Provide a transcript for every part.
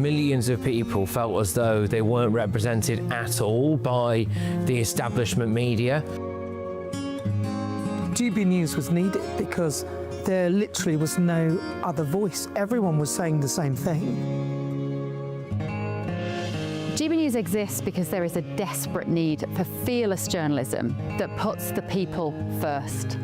millions of people felt as though they weren't represented at all by the establishment media. GBNews was needed because there literally was no other voice. Everyone was saying the same thing. GBNews exists because there is a desperate need for fearless journalism that puts the people first.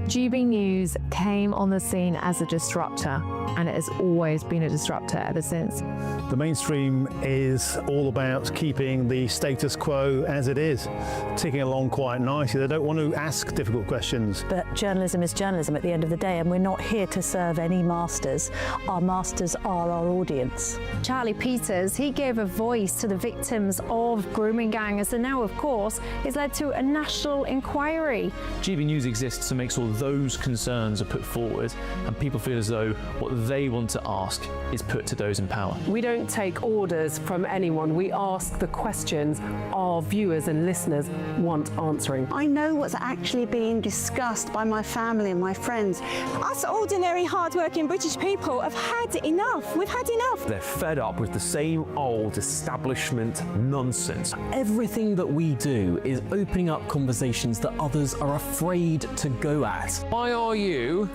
GBNews came on the scene as a disruptor, and it has always been a disruptor ever since. The mainstream is all about keeping the status quo as it is, ticking along quite nicely. They don't want to ask difficult questions. But journalism is journalism at the end of the day, and we're not here to serve any masters. Our masters are our audience. Charlie Peters, he gave a voice to the victims of grooming gangs, and now, of course, it's led to a national inquiry. GBNews exists to make sure those concerns are put forward and people feel as though what they want to ask is put to those in power. We don't take orders from anyone. We ask the questions our viewers and listeners want answering. I know what's actually being discussed by my family and my friends. Us ordinary, hard-working British people have had enough. We've had enough. They're fed up with the same old establishment nonsense. Everything that we do is opening up conversations that others are afraid to go at. Why are you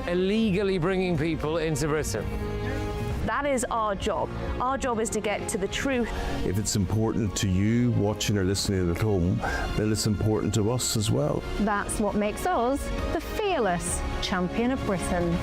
illegally bringing people into Britain? That is our job. Our job is to get to the truth. If it's important to you watching or listening at home, then it's important to us as well. That's what makes us the fearless champion of Britain.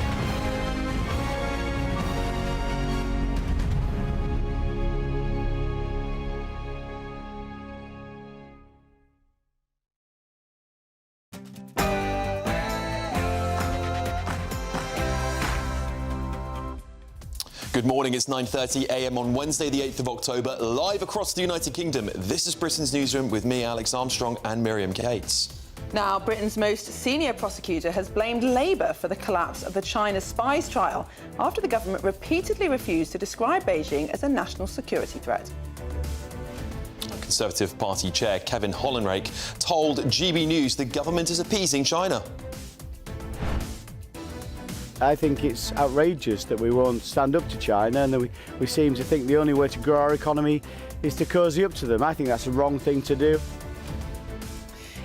Good morning, it's 9:30 a.m. on Wednesday the 8th of October, live across the United Kingdom. This is Britain's Newsroom with me, Alex Armstrong, and Miriam Cates. Now, Britain's most senior prosecutor has blamed Labour for the collapse of the China spies trial after the government repeatedly refused to describe Beijing as a national security threat. Conservative Party Chair Kevin Hollenrake told GB News the government is appeasing China. I think it's outrageous that we won't stand up to China and that we seem to think the only way to grow our economy is to cosy up to them. I think that's the wrong thing to do.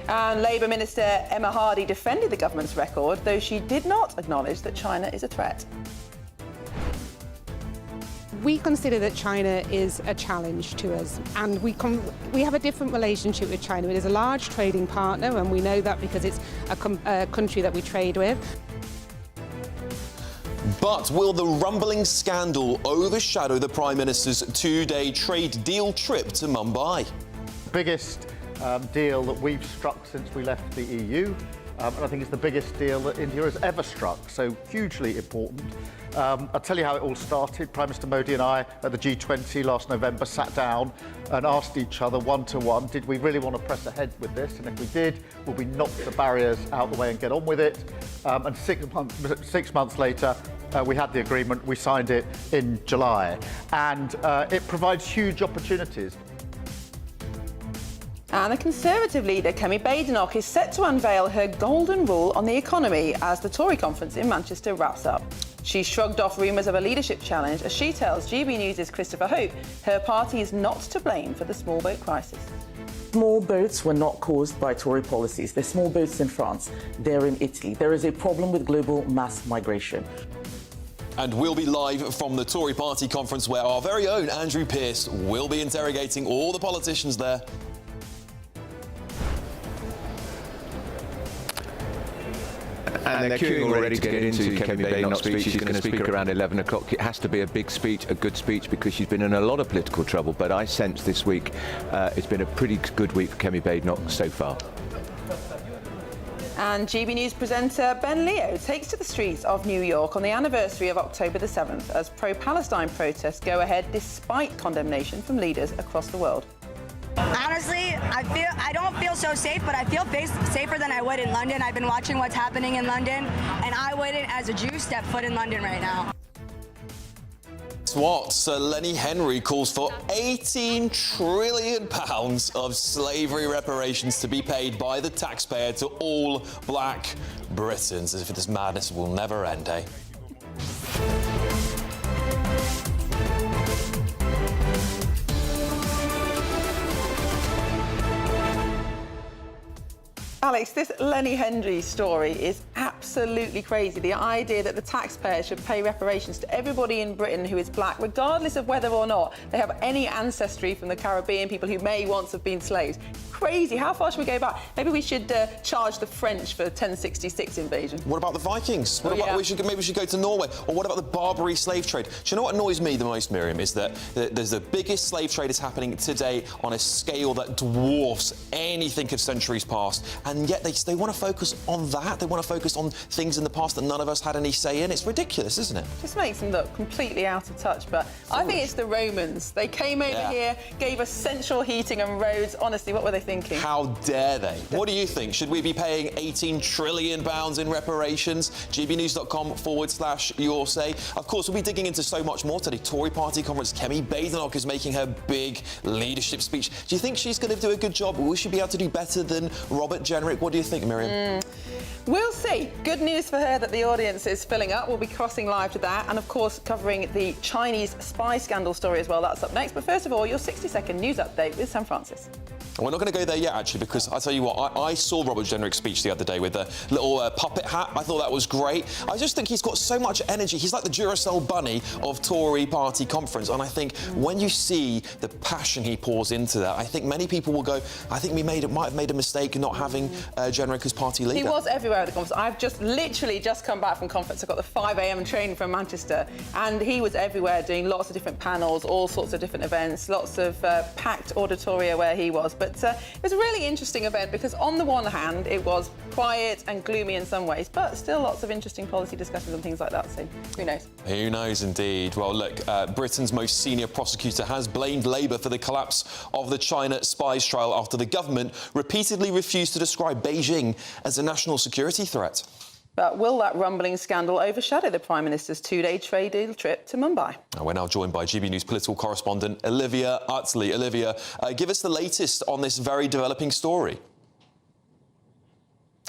And Labour Minister Emma Hardy defended the government's record, though she did not acknowledge that China is a threat. We consider that China is a challenge to us, and we have a different relationship with China. It is a large trading partner, and we know that because it's a country that we trade with. But will the rumbling scandal overshadow the Prime Minister's two-day trade deal trip to Mumbai? Biggest deal that we've struck since we left the EU, and I think it's the biggest deal that India has ever struck, so hugely important. I'll tell you how it all started. Prime Minister Modi and I at the G20 last November sat down and asked each other one-to-one, did we really want to press ahead with this? And if we did, would we knock the barriers out the way and get on with it? And 6 months later, we had the agreement, we signed it in July. And it provides huge opportunities. And the Conservative leader, Kemi Badenoch, is set to unveil her golden rule on the economy as the Tory conference in Manchester wraps up. She shrugged off rumours of a leadership challenge as she tells GB News' Christopher Hope her party is not to blame for the small boat crisis. Small boats were not caused by Tory policies. They're small boats in France, they're in Italy. There is a problem with global mass migration. And we'll be live from the Tory party conference where our very own Andrew Pearce will be interrogating all the politicians there. And they're queuing already to get into Kemi Badenoch's speech. She's going to speak around 11 o'clock. It has to be a big speech, a good speech, because she's been in a lot of political trouble. But I sense this week it's been a pretty good week for Kemi Badenoch so far. And GB News presenter Ben Leo takes to the streets of New York on the anniversary of October the 7th as pro-Palestine protests go ahead despite condemnation from leaders across the world. Honestly, I don't feel so safe, but I feel safer than I would in London. I've been watching what's happening in London, and I wouldn't, as a Jew, step foot in London right now. What Sir Lenny Henry calls for £18 trillion of slavery reparations to be paid by the taxpayer to all black Britons, as if this madness will never end, eh? Alex, this Lenny Henry story is absolutely crazy. The idea that the taxpayer should pay reparations to everybody in Britain who is black, regardless of whether or not they have any ancestry from the Caribbean, people who may once have been slaves. Crazy. How far should we go back? Maybe we should charge the French for 1066 invasion. What about the Vikings? What about, maybe we should go to Norway. Or what about the Barbary slave trade? Do you know what annoys me the most, Miriam, is that there's the biggest slave trade is happening today on a scale that dwarfs anything of centuries past. And yet they want to focus on that. They want to focus on things in the past that none of us had any say in. It's ridiculous, isn't it? Just makes them look completely out of touch. But I think it's the Romans. They came over here, gave us central heating and roads. Honestly, what were they thinking? How dare they? What do you think? Should we be paying £18 trillion in reparations? gbnews.com/your say. Of course, we'll be digging into so much more today. Tory party conference. Kemi Badenoch is making her big leadership speech. Do you think she's going to do a good job? Will she be able to do better than Robert Jenrick? What do you think, Miriam? We'll see. Good news for her that the audience is filling up. We'll be crossing live to that and, of course, covering the Chinese spy scandal story as well. That's up next. But first of all, your 60-second news update with Sam Francis. We're not going to go there yet, actually, because I tell you what, I saw Robert Jenrick's speech the other day with a little puppet hat. I thought that was great. I just think he's got so much energy. He's like the Duracell bunny of Tory party conference. And I think when you see the passion he pours into that, I think many people will go, I think we might have made a mistake in not having Jenrick as party leader. He was everywhere at the conference. I've literally just come back from conference. I got the 5 a.m. train from Manchester, and he was everywhere doing lots of different panels, all sorts of different events, lots of packed auditoria where he was. But it was a really interesting event because on the one hand, it was quiet and gloomy in some ways, but still lots of interesting policy discussions and things like that. So who knows? Who knows indeed. Well, look, Britain's most senior prosecutor has blamed Labour for the collapse of the China spies trial after the government repeatedly refused to describe Beijing as a national security threat. But will that rumbling scandal overshadow the Prime Minister's 2-day trade deal trip to Mumbai? We're now joined by GB News political correspondent Olivia Utley. Olivia, give us the latest on this very developing story.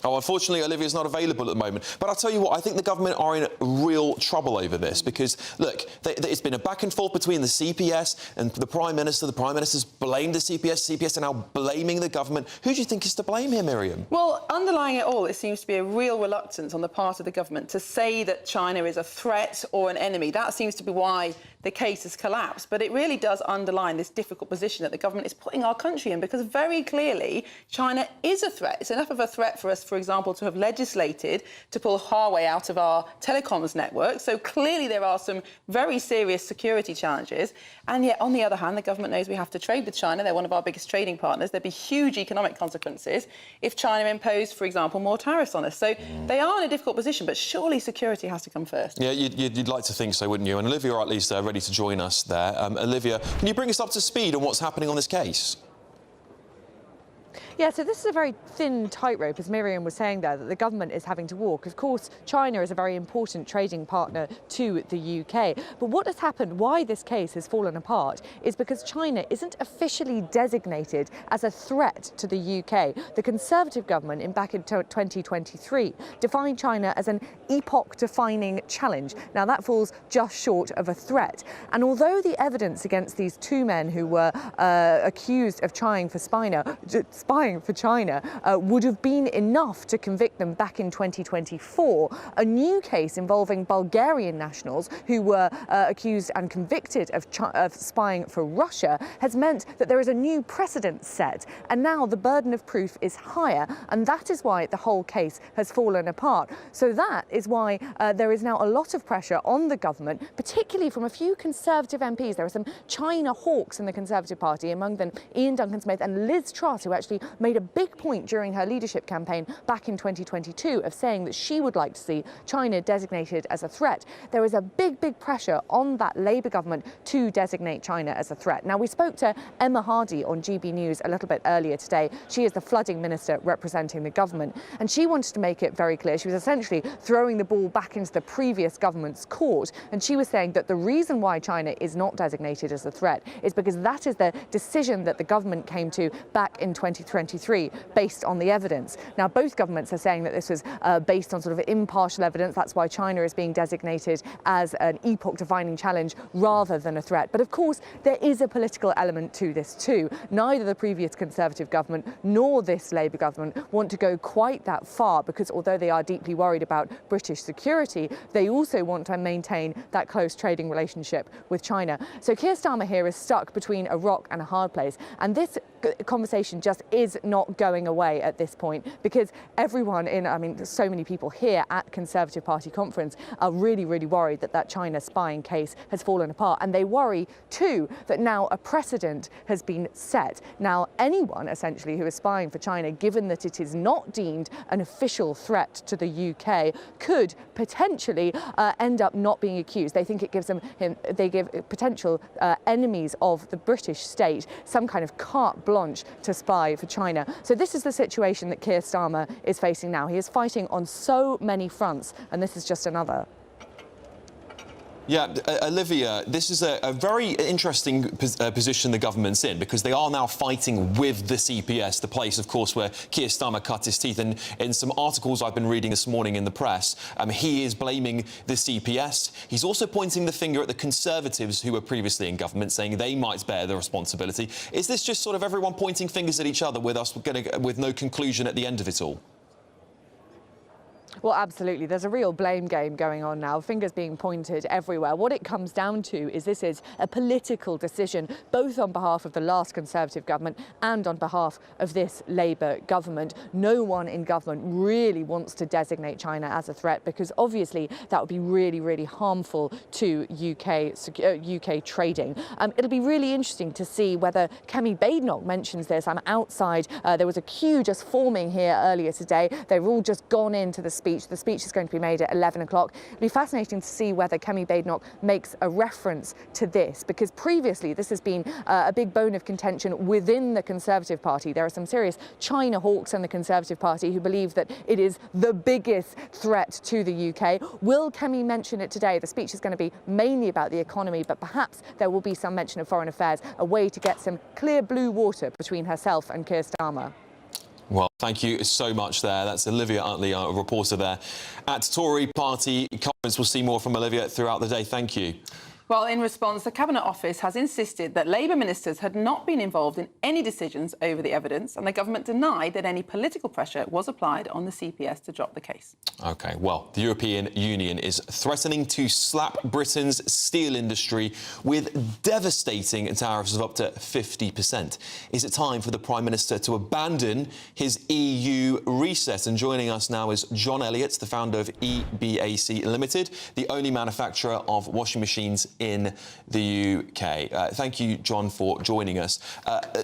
Oh, unfortunately, Olivia's not available at the moment. But I'll tell you what, I think the government are in real trouble over this because, look, it's been a back and forth between the CPS and the Prime Minister. The Prime Minister's blamed the CPS. CPS are now blaming the government. Who do you think is to blame here, Miriam? Well, underlying it all, it seems to be a real reluctance on the part of the government to say that China is a threat or an enemy. That seems to be why the case has collapsed. But it really does underline this difficult position that the government is putting our country in because very clearly China is a threat. It's enough of a threat for us, for example, to have legislated to pull Huawei out of our telecoms network. So clearly there are some very serious security challenges. And yet, on the other hand, the government knows we have to trade with China. They're one of our biggest trading partners. There'd be huge economic consequences if China imposed, for example, more tariffs on us. So they are in a difficult position, but surely security has to come first. Yeah, you'd like to think so, wouldn't you? And Olivia are at least ready to join us there. Olivia, can you bring us up to speed on what's happening on this case? Yeah, so this is a very thin tightrope, as Miriam was saying there, that the government is having to walk. Of course, China is a very important trading partner to the UK. But what has happened, why this case has fallen apart, is because China isn't officially designated as a threat to the UK. The Conservative government, back in 2023, defined China as an epoch-defining challenge. Now, that falls just short of a threat. And although the evidence against these two men who were accused of spying for China would have been enough to convict them back in 2024, a new case involving Bulgarian nationals who were accused and convicted of spying for Russia has meant that there is a new precedent set, and now the burden of proof is higher, and that is why the whole case has fallen apart. So that is why there is now a lot of pressure on the government, particularly from a few Conservative MPs. There are some China hawks in the Conservative Party, among them Ian Duncan-Smith and Liz Truss, who actually made a big point during her leadership campaign back in 2022 of saying that she would like to see China designated as a threat. There is a big pressure on that Labour government to designate China as a threat. Now, we spoke to Emma Hardy on GB News a little bit earlier today. She is the flooding minister representing the government, and she wanted to make it very clear. She was essentially throwing the ball back into the previous government's court, and she was saying that the reason why China is not designated as a threat is because that is the decision that the government came to back in 2023 2023 based on the evidence. Now, both governments are saying that this was based on sort of impartial evidence. That's why China is being designated as an epoch-defining challenge rather than a threat. But of course, there is a political element to this too. Neither the previous Conservative government nor this Labour government want to go quite that far, because although they are deeply worried about British security, they also want to maintain that close trading relationship with China. So Keir Starmer here is stuck between a rock and a hard place. And this conversation just is not going away at this point, because everyone there's so many people here at Conservative Party conference are really, really worried that that China spying case has fallen apart. And they worry too that now a precedent has been set. Now, anyone essentially who is spying for China, given that it is not deemed an official threat to the UK, could potentially end up not being accused. They think it gives they give potential enemies of the British state some kind of carte blanche to spy for China. So this is the situation that Keir Starmer is facing now. He is fighting on so many fronts, and this is just another. Yeah, Olivia, this is a very interesting position the government's in, because they are now fighting with the CPS, the place, of course, where Keir Starmer cut his teeth. And in some articles I've been reading this morning in the press, he is blaming the CPS. He's also pointing the finger at the Conservatives who were previously in government, saying they might bear the responsibility. Is this just sort of everyone pointing fingers at each other with no conclusion at the end of it all? Well, absolutely. There's a real blame game going on now, fingers being pointed everywhere. What it comes down to is this is a political decision, both on behalf of the last Conservative government and on behalf of this Labour government. No one in government really wants to designate China as a threat, because obviously that would be really, really harmful to UK trading. It'll be really interesting to see whether Kemi Badenoch mentions this. I'm outside. There was a queue just forming here earlier today. They've all just gone into the speech. The speech is going to be made at 11 o'clock. It'll be fascinating to see whether Kemi Badenoch makes a reference to this, because previously this has been a big bone of contention within the Conservative Party. There are some serious China hawks in the Conservative Party who believe that it is the biggest threat to the UK. Will Kemi mention it today? The speech is going to be mainly about the economy, but perhaps there will be some mention of foreign affairs, a way to get some clear blue water between herself and Keir Starmer. Well, thank you so much there. That's Olivia Utley, a reporter there at Tory Party conference. We'll see more from Olivia throughout the day. Thank you. Well, in response, the Cabinet Office has insisted that Labour ministers had not been involved in any decisions over the evidence, and the government denied that any political pressure was applied on the CPS to drop the case. OK, well, the European Union is threatening to slap Britain's steel industry with devastating tariffs of up to 50%. Is it time for the Prime Minister to abandon his EU reset? And joining us now is John Elliott, the founder of EBAC Limited, the only manufacturer of washing machines in the UK. Thank you, John, for joining us.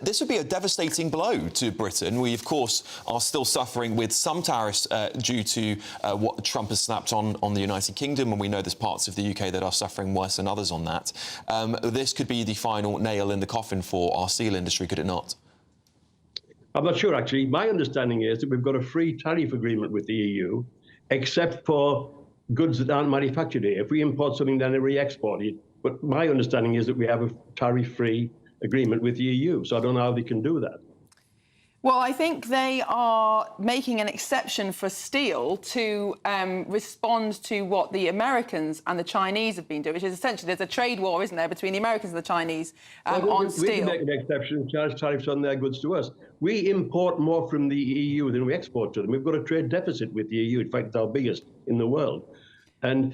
This would be a devastating blow to Britain. We, of course, are still suffering with some tariffs due to what Trump has snapped on the United Kingdom, and we know there's parts of the UK that are suffering worse than others on that. This could be the final nail in the coffin for our steel industry, could it not? I'm not sure, actually. My understanding is that we've got a free tariff agreement with the EU, except for goods that aren't manufactured here. If we import something, then they re-export it. But my understanding is that we have a tariff-free agreement with the EU, so I don't know how they can do that. Well, I think they are making an exception for steel to respond to what the Americans and the Chinese have been doing, which is essentially there's a trade war, isn't there, between the Americans and the Chinese on steel. We can make an exception and charge tariffs on their goods to us. We import more from the EU than we export to them. We've got a trade deficit with the EU. In fact, it's our biggest in the world. And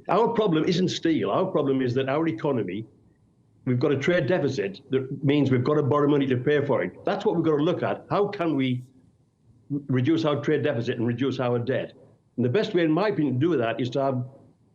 our problem isn't steel. Our problem is that our economy, we've got a trade deficit that means we've got to borrow money to pay for it. That's what we've got to look at. How can we reduce our trade deficit and reduce our debt? And the best way, in my opinion, to do that is to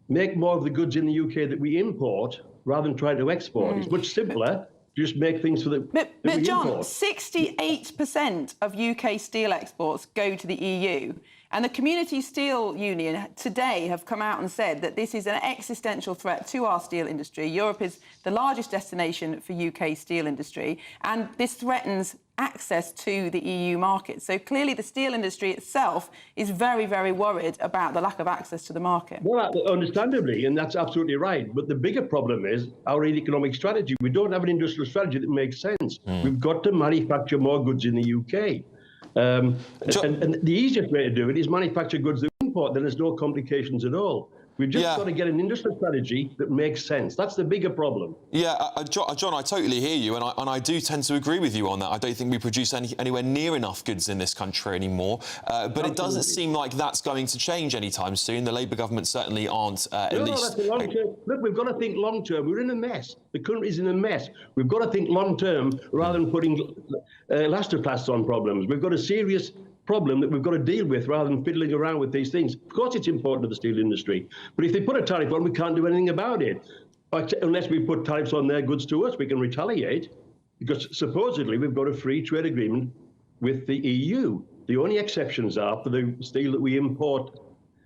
make more of the goods in the UK that we import rather than try to export. It's much simpler. Just make things for the. But John, 68% of UK steel exports go to the EU, And the Community Steel Union today have come out and said that this is an existential threat to our steel industry. Europe is the largest destination for UK steel industry, and this threatens access to the EU market. So clearly the steel industry itself is very, very worried about the lack of access to the market. Well, understandably, and that's absolutely right. But the bigger problem is our economic strategy. We don't have an industrial strategy that makes sense. We've got to manufacture more goods in the UK. And the easiest way to do it is manufacture goods that we import, then there's no complications at all. We've just got to get an industrial strategy that makes sense. That's the bigger problem. Yeah, John, I totally hear you, and I do tend to agree with you on that. I don't think we produce anywhere near enough goods in this country anymore. But it doesn't seem like that's going to change anytime soon. The Labour government certainly aren't, at least. That's a long-term. Look, we've got to think long-term. We're in a mess. The country's in a mess. We've got to think long-term rather than putting plaster on problems. We've got a serious problem that we've got to deal with rather than fiddling around with these things. Of course it's important to the steel industry, but if they put a tariff on, we can't do anything about it. Unless we put tariffs on their goods to us, we can retaliate, because supposedly we've got a free trade agreement with the EU. The only exceptions are for the steel that we import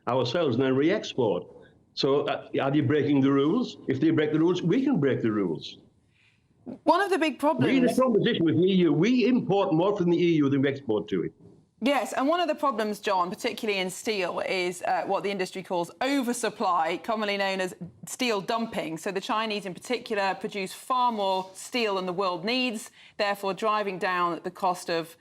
ourselves and then re-export. So are they breaking the rules? If they break the rules, we can break the rules. One of the big problems... We're in a strong position with the EU. We import more from the EU than we export to it. Yes, and one of the problems, John, particularly in steel, is what the industry calls oversupply, commonly known as steel dumping. So the Chinese in particular produce far more steel than the world needs, therefore driving down the cost of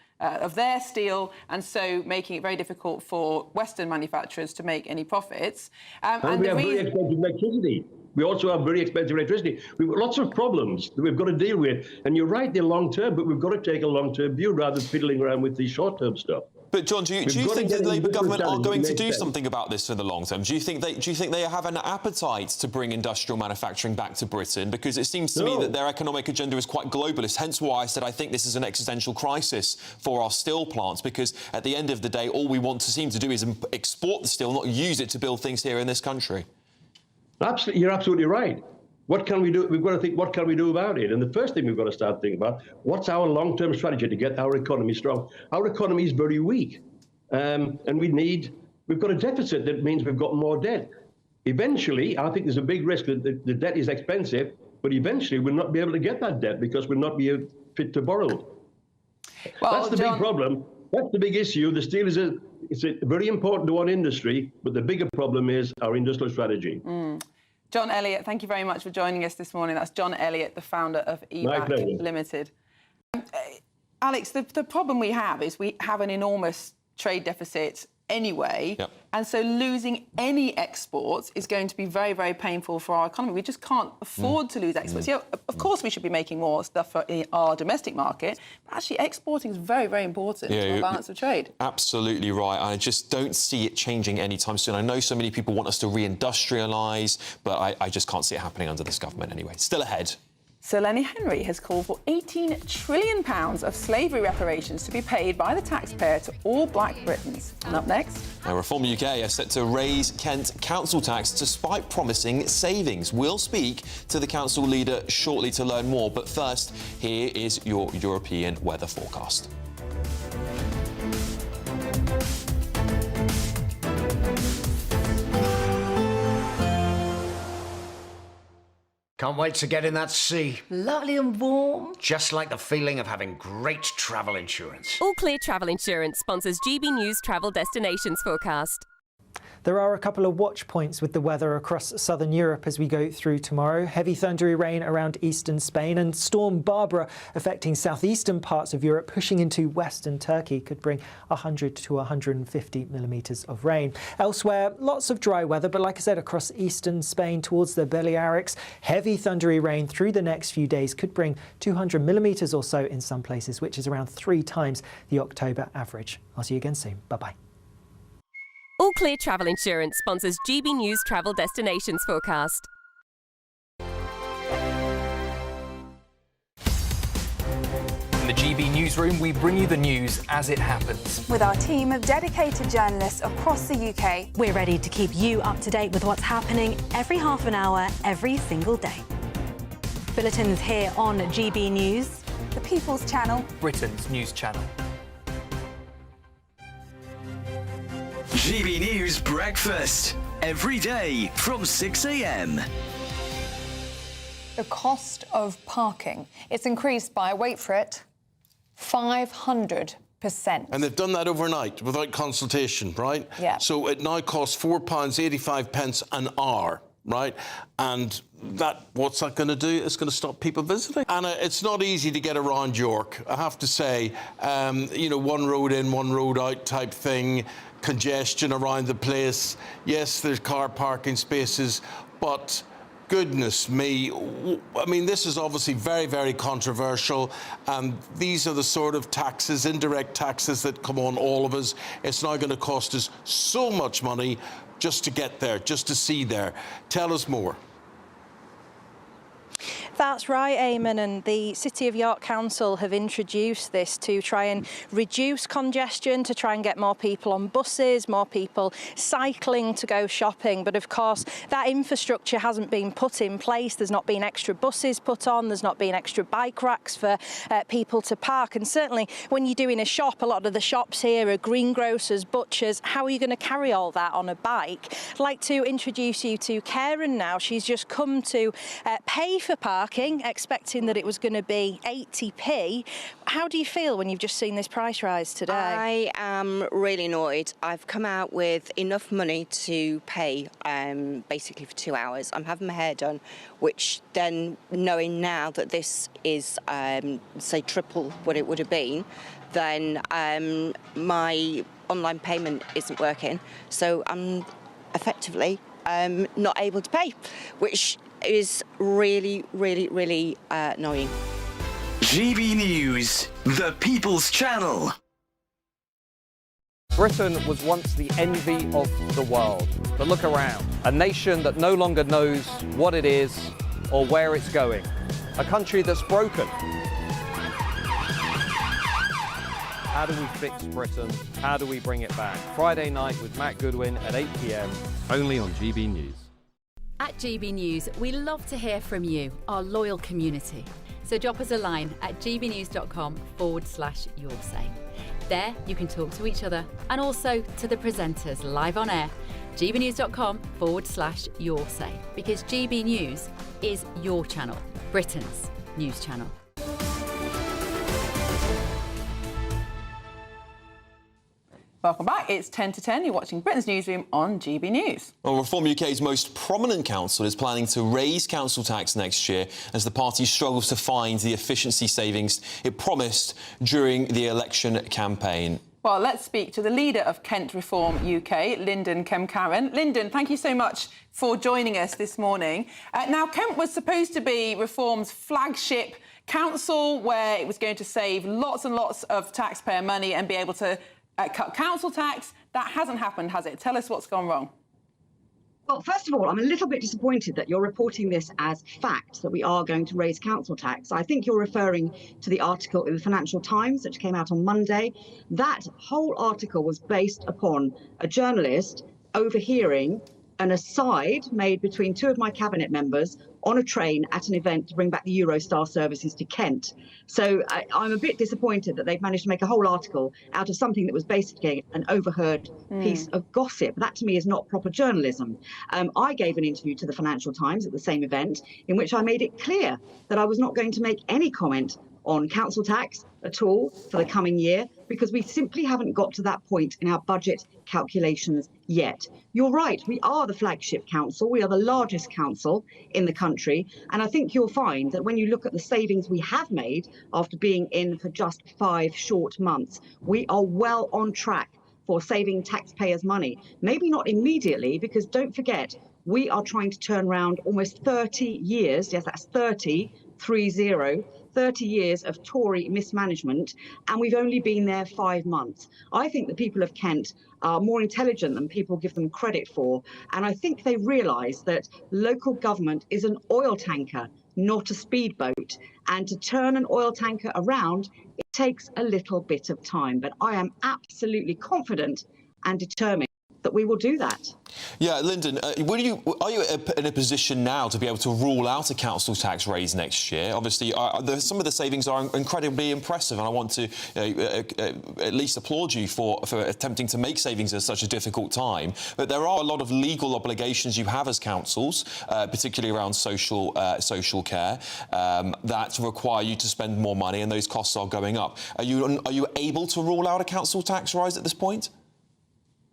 their steel, and so making it very difficult for Western manufacturers to make any profits. And we have very expensive electricity. We also have very expensive electricity. We've got lots of problems that we've got to deal with. And you're right, they're long-term, but we've got to take a long-term view rather than fiddling around with the short-term stuff. But John, do you think the Labour government are going to do something about this for the long term? Do you think they have an appetite to bring industrial manufacturing back to Britain? Because it seems to me that their economic agenda is quite globalist. Hence why I said I think this is an existential crisis for our steel plants. Because at the end of the day, all we want to seem to do is export the steel, not use it to build things here in this country. Absolutely, you're absolutely right. What can we do? We've got to think, what can we do about it? And the first thing we've got to start thinking about, what's our long-term strategy to get our economy strong? Our economy is very weak, and we've got a deficit. That means we've got more debt. Eventually, I think there's a big risk that the debt is expensive, but eventually we'll not be able to get that debt because we'll not be fit to borrow. Well, that's the big problem. That's the big issue. The steel is very important to one industry, but the bigger problem is our industrial strategy. John Elliott, thank you very much for joining us this morning. That's John Elliott, the founder of eBack Limited. Alex, the problem we have is we have an enormous trade deficit anyway, and so losing any exports is going to be very, very painful for our economy. We just can't afford to lose exports. Yeah, of course we should be making more stuff for our domestic market, but actually exporting is very, very important to our balance of trade. Absolutely right. I just don't see it changing anytime soon. I know so many people want us to reindustrialise, but I just can't see it happening under this government anyway. Still ahead. Sir Lenny Henry has called for £18 trillion of slavery reparations to be paid by the taxpayer to all black Britons. And up next... Now, Reform UK are set to raise Kent council tax despite promising savings. We'll speak to the council leader shortly to learn more. But first, here is your European weather forecast. Can't wait to get in that sea. Lovely and warm. Just like the feeling of having great travel insurance. All Clear Travel Insurance sponsors GBNews Travel Destinations Forecast. There are a couple of watch points with the weather across southern Europe as we go through tomorrow. Heavy thundery rain around eastern Spain, and Storm Barbara affecting southeastern parts of Europe, pushing into western Turkey, could bring 100 to 150 millimetres of rain. Elsewhere, lots of dry weather, but like I said, across eastern Spain towards the Balearics, heavy thundery rain through the next few days could bring 200 millimetres or so in some places, which is around 3 times the October average. I'll see you again soon. Bye-bye. All Clear Travel Insurance sponsors GBNews Travel Destinations Forecast. In the GB Newsroom, we bring you the news as it happens. With our team of dedicated journalists across the UK. We're ready to keep you up to date with what's happening every half an hour, every single day. Bulletins here on GB News. The People's Channel. Britain's news channel. GB News Breakfast. Every day from 6 a.m. The cost of parking, it's increased by, wait for it, 500%. And they've done that overnight without consultation, right? Yeah. So it now costs £4.85 an hour, right? And what's that going to do? It's going to stop people visiting. And it's not easy to get around York, I have to say. You know, one road in, one road out type thing, congestion around the place. Yes, there's car parking spaces, but goodness me, I mean, this is obviously very, very controversial. These are the sort of taxes, indirect taxes that come on all of us. It's now going to cost us so much money just to get there, just to see there. Tell us more. That's right, Eamon, and the City of York Council have introduced this to try and reduce congestion, to try and get more people on buses, more people cycling to go shopping. But of course, that infrastructure hasn't been put in place. There's not been extra buses put on. There's not been extra bike racks for people to park. And certainly when you're doing a shop, a lot of the shops here are greengrocers, butchers. How are you going to carry all that on a bike? I'd like to introduce you to Karen now. She's just come to pay for parking, expecting that it was going to be 80p. How do you feel when you've just seen this price rise today? I am really annoyed. I've come out with enough money to pay basically for 2 hours. I'm having my hair done, which then, knowing now that this is, say, triple what it would have been, then my online payment isn't working. So I'm effectively not able to pay, which is really, really, really annoying. GB News, the People's Channel. Britain was once the envy of the world, but look around. A nation that no longer knows what it is or where it's going. A country that's broken. How do we fix Britain? How do we bring it back? Friday night with Matt Goodwin at 8 p.m, only on GB News. At GB News, we love to hear from you, our loyal community. So drop us a line at gbnews.com/yoursay. There you can talk to each other and also to the presenters live on air. gbnews.com/yoursay, because GB News is your channel, Britain's news channel. Welcome back. It's 10 to 10. You're watching Britain's Newsroom on GB News. Well, Reform UK's most prominent council is planning to raise council tax next year as the party struggles to find the efficiency savings it promised during the election campaign. Well, let's speak to the leader of Kent Reform UK, Lyndon Kemcaran. Lyndon, thank you so much for joining us this morning. Now, Kent was supposed to be Reform's flagship council, where it was going to save lots and lots of taxpayer money and be able to cut council tax. That hasn't happened, has it? Tell us what's gone wrong. Well, first of all, I'm a little bit disappointed that you're reporting this as fact, that we are going to raise council tax. I think you're referring to the article in the Financial Times, which came out on Monday. That whole article was based upon a journalist overhearing an aside made between two of my cabinet members on a train at an event to bring back the Eurostar services to Kent. So I'm a bit disappointed that they've managed to make a whole article out of something that was basically an overheard piece of gossip. That to me is not proper journalism. I gave an interview to the Financial Times at the same event in which I made it clear that I was not going to make any comment on council tax at all for the coming year, because we simply haven't got to that point in our budget calculations yet. You're right, we are the flagship council. We are the largest council in the country. And I think you'll find that when you look at the savings we have made after being in for just 5 short months, we are well on track for saving taxpayers' money. Maybe not immediately, because don't forget, we are trying to turn around almost 30 years, yes, that's 30 years of Tory mismanagement, and we've only been there 5 months. I think the people of Kent are more intelligent than people give them credit for, and I think they realise that local government is an oil tanker, not a speedboat, and to turn an oil tanker around, it takes a little bit of time. But I am absolutely confident and determined that we will do that. Yeah, Lyndon, are you in a position now to be able to rule out a council tax raise next year? Obviously, some of the savings are incredibly impressive, and I want to at least applaud you for attempting to make savings at such a difficult time. But there are a lot of legal obligations you have as councils, particularly around social care, that require you to spend more money, and those costs are going up. Are you able to rule out a council tax rise at this point?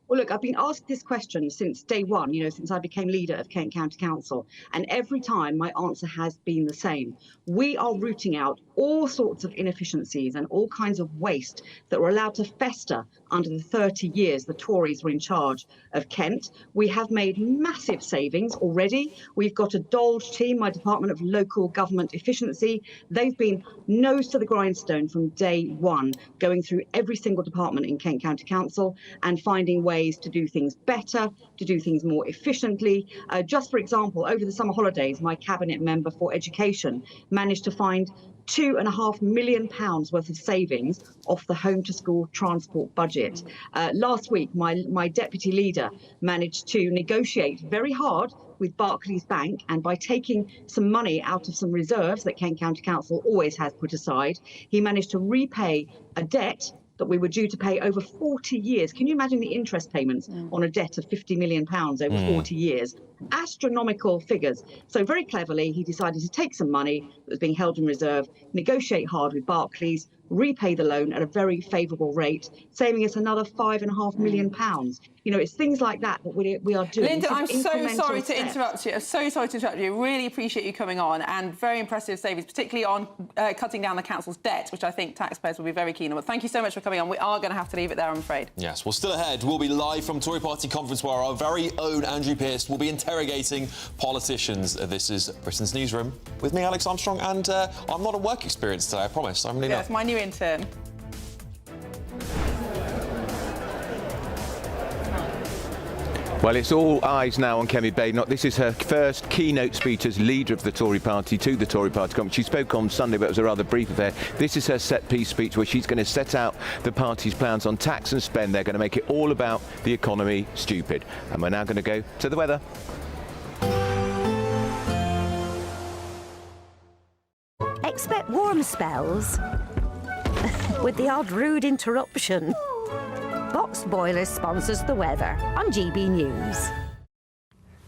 Well, look, I've been asked this question since day one, since I became leader of Kent County Council, and every time my answer has been the same. We are rooting out all sorts of inefficiencies and all kinds of waste that were allowed to fester under the 30 years the Tories were in charge of Kent. We have made massive savings already. We've got a DOLGE team, my Department of Local Government Efficiency. They've been nose to the grindstone from day one, going through every single department in Kent County Council and finding ways to do things better, to do things more efficiently. Just for example, over the summer holidays, my cabinet member for education managed to find £2.5 million worth of savings off the home to school transport budget. Last week, my deputy leader managed to negotiate very hard with Barclays Bank, and by taking some money out of some reserves that Kent County Council always has put aside, he managed to repay a debt that we were due to pay over 40 years. Can you imagine the interest payments on a debt of £50 million over 40 years? Astronomical figures. So very cleverly, he decided to take some money that was being held in reserve, negotiate hard with Barclays, repay the loan at a very favourable rate, saving us another £5.5 million. It's things like that we are doing. Lyndon, I'm so sorry to interrupt you. I'm so sorry to interrupt you. Really appreciate you coming on, and very impressive savings, particularly on cutting down the council's debt, which I think taxpayers will be very keen on. But thank you so much for coming on. We are going to have to leave it there, I'm afraid. Yes, well, still ahead, we'll be live from Tory Party conference where our very own Andrew Pearce will be interrogating politicians. This is Britain's Newsroom with me, Alex Armstrong, and I'm not on work experience today, I promise. I'm really not. Yes, my new intern. Well, it's all eyes now on Kemi Badenoch. This is her first keynote speech as leader of the Tory party to the Tory party conference. She spoke on Sunday, but it was a rather brief affair. This is her set-piece speech where she's going to set out the party's plans on tax and spend. They're going to make it all about the economy stupid. And we're now going to go to the weather. Expect warm spells with the odd rude interruption. Box Boilers sponsors the weather on GB News.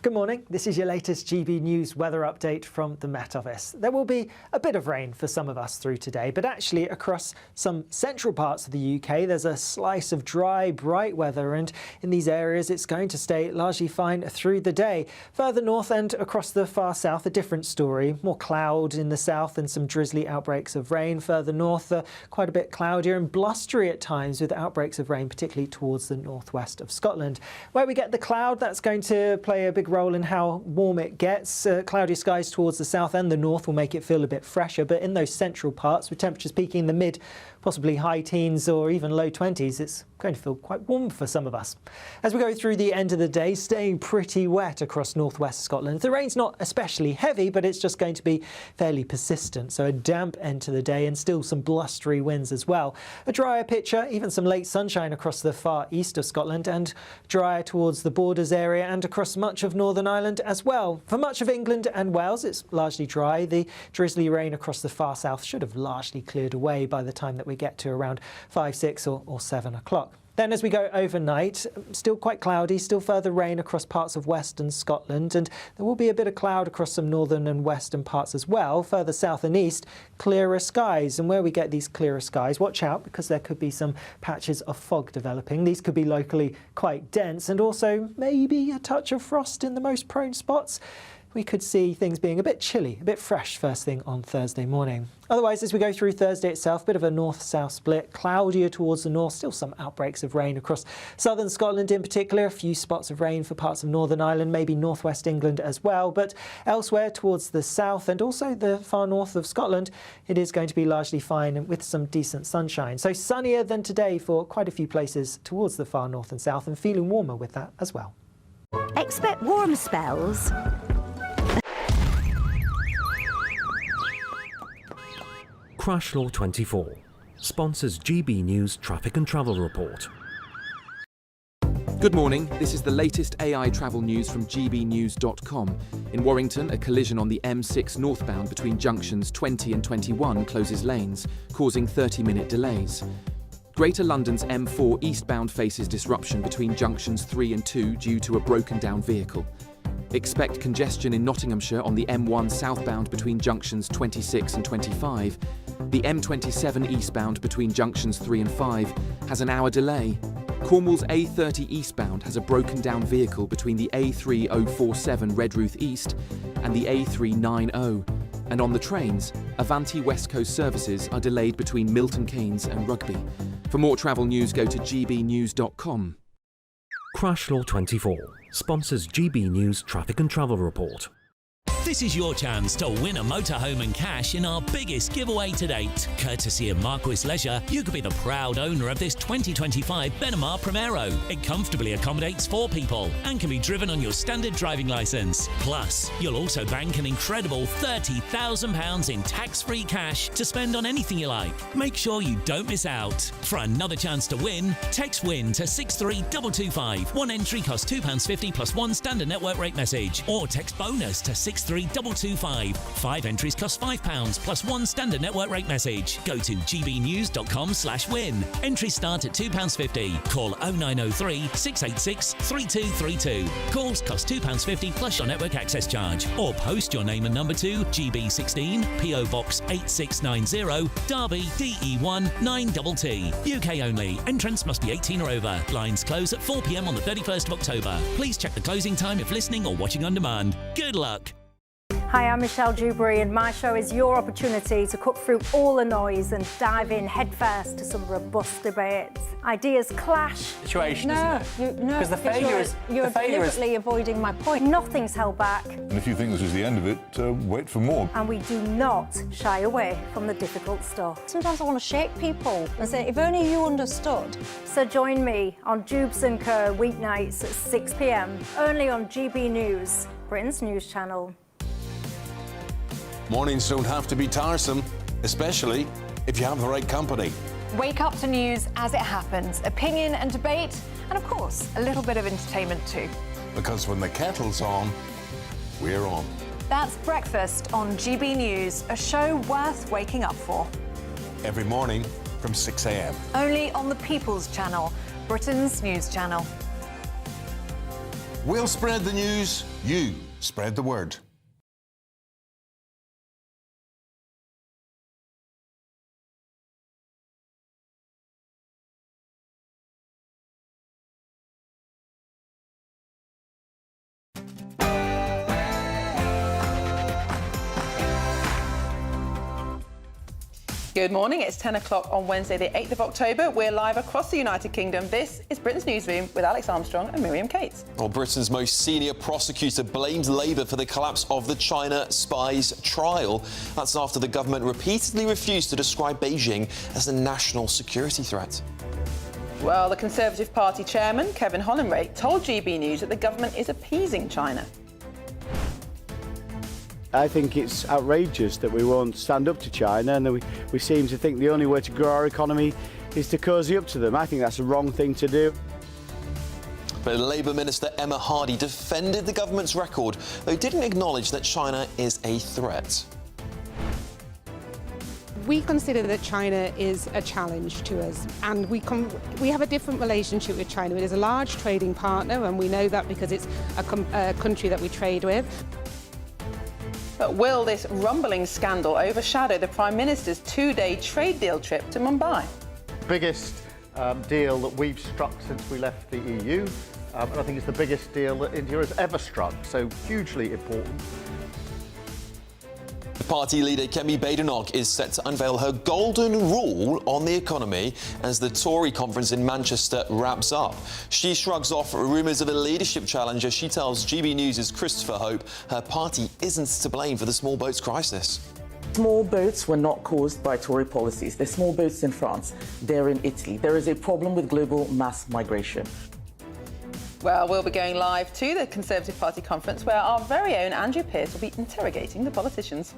Good morning. This is your latest GB News weather update from the Met Office. There will be a bit of rain for some of us through today, but actually across some central parts of the UK, there's a slice of dry, bright weather, and in these areas it's going to stay largely fine through the day. Further north and across the far south, a different story. More cloud in the south and some drizzly outbreaks of rain. Further north, quite a bit cloudier and blustery at times with outbreaks of rain, particularly towards the northwest of Scotland. Where we get the cloud, that's going to play a big role in how warm it gets. Cloudy skies towards the south and the north will make it feel a bit fresher, but in those central parts, with temperatures peaking in the mid, possibly high teens or even low 20s, it's going to feel quite warm for some of us. As we go through the end of the day, staying pretty wet across northwest Scotland. The rain's not especially heavy, but it's just going to be fairly persistent, so a damp end to the day and still some blustery winds as well. A drier picture, even some late sunshine across the far east of Scotland, and drier towards the borders area and across much of Northern Ireland as well. For much of England and Wales, it's largely dry. The drizzly rain across the far south should have largely cleared away by the time that we get to around 5, 6 or 7 o'clock. Then as we go overnight, still quite cloudy, still further rain across parts of western Scotland, and there will be a bit of cloud across some northern and western parts as well. Further south and east, clearer skies. And where we get these clearer skies, watch out because there could be some patches of fog developing. These could be locally quite dense and also maybe a touch of frost in the most prone spots. We could see things being a bit chilly, a bit fresh first thing on Thursday morning. Otherwise, as we go through Thursday itself, bit of a north-south split, cloudier towards the north, still some outbreaks of rain across southern Scotland in particular, a few spots of rain for parts of Northern Ireland, maybe northwest England as well, but elsewhere towards the south and also the far north of Scotland, it is going to be largely fine with some decent sunshine. So sunnier than today for quite a few places towards the far north and south, and feeling warmer with that as well. Expect warm spells. Crash Law 24 sponsors GB News Traffic and Travel Report. Good morning, this is the latest AI travel news from GBNews.com. In Warrington, a collision on the M6 northbound between junctions 20 and 21 closes lanes, causing 30-minute delays. Greater London's M4 eastbound faces disruption between junctions 3 and 2 due to a broken-down vehicle. Expect congestion in Nottinghamshire on the M1 southbound between junctions 26 and 25. The M27 eastbound between junctions 3 and 5 has an hour delay. Cornwall's A30 eastbound has a broken-down vehicle between the A3047 Redruth East and the A390. And on the trains, Avanti West Coast services are delayed between Milton Keynes and Rugby. For more travel news, go to gbnews.com. Crash Law 24 sponsors GB News Traffic and Travel Report. This is your chance to win a motorhome and cash in our biggest giveaway to date. Courtesy of Marquis Leisure, you could be the proud owner of this 2025 Benamar Primero. It comfortably accommodates 4 people and can be driven on your standard driving licence. Plus, you'll also bank an incredible £30,000 in tax-free cash to spend on anything you like. Make sure you don't miss out. For another chance to win, text WIN to 63225. One entry costs £2.50 plus one standard network rate message. Or text BONUS to 63225. 5 entries cost £5 plus one standard network rate message. Go to gbnews.com/win. Entries start at £2.50. Call 0903 686 3232. Calls cost £2.50 plus your network access charge. Or post your name and number to GB16 PO Box 8690 Derby DE1 9TT. UK only. Entrance must be 18 or over. Lines close at 4 p.m. on the 31st of October. Please check the closing time if listening or watching on demand. Good luck. Hi, I'm Michelle Dewberry, and my show is your opportunity to cut through all the noise and dive in headfirst to some robust debates. Ideas clash. Situation, isn't it? Because the failure is... You're deliberately avoiding my point. Nothing's held back. And if you think this is the end of it, wait for more. And we do not shy away from the difficult stuff. Sometimes I want to shake people and say, if only you understood. So join me on Jubes & Co. weeknights at 6 p.m, only on GB News, Britain's news channel. Mornings don't have to be tiresome, especially if you have the right company. Wake up to news as it happens, opinion and debate, and of course, a little bit of entertainment too. Because when the kettle's on, we're on. That's Breakfast on GB News, a show worth waking up for. Every morning from 6 a.m. Only on the People's Channel, Britain's news channel. We'll spread the news, you spread the word. Good morning, it's 10 o'clock on Wednesday the 8th of October. We're live across the United Kingdom. This is Britain's Newsroom with Alex Armstrong and Miriam Cates. Well, Britain's most senior prosecutor blames Labour for the collapse of the China spies trial. That's after the government repeatedly refused to describe Beijing as a national security threat. Well, the Conservative Party chairman, Kevin Hollinray, told GB News that the government is appeasing China. I think it's outrageous that we won't stand up to China and that we seem to think the only way to grow our economy is to cosy up to them. I think that's a wrong thing to do. But Labour Minister Emma Hardy defended the government's record, though didn't acknowledge that China is a threat. We consider that China is a challenge to us, and we have a different relationship with China. It is a large trading partner, and we know that because it's a country that we trade with. But will this rumbling scandal overshadow the Prime Minister's 2-day trade deal trip to Mumbai? Biggest deal that we've struck since we left the EU, and I think it's the biggest deal that India has ever struck, so hugely important. The party leader Kemi Badenoch is set to unveil her golden rule on the economy as the Tory conference in Manchester wraps up. She shrugs off rumours of a leadership challenge as she tells GB News' Christopher Hope her party isn't to blame for the small boats crisis. Small boats were not caused by Tory policies. They're small boats in France. They're in Italy. There is a problem with global mass migration. Well, we'll be going live to the Conservative Party conference where our very own Andrew Pearce will be interrogating the politicians.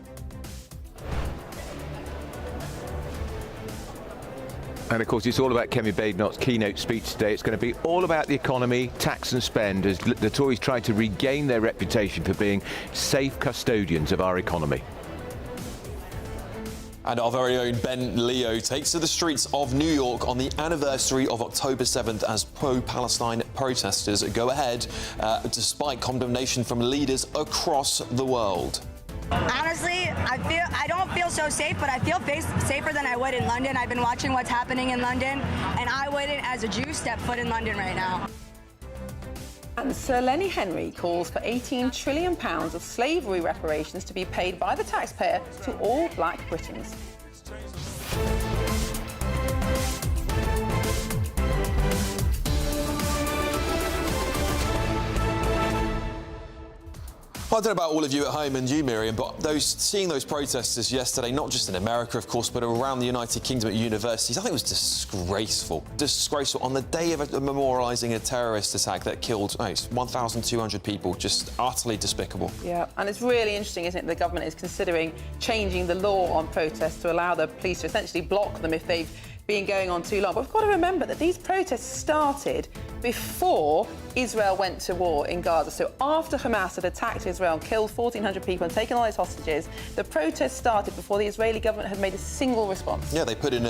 And of course, it's all about Kemi Badenoch's keynote speech today. It's going to be all about the economy, tax and spend, as the Tories try to regain their reputation for being safe custodians of our economy. And our very own Ben Leo takes to the streets of New York on the anniversary of October 7th as pro-Palestine protesters go ahead, despite condemnation from leaders across the world. Honestly, I don't feel so safe, but I feel safer than I would in London. I've been watching what's happening in London, and I wouldn't, as a Jew, step foot in London right now. And Sir Lenny Henry calls for £18 trillion of slavery reparations to be paid by the taxpayer to all black Britons. I don't know about all of you at home and you, Miriam, but seeing those protesters yesterday, not just in America, of course, but around the United Kingdom at universities, I think it was disgraceful. Disgraceful on the day of memorialising a terrorist attack that killed 1,200 people. Just utterly despicable. Yeah, and it's really interesting, isn't it? The government is considering changing the law on protests to allow the police to essentially block them if they've been going on too long. But we've got to remember that these protests started before Israel went to war in Gaza. So after Hamas had attacked Israel and killed 1,400 people and taken all those hostages, the protests started before the Israeli government had made a single response. Yeah, they put in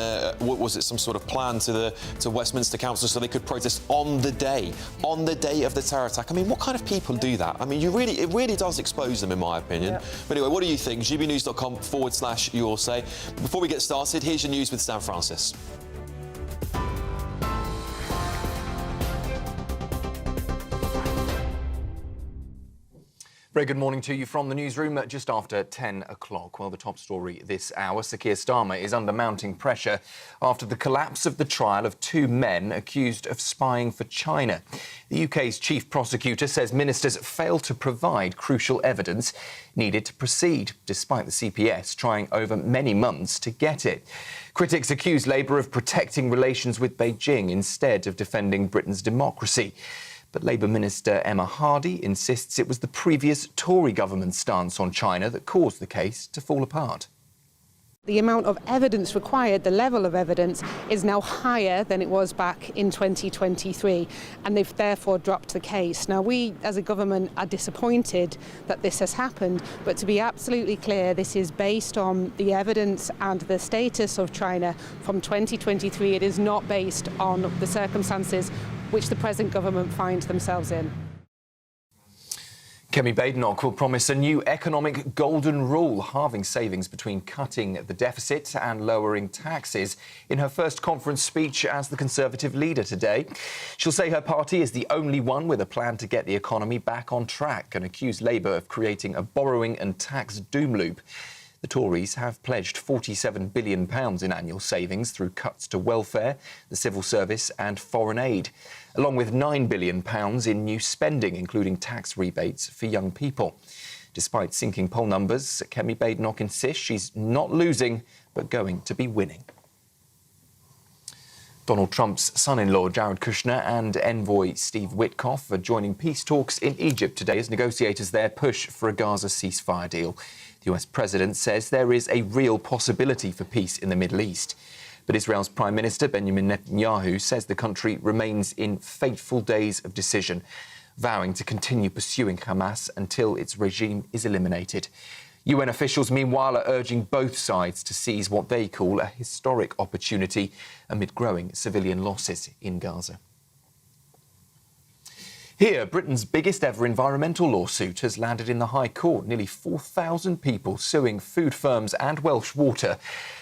some sort of plan to Westminster Council so they could protest on the day of the terror attack. I mean, what kind of people do that? I mean, it really does expose them, in my opinion. Yeah. But anyway, what do you think? gbnews.com/your say. Before we get started, here's your news with Stan Francis. Very good morning to you from the newsroom at just after 10 o'clock. Well, the top story this hour, Sir Keir Starmer is under mounting pressure after the collapse of the trial of two men accused of spying for China. The UK's chief prosecutor says ministers failed to provide crucial evidence needed to proceed, despite the CPS trying over many months to get it. Critics accuse Labour of protecting relations with Beijing instead of defending Britain's democracy. But Labour Minister Emma Hardy insists it was the previous Tory government's stance on China that caused the case to fall apart. The amount of evidence required, the level of evidence, is now higher than it was back in 2023, and they've therefore dropped the case. Now, we as a government are disappointed that this has happened, but to be absolutely clear, this is based on the evidence and the status of China from 2023. It is not based on the circumstances which the present government finds themselves in. Kemi Badenoch will promise a new economic golden rule, halving savings between cutting the deficit and lowering taxes in her first conference speech as the Conservative leader today. She'll say her party is the only one with a plan to get the economy back on track and accuse Labour of creating a borrowing and tax doom loop. The Tories have pledged £47 billion in annual savings through cuts to welfare, the civil service and foreign aid, along with £9 billion in new spending, including tax rebates for young people. Despite sinking poll numbers, Kemi Badenoch insists she's not losing, but going to be winning. Donald Trump's son-in-law, Jared Kushner, and envoy Steve Witkoff are joining peace talks in Egypt today as negotiators there push for a Gaza ceasefire deal. The US president says there is a real possibility for peace in the Middle East. But Israel's Prime Minister Benjamin Netanyahu says the country remains in fateful days of decision, vowing to continue pursuing Hamas until its regime is eliminated. UN officials, meanwhile, are urging both sides to seize what they call a historic opportunity amid growing civilian losses in Gaza. Here, Britain's biggest ever environmental lawsuit has landed in the High Court. Nearly 4,000 people suing food firms and Welsh Water,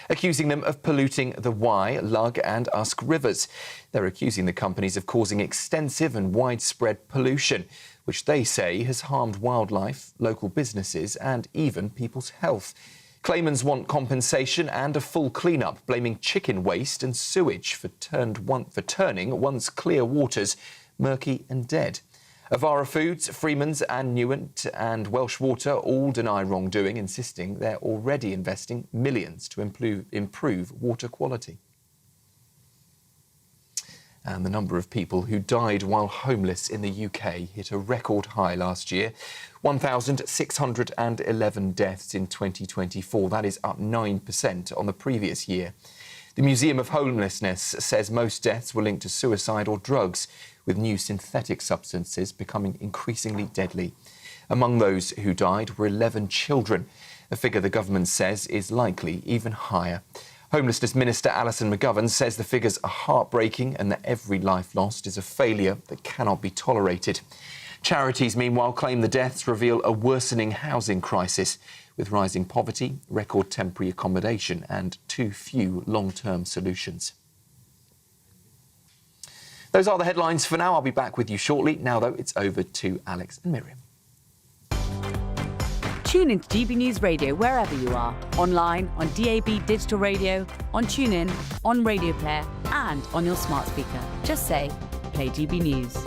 accusing them of polluting the Wye, Lug and Usk rivers. They're accusing the companies of causing extensive and widespread pollution, which they say has harmed wildlife, local businesses and even people's health. Claimants want compensation and a full clean-up, blaming chicken waste and sewage for turning once clear waters murky and dead. Avara Foods, Freeman's and Newent and Welsh Water all deny wrongdoing, insisting they're already investing millions to improve water quality. And the number of people who died while homeless in the UK hit a record high last year. 1,611 deaths in 2024. That is up 9% on the previous year. The Museum of Homelessness says most deaths were linked to suicide or drugs, with new synthetic substances becoming increasingly deadly. Among those who died were 11 children, a figure the government says is likely even higher. Homelessness Minister Alison McGovern says the figures are heartbreaking and that every life lost is a failure that cannot be tolerated. Charities, meanwhile, claim the deaths reveal a worsening housing crisis, with rising poverty, record temporary accommodation and too few long-term solutions. Those are the headlines for now. I'll be back with you shortly. Now, though, it's over to Alex and Miriam. Tune into GB News Radio wherever you are. Online, on DAB digital radio, on TuneIn, on Radio Player and on your smart speaker. Just say, play GB News.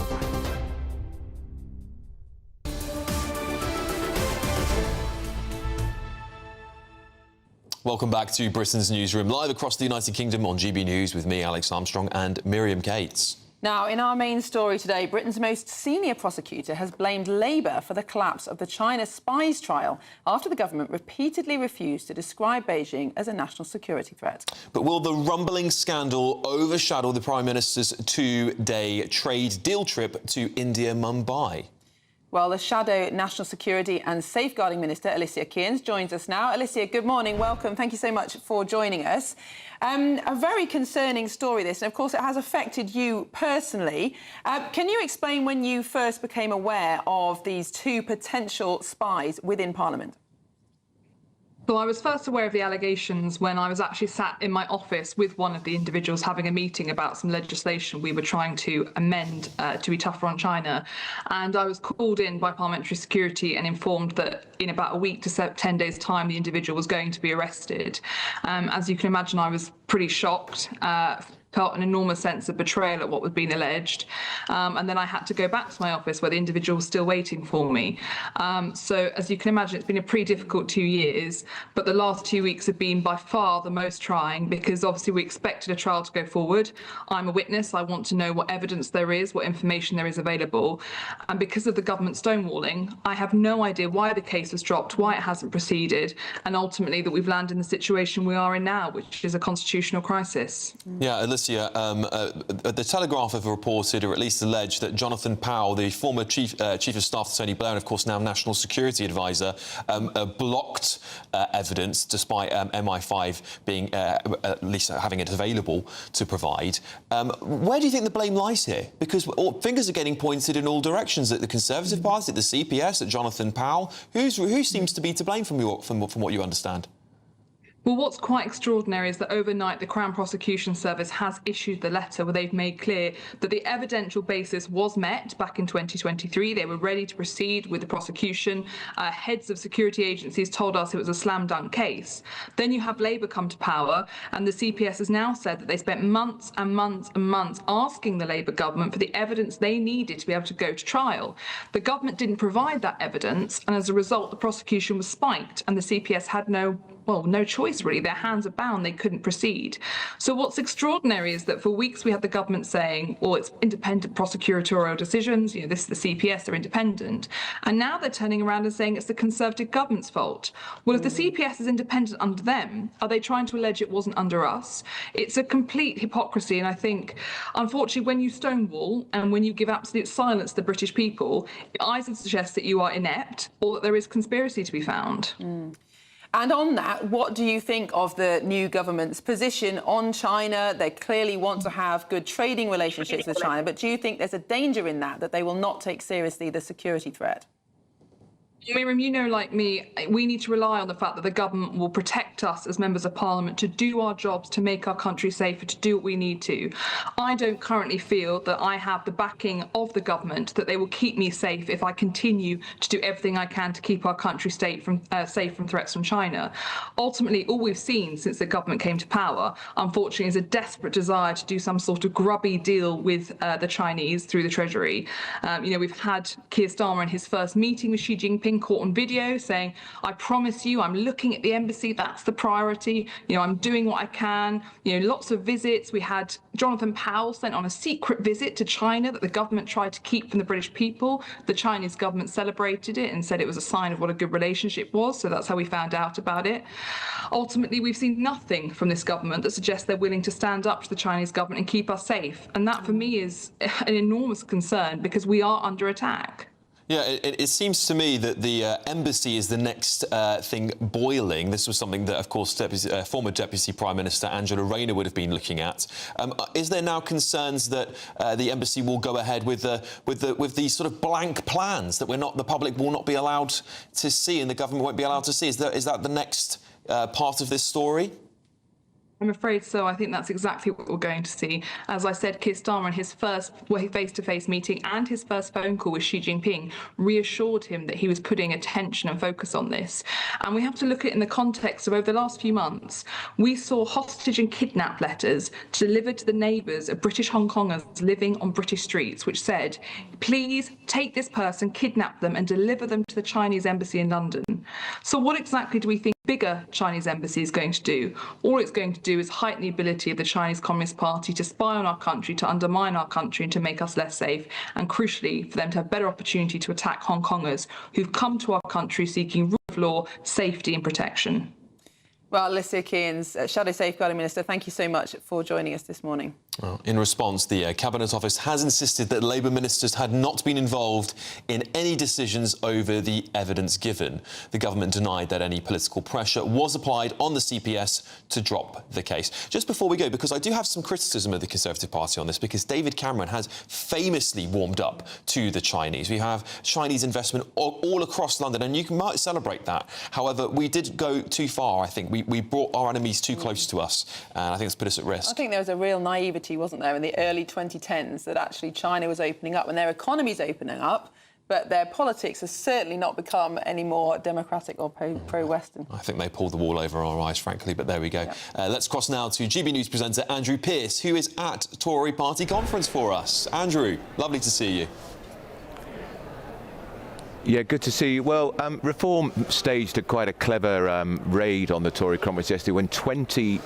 Welcome back to Britain's Newsroom, live across the United Kingdom on GB News with me, Alex Armstrong, and Miriam Cates. Now, in our main story today, Britain's most senior prosecutor has blamed Labour for the collapse of the China spies trial after the government repeatedly refused to describe Beijing as a national security threat. But will the rumbling scandal overshadow the Prime Minister's two-day trade deal trip to India, Mumbai? Well, the Shadow National Security and Safeguarding Minister, Alicia Kearns, joins us now. Alicia, good morning. Welcome. Thank you so much for joining us. A very concerning story, this, and of course it has affected you personally. Can you explain when you first became aware of these two potential spies within Parliament? So I was first aware of the allegations when I was actually sat in my office with one of the individuals having a meeting about some legislation we were trying to amend to be tougher on China. And I was called in by Parliamentary Security and informed that in about a week to 10 days' time, the individual was going to be arrested. As you can imagine, I was pretty shocked. Felt an enormous sense of betrayal at what was being alleged. And then I had to go back to my office where the individual was still waiting for me. So as you can imagine, it's been a pretty difficult 2 years, but the last 2 weeks have been by far the most trying because obviously we expected a trial to go forward. I'm a witness. I want to know what evidence there is, what information there is available. And because of the government stonewalling, I have no idea why the case was dropped, why it hasn't proceeded, and ultimately that we've landed in the situation we are in now, which is a constitutional crisis. Yeah, Alicia, the Telegraph have reported, or at least alleged, that Jonathan Powell, the former Chief of Staff to Tony Blair and, of course, now National Security Advisor, blocked evidence despite MI5 being, at least having it available to provide. Where do you think the blame lies here? Because fingers are getting pointed in all directions, at the Conservative Party, at the CPS, at Jonathan Powell. Who seems to be to blame from what you understand? Well, what's quite extraordinary is that overnight the Crown Prosecution Service has issued the letter where they've made clear that the evidential basis was met back in 2023. They were ready to proceed with the prosecution. Heads of security agencies told us it was a slam dunk case. Then you have Labour come to power, and the CPS has now said that they spent months and months and months asking the Labour government for the evidence they needed to be able to go to trial. The government didn't provide that evidence, and as a result, the prosecution was spiked, and the CPS had no choice, really. Their hands are bound. They couldn't proceed. So what's extraordinary is that for weeks we had the government saying, well, it's independent prosecutorial decisions. You know, this is the CPS, they're independent. And now they're turning around and saying it's the Conservative government's fault. Well, if the CPS is independent under them, are they trying to allege it wasn't under us? It's a complete hypocrisy. And I think, unfortunately, when you stonewall and when you give absolute silence to the British people, it either suggests that you are inept or that there is conspiracy to be found. And on that, what do you think of the new government's position on China? They clearly want to have good trading relationships with China, but do you think there's a danger in that they will not take seriously the security threat? Miriam, you know, like me, we need to rely on the fact that the government will protect us as members of parliament to do our jobs, to make our country safer, to do what we need to. I don't currently feel that I have the backing of the government, that they will keep me safe if I continue to do everything I can to keep our country safe from threats from China. Ultimately, all we've seen since the government came to power, unfortunately, is a desperate desire to do some sort of grubby deal with the Chinese through the Treasury. You know, we've had Keir Starmer in his first meeting with Xi Jinping Jinping caught on video saying, "I promise you, I'm looking at the embassy. That's the priority. I'm doing what I can." Lots of visits. We had Jonathan Powell sent on a secret visit to China that the government tried to keep from the British people. The Chinese government celebrated it and said it was a sign of what a good relationship was. So that's how we found out about it. Ultimately, we've seen nothing from this government that suggests they're willing to stand up to the Chinese government and keep us safe. And that, for me, is an enormous concern because we are under attack. Yeah, it seems to me that the embassy is the next thing boiling. This was something that, of course, former Deputy Prime Minister Angela Rayner would have been looking at. Is there now concerns that the embassy will go ahead with these sort of blank plans that the public will not be allowed to see and the government won't be allowed to see? Is that the next part of this story? I'm afraid so. I think that's exactly what we're going to see. As I said, Keir Starmer in his first face-to-face meeting and his first phone call with Xi Jinping reassured him that he was putting attention and focus on this. And we have to look at it in the context of over the last few months. We saw hostage and kidnap letters delivered to the neighbours of British Hong Kongers living on British streets, which said, "Please take this person, kidnap them and deliver them to the Chinese embassy in London." So what exactly do we think bigger Chinese embassy is going to do? All it's going to do is heighten the ability of the Chinese Communist Party to spy on our country, to undermine our country and to make us less safe, and crucially for them to have better opportunity to attack Hong Kongers who've come to our country seeking rule of law, safety and protection. Well, Alicia Kearns, Shadow Safeguarding Minister, thank you so much for joining us this morning. Well, in response, the Cabinet Office has insisted that Labour ministers had not been involved in any decisions over the evidence given. The government denied that any political pressure was applied on the CPS to drop the case. Just before we go, because I do have some criticism of the Conservative Party on this, because David Cameron has famously warmed up to the Chinese. We have Chinese investment all across London, and you might celebrate that. However, we did go too far, I think. We brought our enemies too close to us, and I think it's put us at risk. I think there was a real naivety, wasn't there, in the early 2010s that actually China was opening up and their economy's opening up, but their politics has certainly not become any more democratic or pro-Western. I think they pulled the wall over our eyes, frankly, but there we go. Yeah. Let's cross now to GB News presenter Andrew Pearce, who is at Tory party conference for us. Andrew, lovely to see you. Yeah, good to see you. Well, Reform staged quite a clever raid on the Tory conference yesterday when 20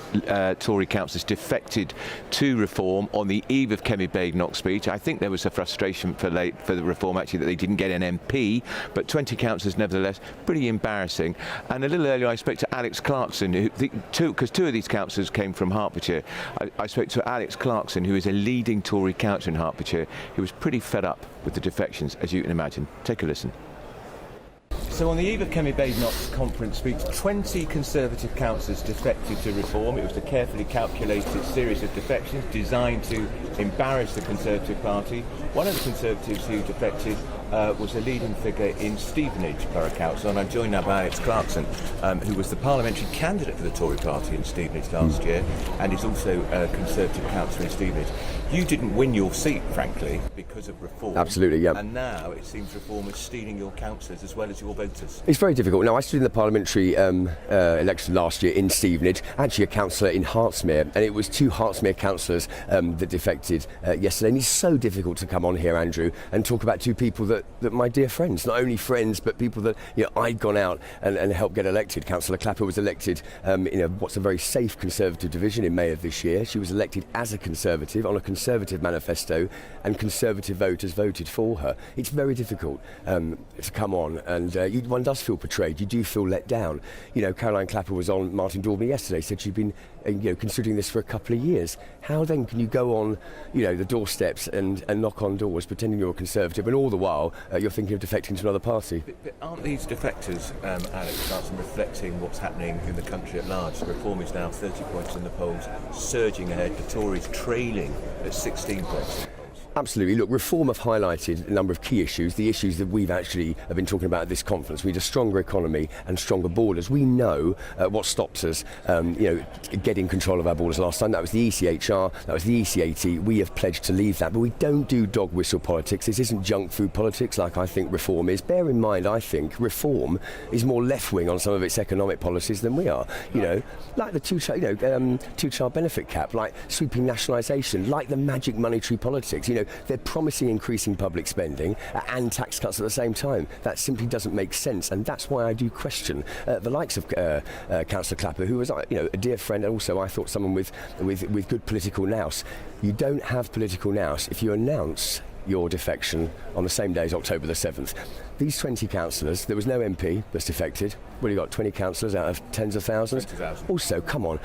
Tory councillors defected to Reform on the eve of Kemi Badenoch's speech. I think there was a frustration for the Reform, actually, that they didn't get an MP, but 20 councillors nevertheless, pretty embarrassing. And a little earlier I spoke to Alex Clarkson, because two of these councillors came from Hertfordshire. I spoke to Alex Clarkson, who is a leading Tory councillor in Hertfordshire, who was pretty fed up with the defections, as you can imagine. Take a listen. So on the eve of Kemi Badenoch's conference speech, 20 Conservative councillors defected to Reform. It was a carefully calculated series of defections designed to embarrass the Conservative Party. One of the Conservatives who defected was a leading figure in Stevenage Borough Council, and I'm joined now by Alex Clarkson, who was the parliamentary candidate for the Tory party in Stevenage last year, and is also a Conservative councillor in Stevenage. You didn't win your seat, frankly, because of Reform. Absolutely, yeah. And now it seems Reform is stealing your councillors as well as your voters. It's very difficult. Now, I stood in the parliamentary election last year in Stevenage, actually a councillor in Hertsmere, and it was two Hertsmere councillors that defected yesterday. And it's so difficult to come on here, Andrew, and talk about two people that my dear friends, not only friends, but people that I'd gone out and helped get elected. Councillor Clapper was elected in what's a very safe Conservative division in May of this year. She was elected as a Conservative on a Conservative manifesto, and Conservative voters voted for her. It's very difficult to come on, and one does feel betrayed. You do feel let down. Caroline Clapper was on Martin Daubney yesterday, said she'd been considering this for a couple of years. How then can you go on the doorsteps and knock on doors pretending you're a Conservative, and all the while you're thinking of defecting to another party? But aren't these defectors, Alex Clarkson, reflecting what's happening in the country at large? Reform is now 30 points in the polls, surging ahead. The Tories trailing at 16 points. Absolutely. Look, Reform have highlighted a number of key issues, the issues that we've actually have been talking about at this conference. We need a stronger economy and stronger borders. We know what stopped us, getting control of our borders last time. That was the ECHR, that was the ECAT. We have pledged to leave that, but we don't do dog whistle politics. This isn't junk food politics like I think Reform is. Bear in mind, I think Reform is more left-wing on some of its economic policies than we are. Like the two-child benefit cap, like sweeping nationalisation, like the magic monetary politics. they're promising increasing public spending and tax cuts at the same time. That simply doesn't make sense, and that's why I do question the likes of Councillor Clapper, who was a dear friend, and also I thought someone with good political nous. You don't have political nous if you announce your defection on the same day as October the 7th. These 20 councillors, there was no MP that's defected. Well, you got 20 councillors out of tens of thousands. Also, come on,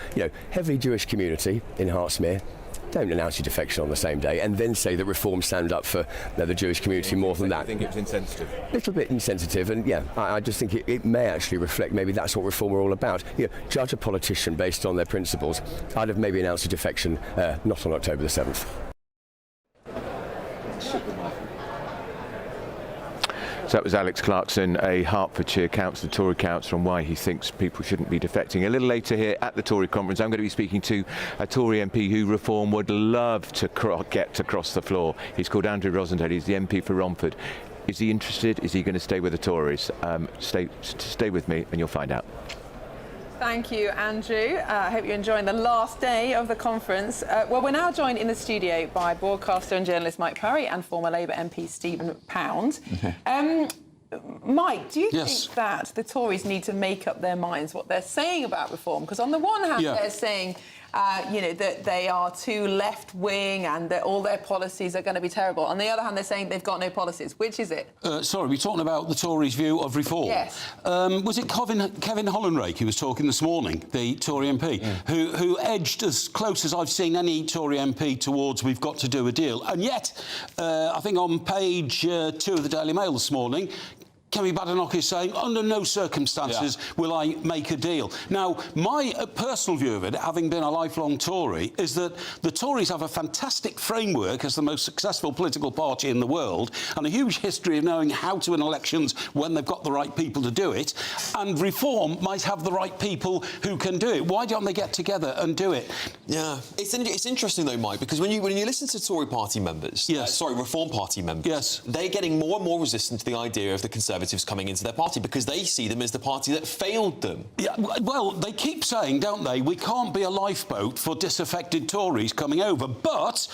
heavily Jewish community in Hertsmere. Don't announce your defection on the same day and then say that Reform stand up for the Jewish community more than that. I think it was insensitive. A little bit insensitive, and I just think it may actually reflect maybe that's what Reform are all about. Judge a politician based on their principles. I'd have maybe announced a defection not on October the 7th. So that was Alex Clarkson, a Hertfordshire councillor, Tory councillor, on why he thinks people shouldn't be defecting. A little later here at the Tory conference, I'm going to be speaking to a Tory MP who Reform would love to get to cross the floor. He's called Andrew Rosendale. He's the MP for Romford. Is he interested? Is he going to stay with the Tories? Stay with me and you'll find out. Thank you, Andrew. I hope you're enjoying the last day of the conference. Well, we're now joined in the studio by broadcaster and journalist Mike Parry and former Labour MP Stephen Pound. Mike, do you think that the Tories need to make up their minds what they're saying about Reform? Because on the one hand, they're saying, that they are too left-wing and that all their policies are going to be terrible. On the other hand, they're saying they've got no policies. Which is it? Sorry, we're talking about the Tories' view of Reform. Yes. Was it Kevin Hollenrake who was talking this morning, the Tory MP, who edged as close as I've seen any Tory MP towards we've got to do a deal? And yet, I think on page 2 of the Daily Mail this morning, Kemi Badenoch is saying, under no circumstances will I make a deal. Now, my personal view of it, having been a lifelong Tory, is that the Tories have a fantastic framework as the most successful political party in the world and a huge history of knowing how to win elections when they've got the right people to do it. And Reform might have the right people who can do it. Why don't they get together and do it? Yeah, it's interesting though, Mike, because when you listen to Tory party members, Reform party members, they're getting more and more resistant to the idea of the Conservatives coming into their party because they see them as the party that failed them. Yeah, well, they keep saying, don't they, we can't be a lifeboat for disaffected Tories coming over. But,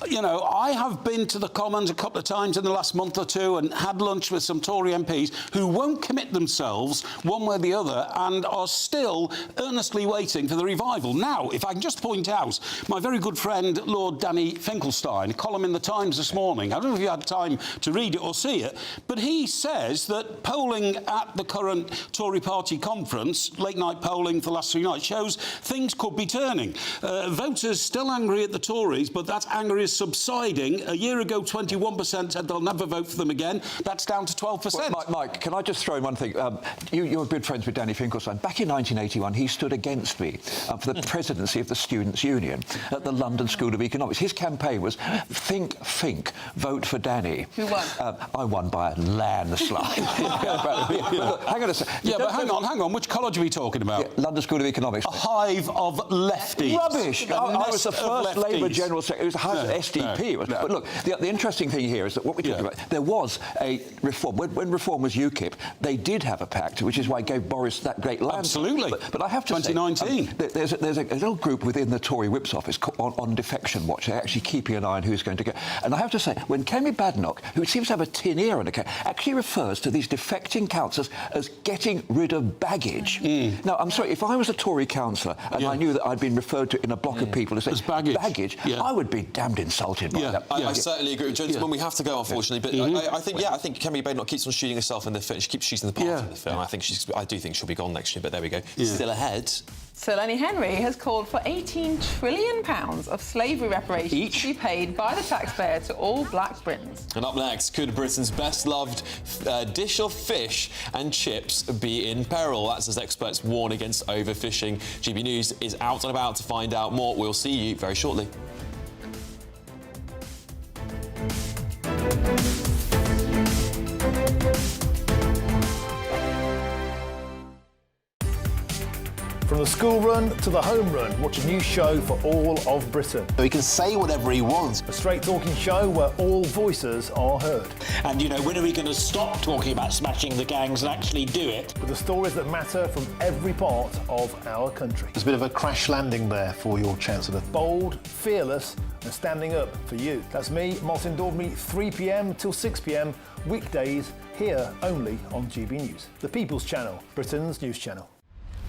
I have been to the Commons a couple of times in the last month or two and had lunch with some Tory MPs who won't commit themselves one way or the other and are still earnestly waiting for the revival. Now, if I can just point out, my very good friend, Lord Danny Finkelstein, a column in the Times this morning, I don't know if you had time to read it or see it, but he says that polling at the current Tory party conference, late-night polling for the last 3 nights, shows things could be turning. Voters still angry at the Tories, but that anger is subsiding. A year ago, 21% said they'll never vote for them again. That's down to 12%. Well, Mike, can I just throw in one thing? You're good friends with Danny Finkelstein. Back in 1981, he stood against me for the presidency of the Students' Union at the London School of Economics. His campaign was think, vote for Danny. Who won? I won by a landslide. Hang on a second. Yeah, but hang on. Which college are we talking about? London School of Economics. A hive of lefties. Rubbish. I was the first Labour General Secretary. It was SDP. But look, the interesting thing here is that what we're talking about, there was a reform. When reform was UKIP, they did have a pact, which is why it gave Boris that great land. Absolutely. But I have to 2019. say, there's a little group within the Tory Whip's office on defection watch. They're actually keeping an eye on who's going to go. And I have to say, when Kemi Badenoch, who seems to have a tin ear on the case, actually refers to these defecting councillors as getting rid of baggage. Now, I'm sorry, if I was a Tory councillor and I knew that I'd been referred to in a block of people as baggage, I would be damned insulted by that. I certainly agree with gentlemen. We have to go, unfortunately, but I think Kemi Badenoch keeps on shooting herself in the foot. She keeps shooting the party in the foot. I do think she'll be gone next year, but there we go. Still ahead. Sir Lenny Henry has called for £18 trillion of slavery reparations to be paid by the taxpayer to all black Britons. And up next, could Britain's best-loved dish of fish and chips be in peril? That's as experts warn against overfishing. GB News is out and about to find out more. We'll see you very shortly. From the school run to the home run, watch a new show for all of Britain. He can say whatever he wants. A straight-talking show where all voices are heard. And, you know, when are we going to stop talking about smashing the gangs and actually do it? With the stories that matter from every part of our country. There's a bit of a crash landing there for your Chancellor. Bold, fearless and standing up for you. That's me, Martin Daubney, 3 p.m. till 6 p.m, weekdays, here only on GB News. The People's Channel, Britain's news channel.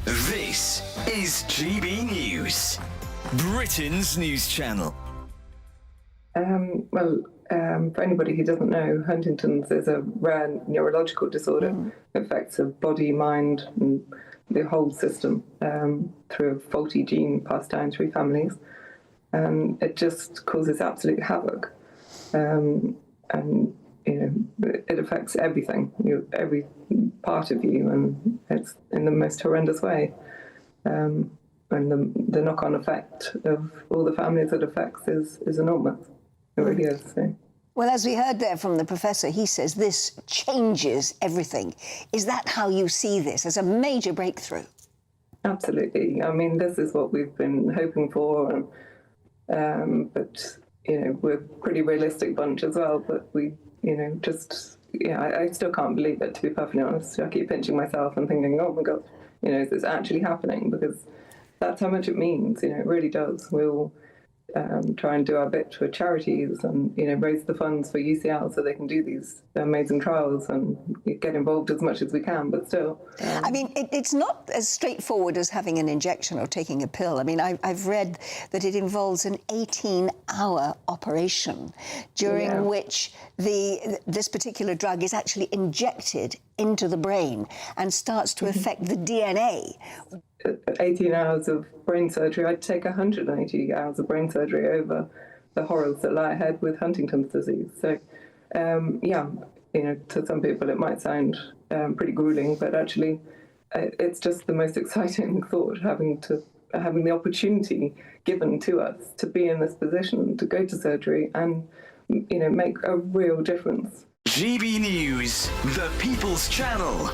This is GB News, Britain's news channel. For anybody who doesn't know, Huntington's is a rare neurological disorder. It affects the body, mind, and the whole system through a faulty gene passed down through families. And it just causes absolute havoc. And, you know, it affects everything, every part of you, and it's in the most horrendous way. And the knock-on effect of all the families it affects is enormous. It really is. So. Well, as we heard there from the professor, he says this changes everything. Is that how you see this, as a major breakthrough? Absolutely. I mean, this is what we've been hoping for, but, you know, we're a pretty realistic bunch as well, but we, you know, just, yeah, I still can't believe it, to be perfectly honest. I keep pinching myself and thinking, oh my God, you know, is this actually happening? Because that's how much it means, you know, it really does. We'll try and do our bit for charities and, you know, raise the funds for UCL so they can do these amazing trials and get involved as much as we can, but still. I mean, it's not as straightforward as having an injection or taking a pill. I mean, I've read that it involves an 18-hour operation during which this particular drug is actually injected into the brain and starts to affect the DNA. 18 hours of brain surgery. I'd take 180 hours of brain surgery over the horrors that lie ahead with Huntington's disease. So, yeah, you know, to some people it might sound pretty grueling, but actually it's just the most exciting thought, having the opportunity given to us to be in this position, to go to surgery and, you know, make a real difference. GB News, the People's Channel.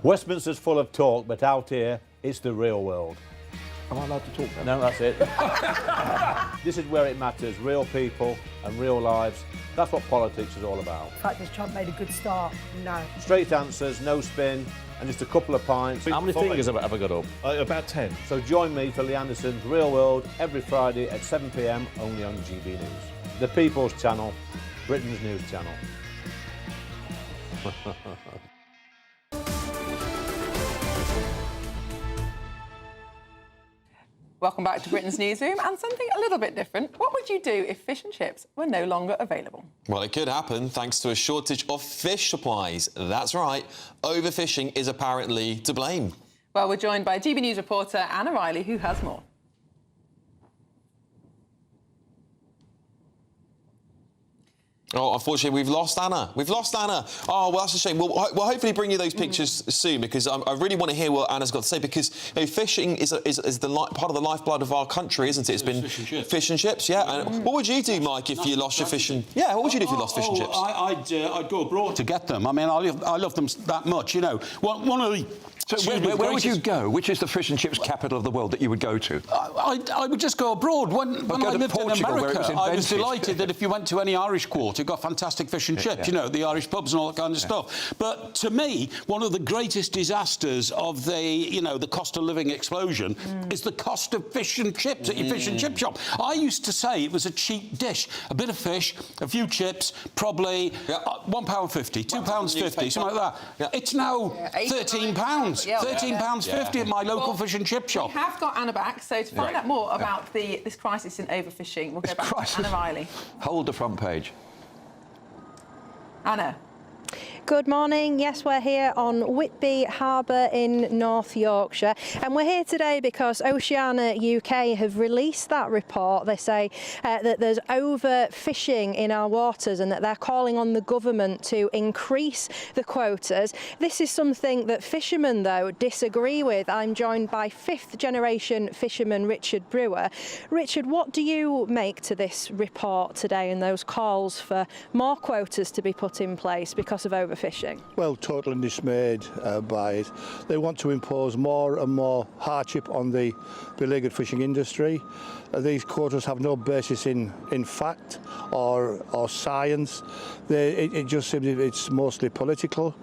Westminster's full of talk, but out here, it's the real world. Am I allowed to talk now? No, that's it. This is where it matters, real people and real lives. That's what politics is all about. The fact has Trump made a good start? No. Straight answers, no spin, and just a couple of pints. How many fingers have I got up? About 10. So join me for Lee Anderson's Real World every Friday at 7 p.m, only on GB News. The People's Channel, Britain's news channel. Welcome back to Britain's Newsroom, and something a little bit different. What would you do if fish and chips were no longer available? Well, it could happen thanks to a shortage of fish supplies. That's right, overfishing is apparently to blame. Well, we're joined by GB News reporter Anna Riley, who has more. Oh, unfortunately, we've lost Anna. We've lost Anna. Oh, well, that's a shame. We'll hopefully bring you those pictures soon, because I really want to hear what Anna's got to say, because you know, fishing is part of the lifeblood of our country, isn't it? It's been fish and chips, yeah. And what would you do, Mike, if you lost your fish and... Yeah, what would you do if you lost fish and chips? I'd go abroad to get them. I mean, I love them that much, you know. One of the... So where would you go? Which is the fish and chips capital of the world that you would go to? I would just go abroad. When I lived in America, I was delighted that if you went to any Irish quarter, you got fantastic fish and chips, you know, the Irish pubs and all that kind of stuff. But to me, one of the greatest disasters of the, you know, the cost of living explosion is the cost of fish and chips at your fish and chip shop. I used to say it was a cheap dish. A bit of fish, a few chips, probably £1.50, £2.50, something like that. It's now £13. £13.50 at my local fish and chip shop. We have got Anna back, so to find out more about this crisis in overfishing, we'll go back to Anna Riley. Hold the front page. Anna. Good morning. Yes, we're here on Whitby Harbour in North Yorkshire, and we're here today because Oceana UK have released that report. They say that there's overfishing in our waters and that they're calling on the government to increase the quotas. This is something that fishermen, though, disagree with. I'm joined by fifth-generation fisherman Richard Brewer. Richard, what do you make to this report today and those calls for more quotas to be put in place because of overfishing? overfishing? Well, totally dismayed by it. They want to impose more and more hardship on the beleaguered fishing industry. These quotas have no basis in fact or science. It just seems it's mostly political.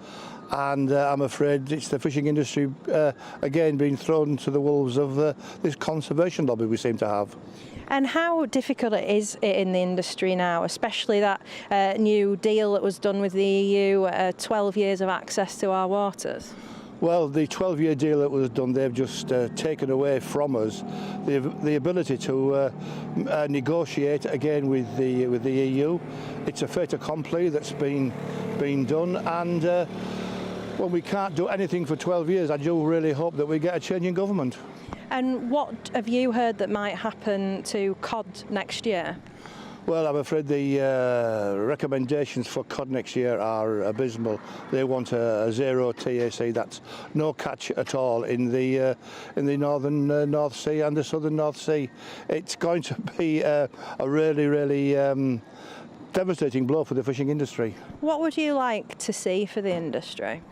And I'm afraid it's the fishing industry, again, being thrown to the wolves of this conservation lobby we seem to have. And how difficult is it in the industry now, especially that new deal that was done with the EU, 12 years of access to our waters? Well, the 12-year deal that was done, they've just taken away from us the ability to negotiate again with the EU. It's a fait accompli that's been done, and well, we can't do anything for 12 years. I do really hope that we get a change in government. And what have you heard that might happen to cod next year? Well, I'm afraid the recommendations for cod next year are abysmal. They want a zero TAC, that's no catch at all in the northern North Sea and the southern North Sea. It's going to be a really devastating blow for the fishing industry. What would you like to see for the industry?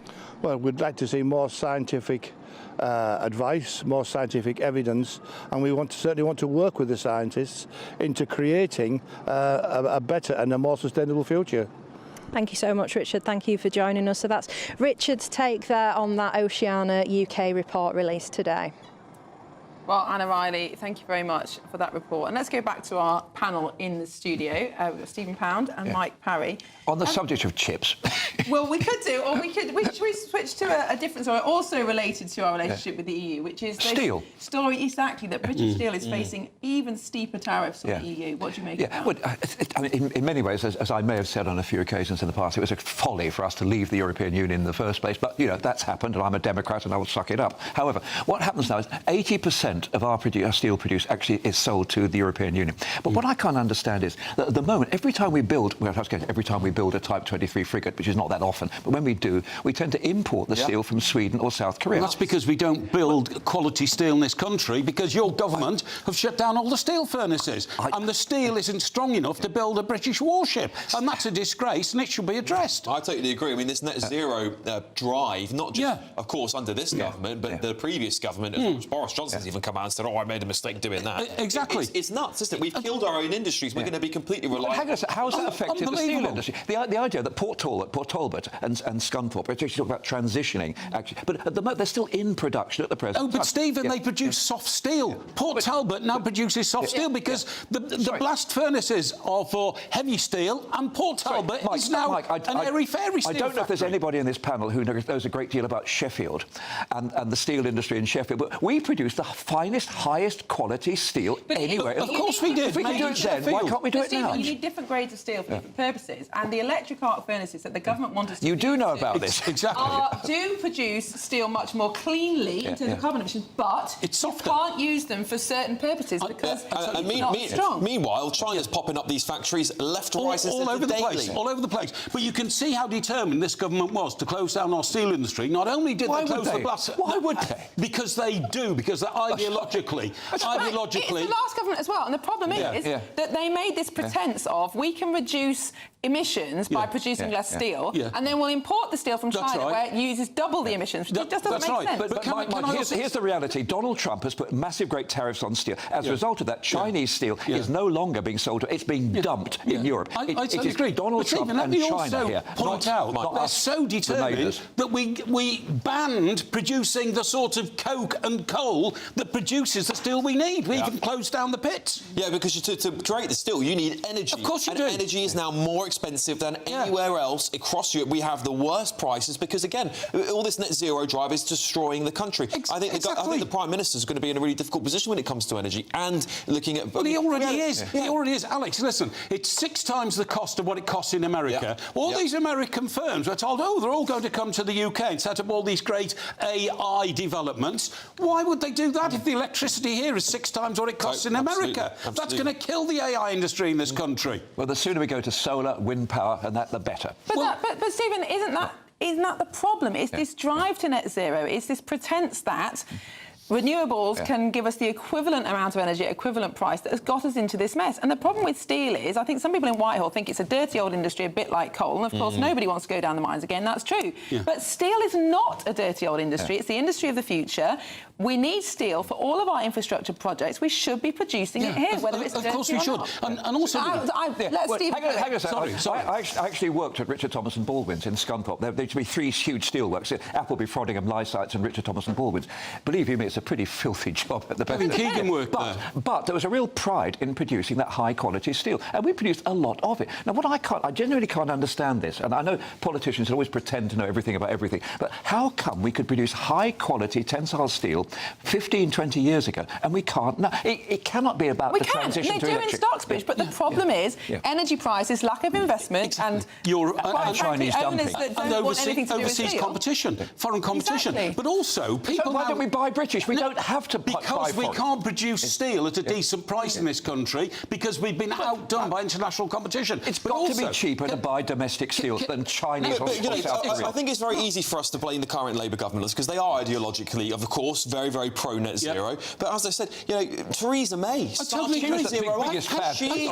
Well, we'd like to see more scientific advice, more scientific evidence, and we certainly want to work with the scientists into creating a better and a more sustainable future. Thank you so much, Richard. Thank you for joining us. So that's Richard's take there on that Oceana UK report released today. Well, Anna Riley, thank you very much for that report. And let's go back to our panel in the studio. We've got Stephen Pound and Mike Parry. On the subject of chips. Well, we could do, or we switch to a different story, also related to our relationship with the EU, which is steel. Story exactly that British steel is facing even steeper tariffs on the EU. What do you make of that? Well, I mean, in many ways, as I may have said on a few occasions in the past, it was a folly for us to leave the European Union in the first place. But you know that's happened, and I'm a Democrat, and I will suck it up. However, what happens now is 80% of our steel produced actually is sold to the European Union. But what I can't understand is that at the moment, every time we build a Type 23 frigate, which is not that often, but when we do, we tend to import the steel from Sweden or South Korea. Well, that's because we don't build quality steel in this country, because your government have shut down all the steel furnaces, and the steel isn't strong enough to build a British warship, and that's a disgrace, and it should be addressed. I totally agree. I mean, this net zero drive, not just, of course, under this government, but the previous government, Boris Johnson's even come out and said, oh, I made a mistake doing that. Exactly. It's nuts, isn't it? We've killed our own industries. We're going to be completely reliant. How has that affected the steel industry? The idea that Port Talbot and Scunthorpe are actually talking about transitioning, actually, but at the moment they're still in production at the present time. Oh, but Stephen, they produce soft steel. Port Talbot now produces soft steel because the blast furnaces are for heavy steel, and Port Talbot is now an airy-fairy steel I don't know if there's anybody in this panel who knows a great deal about Sheffield and the steel industry in Sheffield, but we produce the finest, highest quality steel anywhere. Of course we did. If we can do it then, why can't we do it now? You need different grades of steel for different purposes, and the electric arc furnaces that the government want us to You do know about this. Exactly. Do produce steel much more cleanly in terms of carbon emissions, but you can't use them for certain purposes because it's not strong. Meanwhile, China's popping up these factories left, right, all over the place. All over the place. But you can see how determined this government was to close down our steel industry. Not only did they close the blast... Why would they? Because they do. Because they're ideologically... It's the last government as well, and the problem is that they made this pretence of we can reduce emissions by producing less steel, and then we'll import the steel from China where it uses double the emissions. It just doesn't make sense. But here's the reality. Donald Trump has put massive great tariffs on steel. As a result of that, Chinese steel is no longer being sold. It's being dumped in Europe. I totally agree. Donald Trump and China here. Point out, they're so determined that we banned producing the sort of coke and coal that produces the steel we need. We even closed down the pits. Yeah, because to create the steel, you need energy. Of course you do. Energy is now more expensive than anywhere else across Europe. We have the worst prices because, again, all this net zero drive is destroying the country. I think the Prime Minister is going to be in a really difficult position when it comes to energy and looking at... Well, he already is. He already is. Alex, listen, it's 6 times the cost of what it costs in America. All these American firms were told, oh, they're all going to come to the UK and set up all these great AI developments. Why would they do that if the electricity here is 6 times what it costs in America? That's going to kill the AI industry in this country. Well, the sooner we go to solar, wind power, and that, the better. But Stephen, isn't that the problem? It's this drive to net zero. It's this pretence that renewables can give us the equivalent amount of energy at equivalent price that has got us into this mess. And the problem with steel is, I think some people in Whitehall think it's a dirty old industry, a bit like coal. And of course, nobody wants to go down the mines again. That's true. Yeah. But steel is not a dirty old industry. It's the industry of the future. We need steel for all of our infrastructure projects. We should be producing it here, whether it's dirty or not. Of course we should. And also... Let Steve hang on a second. Sorry. I actually worked at Richard Thomas and Baldwin's in Scunthorpe. There used to be 3 huge steelworks, Appleby, Frodingham, Lysites and Richard Thomas and Baldwin's. Believe you me, it's a pretty filthy job at the best. Keegan worked there. But there was a real pride in producing that high-quality steel, and we produced a lot of it. Now, what I genuinely can't understand this, and I know politicians always pretend to know everything about everything, but how come we could produce high-quality tensile steel 15, 20 years ago, and we can't now? It cannot be about the transition to electric. We can. They do in Stocksbridge, but the problem is energy prices, lack of investment, and Chinese dumping, and overseas competition, foreign competition. Exactly. But also, people. So why don't we buy British? We don't have to buy because we can't produce steel at a decent price in this country because we've been outdone by international competition. It's got to be cheaper to buy domestic steel than Chinese or South Korean. I think it's very easy for us to blame the current Labour government because they are ideologically, of course, very, very pro-net zero. But as I said, Theresa May started net zero.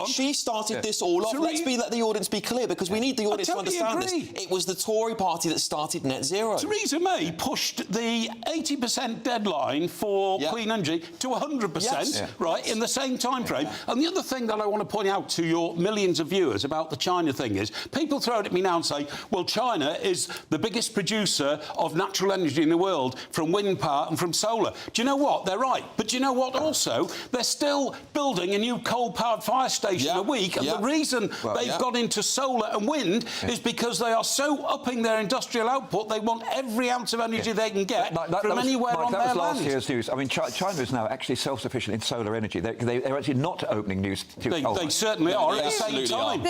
She started this all off. Let the audience be clear because we need the audience to understand this. It was the Tory party that started net zero. Theresa May pushed the 80% deadline for clean energy to 100%, right, in the same time frame. And the other thing that I want to point out to your millions of viewers about the China thing is people throw it at me now and say, well, China is the biggest producer of natural energy in the world from wind power and from solar. Do you know what? They're right. But do you know what also? They're still building a new coal-powered fire station a week. And the reason they've got into solar and wind is because they are so upping their industrial output, they want every ounce of energy they can get from anywhere on their land. That was last year's news. I mean, China is now actually self-sufficient in solar energy. They're actually not opening new coal. They certainly are at the same time.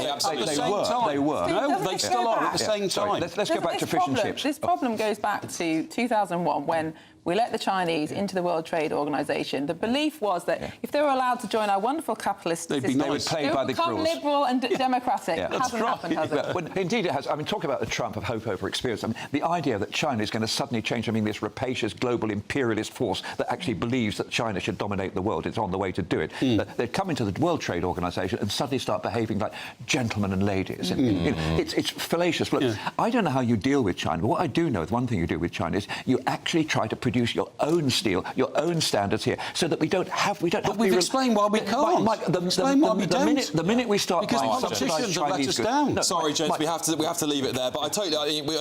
They were. No, they still are at the same time. Let's go back to fish and chips. This problem goes back to 2001 when we let the Chinese into the World Trade Organization. The belief was that if they were allowed to join our wonderful capitalist system, they would play by the become rules. liberal and democratic. It hasn't happened, has it? Well, indeed it has. I mean, talk about the Trump of hope over experience. I mean, the idea that China is going to suddenly change, this rapacious global imperialist force that actually believes that China should dominate the world, it's on the way to do it. They'd come into the World Trade Organization and suddenly start behaving like gentlemen and ladies. It's fallacious. Look, I don't know how you deal with China, but what I do know, the one thing you do with China is you actually try to produce your own steel, your own standards here, so that we don't have. But we've explained why we can't. The minute we start because buying politicians have let us goods, down. No, sorry, James, we have to leave it there. But I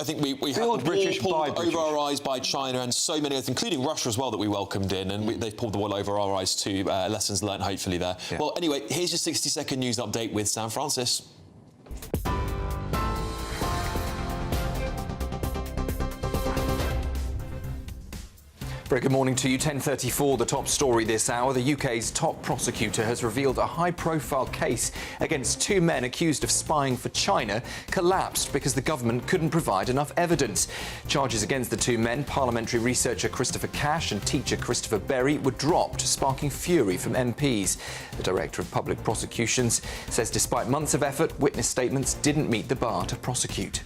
think we had the wool pulled over our eyes by China and so many others, including Russia as well, that we welcomed in, and they've pulled the wool over our eyes too. Lessons learned, hopefully there. Well, anyway, here's your 60-second news update with Sam Francis. Very good morning to you. 10:34, the top story this hour. The UK's top prosecutor has revealed a high-profile case against 2 men accused of spying for China collapsed because the government couldn't provide enough evidence. Charges against the 2 men, parliamentary researcher Christopher Cash and teacher Christopher Berry, were dropped, sparking fury from MPs. The Director of Public Prosecutions says despite months of effort, witness statements didn't meet the bar to prosecute.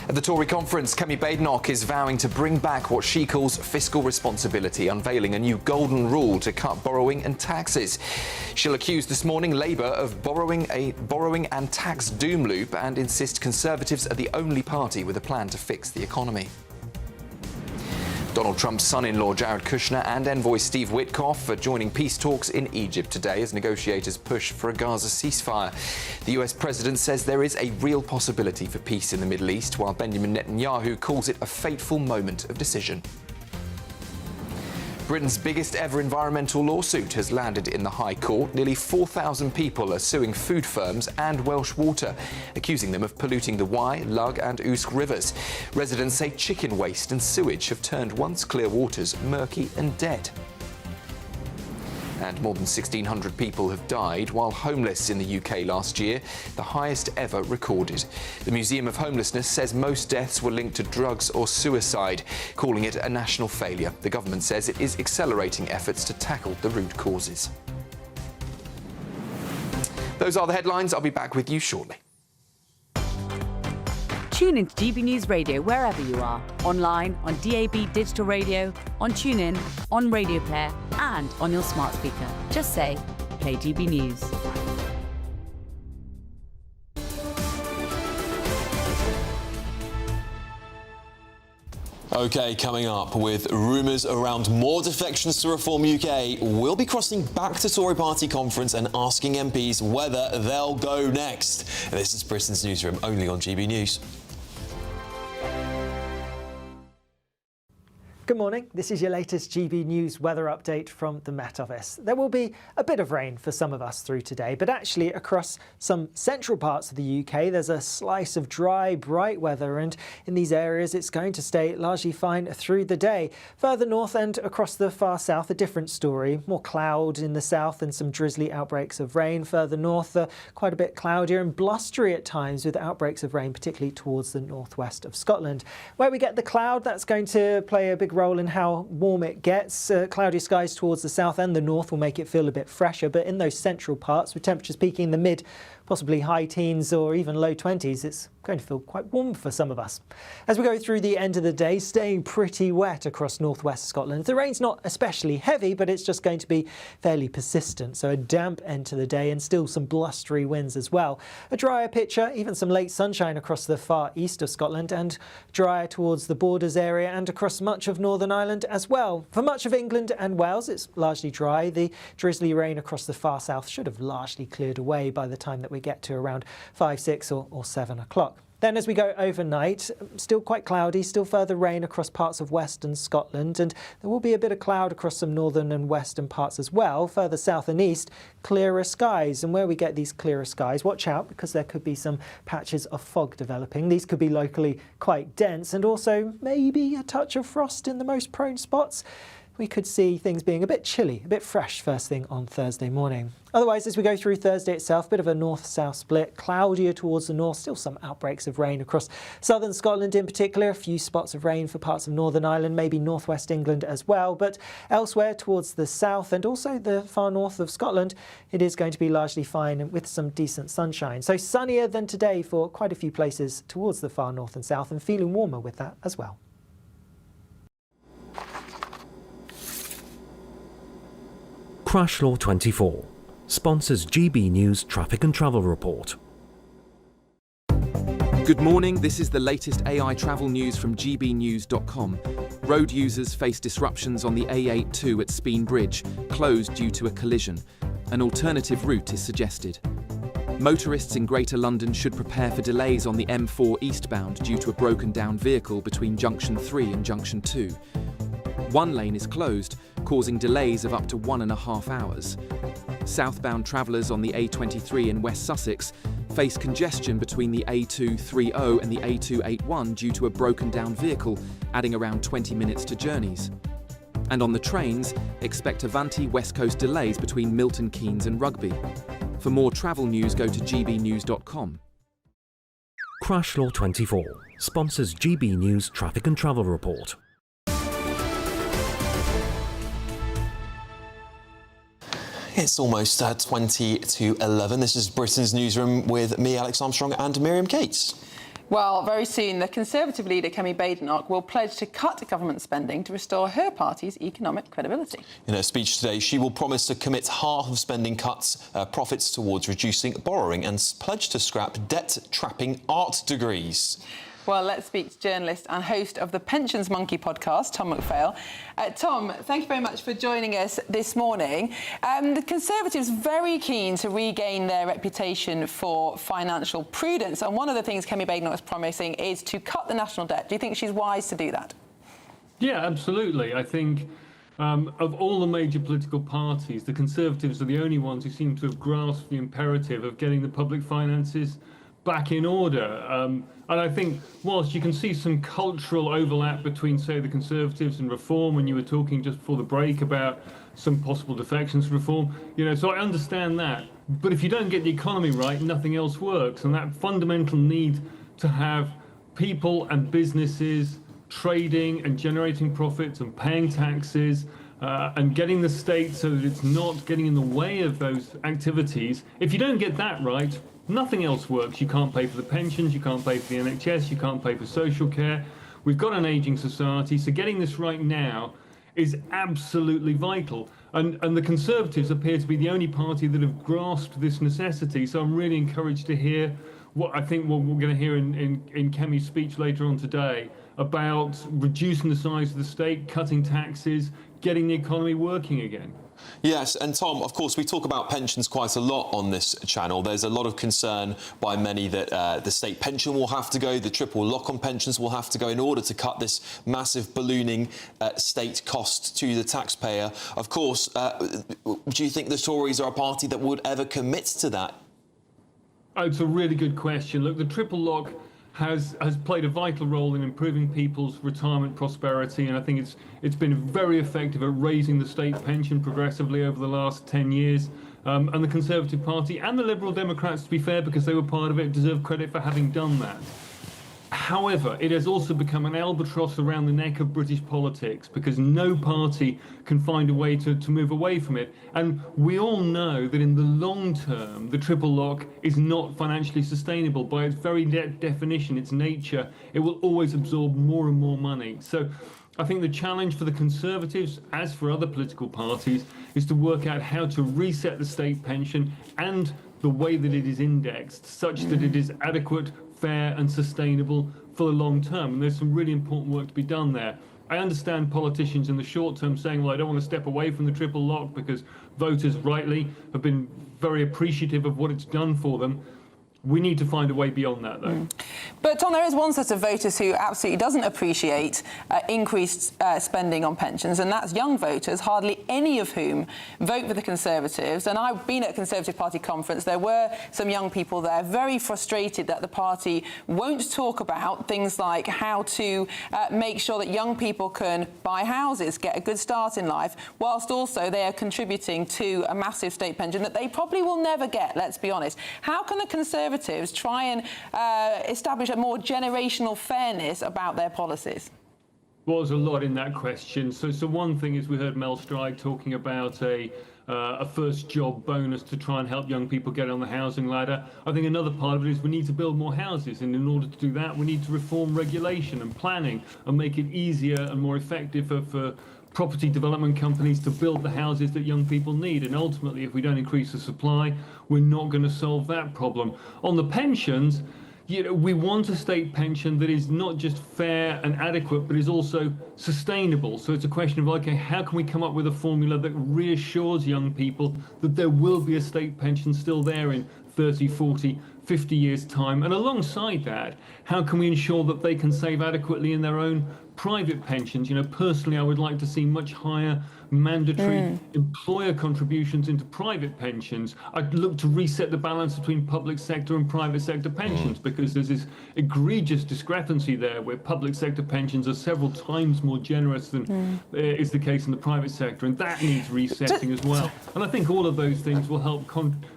At the Tory conference, Kemi Badenoch is vowing to bring back what she calls fiscal responsibility, unveiling a new golden rule to cut borrowing and taxes. She'll accuse this morning Labour of borrowing and tax doom loop and insist Conservatives are the only party with a plan to fix the economy. Donald Trump's son-in-law Jared Kushner and envoy Steve Witkoff are joining peace talks in Egypt today as negotiators push for a Gaza ceasefire. The US president says there is a real possibility for peace in the Middle East, while Benjamin Netanyahu calls it a fateful moment of decision. Britain's biggest ever environmental lawsuit has landed in the High Court. Nearly 4,000 people are suing food firms and Welsh Water, accusing them of polluting the Wye, Lugg and Usk rivers. Residents say chicken waste and sewage have turned once clear waters murky and dead. And more than 1,600 people have died while homeless in the UK last year, the highest ever recorded. The Museum of Homelessness says most deaths were linked to drugs or suicide, calling it a national failure. The government says it is accelerating efforts to tackle the root causes. Those are the headlines. I'll be back with you shortly. Tune into GB News Radio wherever you are, online, on DAB digital radio, on TuneIn, on Radio Player, and on your smart speaker. Just say, play GB News. OK, coming up, with rumours around more defections to Reform UK, we'll be crossing back to Tory party conference and asking MPs whether they'll go next. And this is Britain's Newsroom, only on GB News. Good morning, this is your latest GB News weather update from the Met Office. There will be a bit of rain for some of us through today, but actually across some central parts of the UK there's a slice of dry, bright weather, and in these areas it's going to stay largely fine through the day. Further north and across the far south, a different story. More cloud in the south and some drizzly outbreaks of rain. Further north, quite a bit cloudier and blustery at times with outbreaks of rain, particularly towards the northwest of Scotland. Where we get the cloud, that's going to play a big role in how warm it gets. Cloudy skies towards the south and the north will make it feel a bit fresher, but in those central parts, with temperatures peaking in the mid, possibly high teens or even low 20s, it's going to feel quite warm for some of us. As we go through the end of the day, staying pretty wet across northwest Scotland. The rain's not especially heavy, but it's just going to be fairly persistent, so a damp end to the day and still some blustery winds as well. A drier picture, even some late sunshine across the far east of Scotland, and drier towards the borders area and across much of Northern Ireland as well. For much of England and Wales, it's largely dry. The drizzly rain across the far south should have largely cleared away by the time that we get to around 5, 6 or 7 o'clock. Then as we go overnight, still quite cloudy, still further rain across parts of western Scotland, and there will be a bit of cloud across some northern and western parts as well. Further south and east, clearer skies. And where we get these clearer skies, watch out because there could be some patches of fog developing. These could be locally quite dense and also maybe a touch of frost in the most prone spots. We could see things being a bit chilly, a bit fresh first thing on Thursday morning. Otherwise, as we go through Thursday itself, a bit of a north-south split, cloudier towards the north, still some outbreaks of rain across southern Scotland in particular, a few spots of rain for parts of Northern Ireland, maybe northwest England as well, but elsewhere towards the south and also the far north of Scotland, it is going to be largely fine with some decent sunshine. So sunnier than today for quite a few places towards the far north and south, and feeling warmer with that as well. Crash Law 24 sponsors GB News Traffic and Travel Report. Good morning, this is the latest AI travel news from gbnews.com. Road users face disruptions on the A82 at Speen Bridge, closed due to a collision. An alternative route is suggested. Motorists in Greater London should prepare for delays on the M4 eastbound due to a broken down vehicle between Junction 3 and Junction 2. One lane is closed, causing delays of up to 1.5 hours. Southbound travellers on the A23 in West Sussex face congestion between the A230 and the A281 due to a broken down vehicle, adding around 20 minutes to journeys. And on the trains, expect Avanti West Coast delays between Milton Keynes and Rugby. For more travel news, go to gbnews.com. Crash Law 24 sponsors GB News Traffic and Travel Report. It's almost 20 to 11. This is Britain's Newsroom with me, Alex Armstrong, and Miriam Cates. Well, very soon, the Conservative leader, Kemi Badenoch, will pledge to cut government spending to restore her party's economic credibility. In her speech today, she will promise to commit half of spending cuts profits towards reducing borrowing and pledge to scrap debt-trapping art degrees. Well, let's speak to journalist and host of the Pensions Monkey podcast, Tom McPhail. Tom, thank you very much for joining us this morning. The Conservatives are very keen to regain their reputation for financial prudence, and one of the things Kemi Badenoch is promising is to cut the national debt. Do you think she's wise to do that? Yeah, absolutely. I think of all the major political parties, the Conservatives are the only ones who seem to have grasped the imperative of getting the public finances back in order. And I think whilst you can see some cultural overlap between, say, the Conservatives and Reform, and you were talking just before the break about some possible defections to Reform, so I understand that. But if you don't get the economy right, nothing else works. And that fundamental need to have people and businesses trading and generating profits and paying taxes and getting the state so that it's not getting in the way of those activities, if you don't get that right, Nothing else works. You can't pay for the pensions, you can't pay for the NHS, you can't pay for social care. We've got an ageing society, so getting this right now is absolutely vital. And the Conservatives appear to be the only party that have grasped this necessity, so I'm really encouraged to hear what we're going to hear in Kemi's speech later on today about reducing the size of the state, cutting taxes, getting the economy working again. Yes, and Tom, of course, we talk about pensions quite a lot on this channel. There's a lot of concern by many that the state pension will have to go, the triple lock on pensions will have to go in order to cut this massive ballooning state cost to the taxpayer. Of course, do you think the Tories are a party that would ever commit to that? Oh, it's a really good question. Look, the triple lock has played a vital role in improving people's retirement prosperity, and I think it's been very effective at raising the state pension progressively over the last 10 years. And the Conservative Party and the Liberal Democrats, to be fair, because they were part of it, deserve credit for having done that. However, it has also become an albatross around the neck of British politics because no party can find a way to move away from it. And we all know that in the long term, the triple lock is not financially sustainable. By its very definition, its nature, it will always absorb more and more money. So I think the challenge for the Conservatives, as for other political parties, is to work out how to reset the state pension and the way that it is indexed such that it is adequate, fair and sustainable for the long term. And there's some really important work to be done there. I understand politicians in the short term saying, well, I don't want to step away from the triple lock because voters rightly have been very appreciative of what it's done for them. We need to find a way beyond that, though. But, Tom, there is one set of voters who absolutely doesn't appreciate increased spending on pensions, and that's young voters, hardly any of whom vote for the Conservatives. And I've been at a Conservative Party conference. There were some young people there very frustrated that the party won't talk about things like how to make sure that young people can buy houses, get a good start in life, whilst also they are contributing to a massive state pension that they probably will never get, let's be honest. How can the Conservatives try and establish a more generational fairness about their policies? Well, there's a lot in that question. So one thing is we heard Mel Stride talking about a first job bonus to try and help young people get on the housing ladder. I think another part of it is we need to build more houses, and in order to do that we need to reform regulation and planning and make it easier and more effective for property development companies to build the houses that young people need. And ultimately, if we don't increase the supply, we're not going to solve that problem. On the pensions, we want a state pension that is not just fair and adequate, but is also sustainable. So it's a question of, okay, how can we come up with a formula that reassures young people that there will be a state pension still there in 30, 40, 50 years' time? And alongside that, how can we ensure that they can save adequately in their own private pensions? Personally, I would like to see much higher mandatory employer contributions into private pensions. I'd look to reset the balance between public sector and private sector pensions because there's this egregious discrepancy there where public sector pensions are several times more generous than is the case in the private sector, and that needs resetting as well. And I think all of those things will help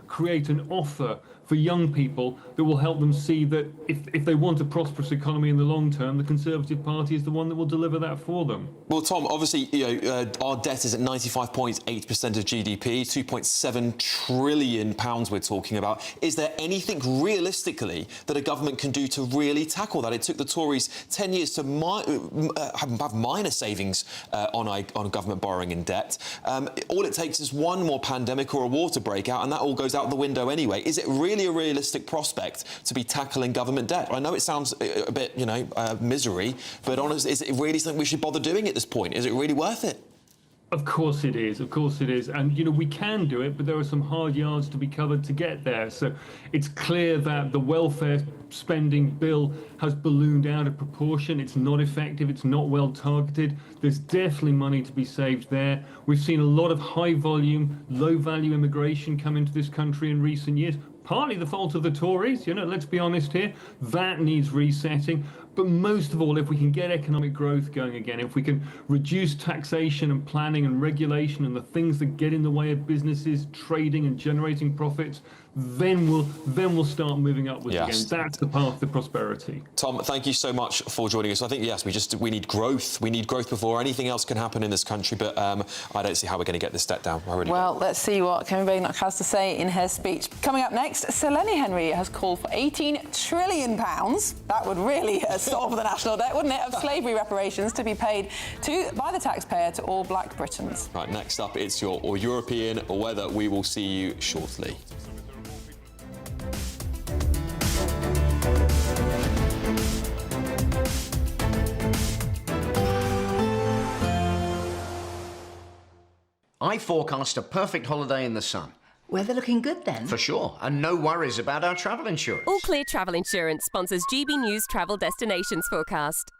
create an offer for young people that will help them see that if they want a prosperous economy in the long term, the Conservative Party is the one that will deliver that for them. Well, Tom, obviously, our debt is at 95.8% of GDP, £2.7 trillion we're talking about. Is there anything realistically that a government can do to really tackle that? It took the Tories 10 years to have minor savings on government borrowing and debt. All it takes is one more pandemic or a water breakout, and that all goes out the window anyway. Is it really a realistic prospect to be tackling government debt? I know it sounds a bit, misery, but honestly, is it really something we should bother doing at this point? Is it really worth it? Of course it is. Of course it is. And, we can do it, but there are some hard yards to be covered to get there. So it's clear that the welfare spending bill has ballooned out of proportion. It's not effective. It's not well targeted. There's definitely money to be saved there. We've seen a lot of high volume, low value immigration come into this country in recent years. Partly the fault of the Tories, let's be honest here. That needs resetting. But most of all, if we can get economic growth going again, if we can reduce taxation and planning and regulation and the things that get in the way of businesses trading and generating profits, then we'll start moving upwards Yes. again. That's the path to prosperity. Tom, thank you so much for joining us. I think, yes, we need growth. We need growth before anything else can happen in this country, but I don't see how we're going to get this debt down. I really Well, don't. let's see what Kemi Badenoch has to say in her speech. Coming up next, Sir Lenny Henry has called for £18 trillion. That would really solve the national debt, wouldn't it, of slavery reparations to be paid by the taxpayer to all black Britons. Right, next up, it's your European weather. We will see you shortly. I forecast a perfect holiday in the sun. Weather looking good then? For sure, and no worries about our travel insurance. All Clear Travel Insurance sponsors GB News Travel Destinations forecast.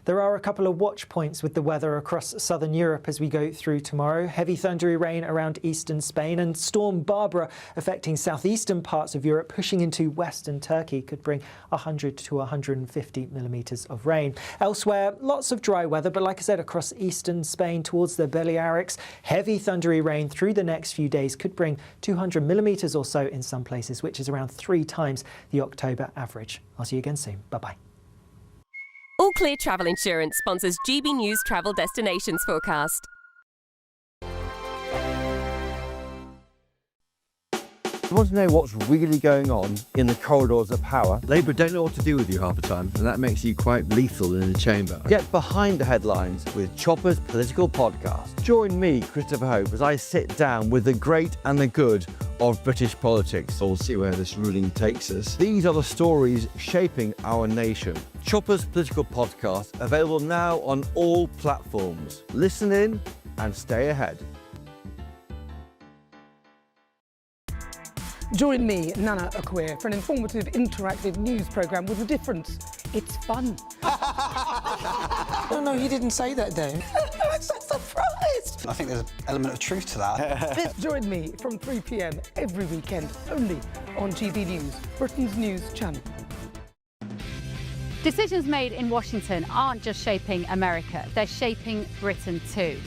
There are a couple of watch points with the weather across southern Europe as we go through tomorrow. Heavy thundery rain around eastern Spain, and Storm Barbara affecting southeastern parts of Europe, pushing into western Turkey, could bring 100 to 150 millimetres of rain. Elsewhere, lots of dry weather, but like I said, across eastern Spain towards the Balearics, heavy thundery rain through the next few days could bring 200 millimetres or so in some places, which is around 3 times the October average. I'll see you again soon. Bye-bye. All Clear Travel Insurance sponsors GB News Travel Destinations forecast. You want to know what's really going on in the corridors of power? Labour don't know what to do with you half the time, and that makes you quite lethal in the chamber. Get behind the headlines with Chopper's Political Podcast. Join me, Christopher Hope, as I sit down with the great and the good of British politics. We'll see where this ruling takes us. These are the stories shaping our nation. Chopper's Political Podcast, available now on all platforms. Listen in and stay ahead. Join me, Nana Akwe, for an informative, interactive news programme with a difference. It's fun. No, he didn't say that, though. I'm so surprised. I think there's an element of truth to that. Join me from 3 p.m. every weekend, only on GB News, Britain's news channel. Decisions made in Washington aren't just shaping America, they're shaping Britain too.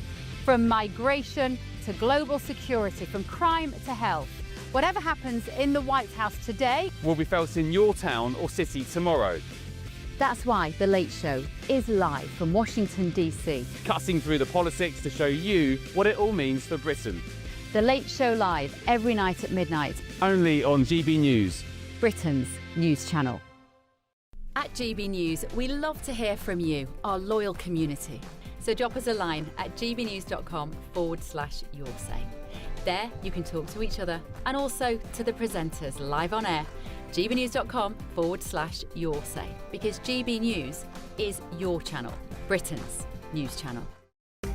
From migration to global security, from crime to health. Whatever happens in the White House today will be felt in your town or city tomorrow. That's why The Late Show is live from Washington, DC. Cutting through the politics to show you what it all means for Britain. The Late Show live every night at midnight. Only on GB News, Britain's news channel. At GB News, we love to hear from you, our loyal community. So drop us a line at gbnews.com/yoursay. There, you can talk to each other and also to the presenters live on air. gbnews.com/yoursay, because GB News is your channel, Britain's news channel.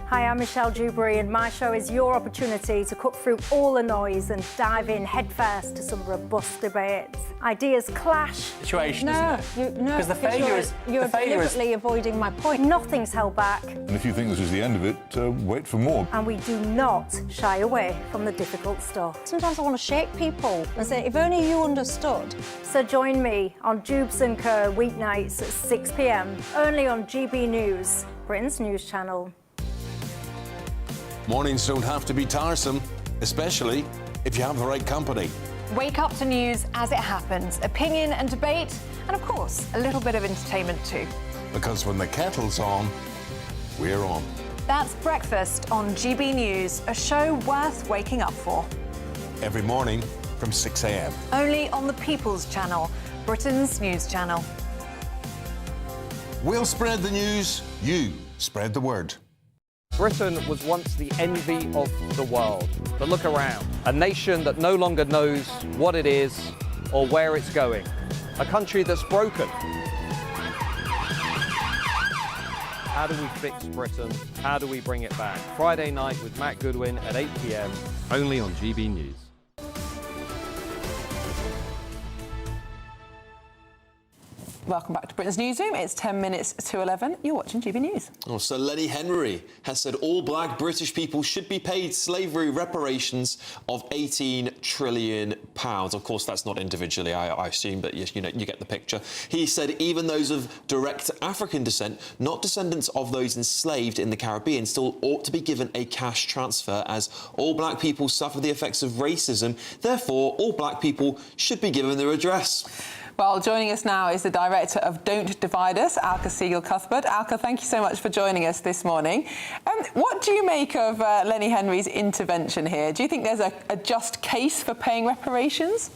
Hi, I'm Michelle Dewberry, and my show is your opportunity to cut through all the noise and dive in headfirst to some robust debates. Ideas clash. Situation, No, isn't it? no, Because the because failure is... you're the failure is... deliberately avoiding my point. Nothing's held back. And if you think this is the end of it, wait for more. And we do not shy away from the difficult stuff. Sometimes I want to shake people and say, if only you understood. So join me on Jubes & Co. weeknights at 6 p.m, only on GB News, Britain's news channel. Mornings don't have to be tiresome, especially if you have the right company. Wake up to news as it happens, opinion and debate, and of course, a little bit of entertainment too. Because when the kettle's on, we're on. That's Breakfast on GB News, a show worth waking up for. Every morning from 6 a.m. Only on the People's Channel, Britain's news channel. We'll spread the news, you spread the word. Britain was once the envy of the world, but look around. A nation that no longer knows what it is or where it's going. A country that's broken. How do we fix Britain? How do we bring it back? Friday night with Matt Goodwin at 8 p.m, only on GB News. Welcome back to Britain's Newsroom. It's 10 minutes to 11. You're watching GB News. Oh, so Lenny Henry has said all black British people should be paid slavery reparations of £18 trillion. Of course, that's not individually, I assume, but you know, you get the picture. He said even those of direct African descent, not descendants of those enslaved in the Caribbean, still ought to be given a cash transfer, as all black people suffer the effects of racism. Therefore, all black people should be given the redress. Well, joining us now is the director of Don't Divide Us, Alka Siegel-Cuthbert. Alka, thank you so much for joining us this morning. What do you make of Lenny Henry's intervention here? Do you think there's a just case for paying reparations?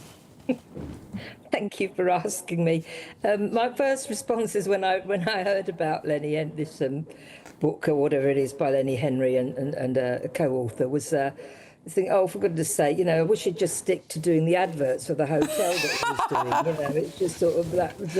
Thank you for asking me. My first response is when I heard about Lenny and this book or whatever it is by Lenny Henry and a co-author was. I think, oh, for goodness sake, you know, I wish he'd just stick to doing the adverts for the hotel that he was doing. You know, it's just sort of that was.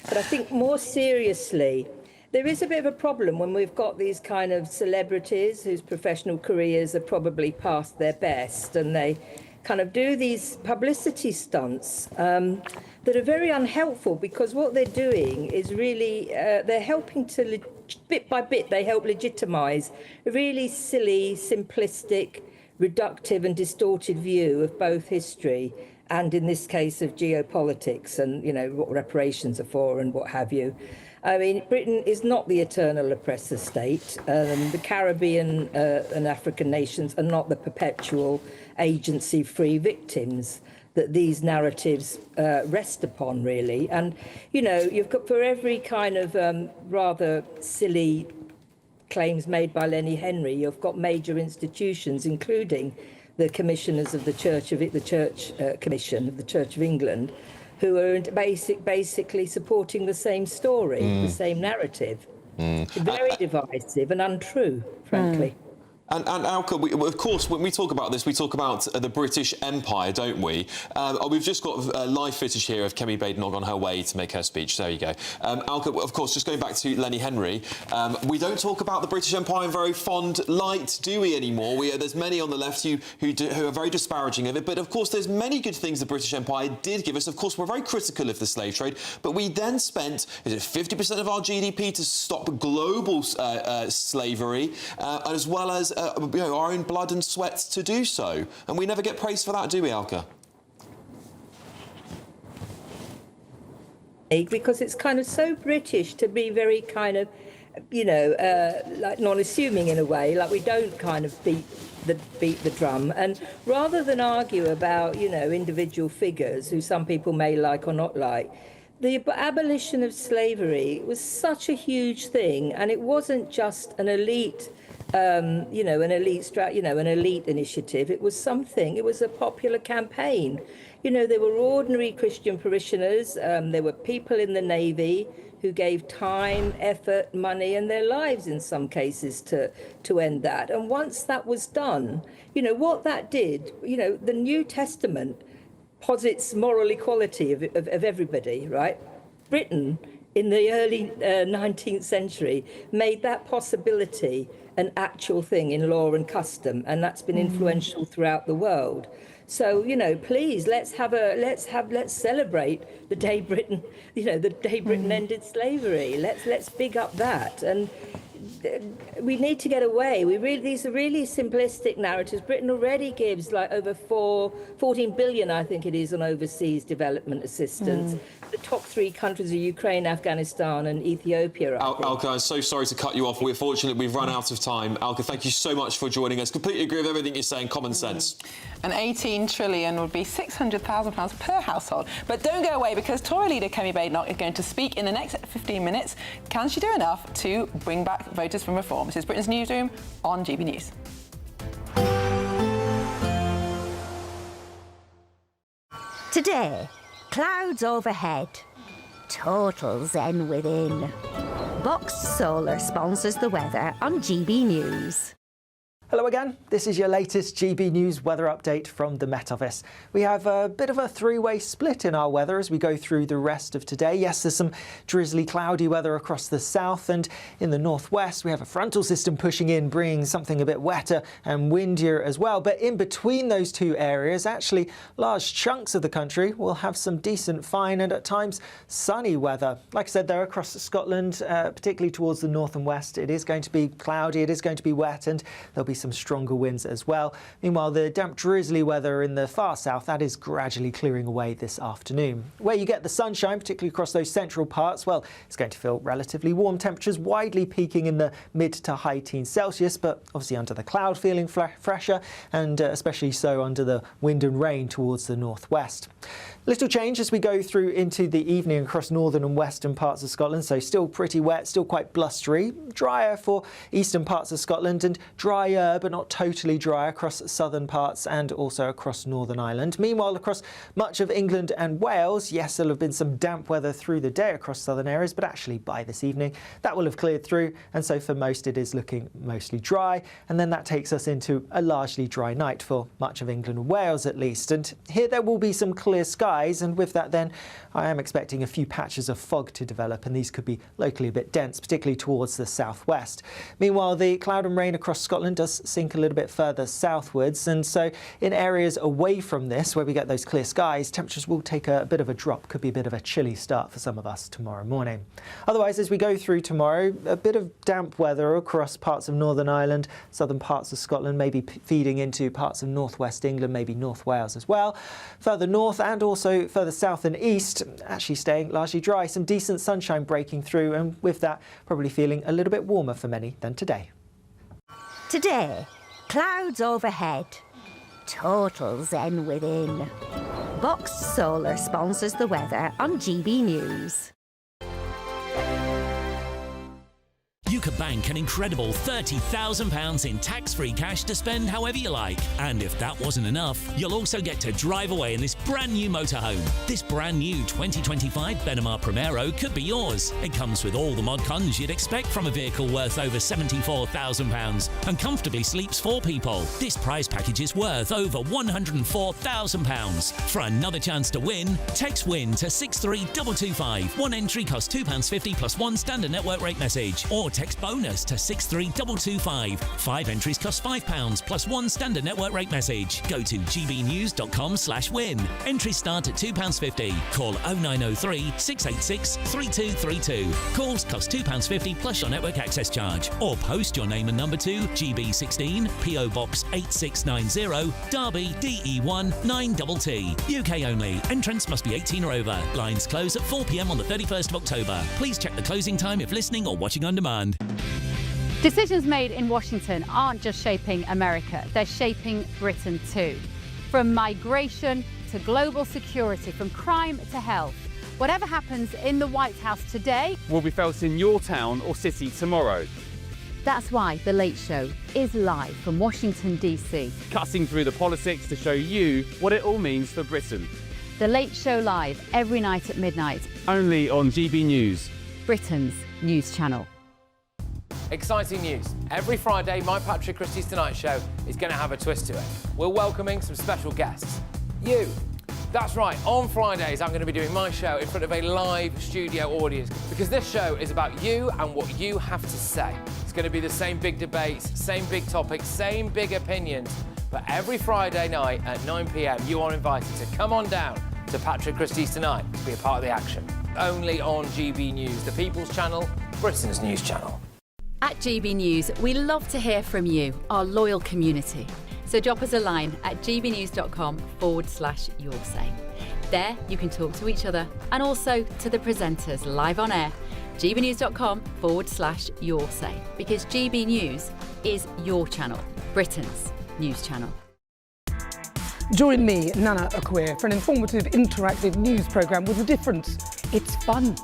But I think more seriously, there is a bit of a problem when we've got these kind of celebrities whose professional careers are probably past their best, and they kind of do these publicity stunts that are very unhelpful, because what they're doing is really they're helping to bit by bit they help legitimise a really silly, simplistic, reductive and distorted view of both history and, in this case, of geopolitics and, you know, what reparations are for and what have you. I mean, Britain is not the eternal oppressor state. The Caribbean and African nations are not the perpetual agency-free victims that these narratives rest upon, really. And, you know, you've got for every kind of rather silly claims made by Lenny Henry, you've got major institutions, including the commissioners of the Church Commission of the Church of England, who are basically supporting the same story, the same narrative. Very divisive and untrue, frankly. And Alka, of course, when we talk about this, we talk about the British Empire, don't we? We've just got live footage here of Kemi Badenoch on her way to make her speech. There you go. Alka, of course, just going back to Lenny Henry, we don't talk about the British Empire in very fond light, do we, anymore? There's many on the left who are very disparaging of it, but of course there's many good things the British Empire did give us. Of course, we're very critical of the slave trade, but we then spent, 50% of our GDP to stop global slavery, as well as you know, our own blood and sweat to do so. And we never get praised for that, do we, Alka? Because it's kind of so British to be very kind of, you know, like non-assuming in a way, like we don't kind of beat the drum. And rather than argue about, you know, individual figures who some people may like or not like, the abolition of slavery was such a huge thing, and it wasn't just an elite an elite initiative. It was something. It was a popular campaign. You know, there were ordinary Christian parishioners. There were people in the Navy who gave time, effort, money, and their lives in some cases to end that. And once that was done, you know, what that did, you know, the New Testament posits moral equality of everybody, right? Britain, in the early 19th century, made that possibility an actual thing in law and custom, and that's been influential throughout the world. So, you know, please let's celebrate the day Britain, you know, the day Britain ended slavery. Let's big up that. And we need to get away. These are really simplistic narratives. Britain already gives like over 14 billion, I think it is, on overseas development assistance. The top three countries are Ukraine, Afghanistan and Ethiopia. Alka, I'm so sorry to cut you off. We've run out of time. Alka, thank you so much for joining us. Completely agree with everything you're saying. Common sense. And 18 trillion would be £600,000 per household. But don't go away, because Tory leader Kemi Badenoch is going to speak in the next 15 minutes. Can she do enough to bring back voters from reform? This is Britain's Newsroom on GB News. Today, clouds overhead, total zen within. Box Solar sponsors the weather on GB News. Hello again, this is your latest GB News weather update from the Met Office. We have a bit of a three-way split in our weather as we go through the rest of today. Yes, there's some drizzly, cloudy weather across the south, and in the northwest we have a frontal system pushing in, bringing something a bit wetter and windier as well. But in between those two areas, actually large chunks of the country will have some decent, fine and at times sunny weather. Like I said, there across Scotland, particularly towards the north and west, it is going to be cloudy, it is going to be wet, and there'll be some stronger winds as well. Meanwhile, the damp, drizzly weather in the far south, that is gradually clearing away this afternoon. Where you get the sunshine, particularly across those central parts, well, it's going to feel relatively warm. Temperatures widely peaking in the mid to high teens Celsius, but obviously under the cloud feeling fresher, and especially so under the wind and rain towards the northwest. Little change as we go through into the evening across northern and western parts of Scotland, so still pretty wet, still quite blustery. Drier for eastern parts of Scotland, and drier but not totally dry across southern parts and also across Northern Ireland. Meanwhile, across much of England and Wales, yes, there'll have been some damp weather through the day across southern areas, but actually by this evening that will have cleared through, and so for most it is looking mostly dry, and then that takes us into a largely dry night for much of England and Wales at least. And here there will be some clear skies, and with that then I am expecting a few patches of fog to develop, and these could be locally a bit dense, particularly towards the southwest. Meanwhile, the cloud and rain across Scotland does sink a little bit further southwards, and so in areas away from this where we get those clear skies, temperatures will take a bit of a drop. Could be a bit of a chilly start for some of us tomorrow morning. Otherwise, as we go through tomorrow, a bit of damp weather across parts of Northern Ireland, southern parts of Scotland, maybe feeding into parts of northwest England, maybe North Wales as well. Further north and also further south and east, actually staying largely dry. Some decent sunshine breaking through, and with that probably feeling a little bit warmer for many than today. Today, clouds overhead, total zen within. Boxed Solar sponsors the weather on GB News. You could bank an incredible £30,000 in tax-free cash to spend however you like. And if that wasn't enough, you'll also get to drive away in this brand new motorhome. This brand new 2025 Badenoch Primero could be yours. It comes with all the mod cons you'd expect from a vehicle worth over £74,000 and comfortably sleeps 4 people. This prize package is worth over £104,000. For another chance to win, text WIN to 63225. One entry costs £2.50 plus one standard network rate message, or text bonus to 63225. 5 entries cost £5 plus one standard network rate message. Go to gbnews.com/win. Entries start at £2.50. Call 0903 686 3232. Calls cost £2.50 plus your network access charge. Or post your name and number to GB16 PO Box 8690 Derby DE1 9TT. UK only. Entrance must be 18 or over. Lines close at 4 p.m. on the 31st of October. Please check the closing time if listening or watching on demand. Decisions made in Washington aren't just shaping America, they're shaping Britain too. From migration to global security, from crime to health. Whatever happens in the White House today will be felt in your town or city tomorrow. That's why The Late Show is live from Washington, D.C. Cutting through the politics to show you what it all means for Britain. The Late Show live every night at midnight. Only on GB News, Britain's news channel. Exciting news. Every Friday, my Patrick Christie's Tonight Show is going to have a twist to it. We're welcoming some special guests. You. That's right, on Fridays I'm going to be doing my show in front of a live studio audience, because this show is about you and what you have to say. It's going to be the same big debates, same big topics, same big opinions, but every Friday night at 9 p.m. you are invited to come on down to Patrick Christie's Tonight to be a part of the action. Only on GB News, the People's Channel, Britain's news channel. At GB News, we love to hear from you, our loyal community. So drop us a line at gbnews.com/yoursay. There you can talk to each other and also to the presenters live on air. gbnews.com/yoursay, because GB News is your channel, Britain's news channel. Join me, Nana Akweer, for an informative, interactive news programme with a difference. It's fun.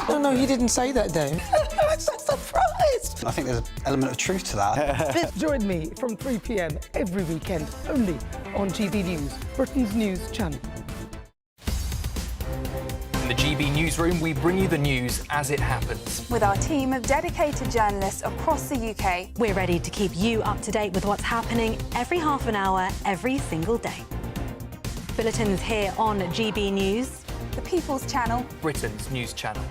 No, you didn't say that, Dave. I'm so surprised. I think there's an element of truth to that. Join me from 3 p.m. every weekend, only on GB News, Britain's news channel. From the GB Newsroom, we bring you the news as it happens. With our team of dedicated journalists across the UK, we're ready to keep you up to date with what's happening every half an hour, every single day. Bulletins here on GB News, the People's Channel, Britain's news channel.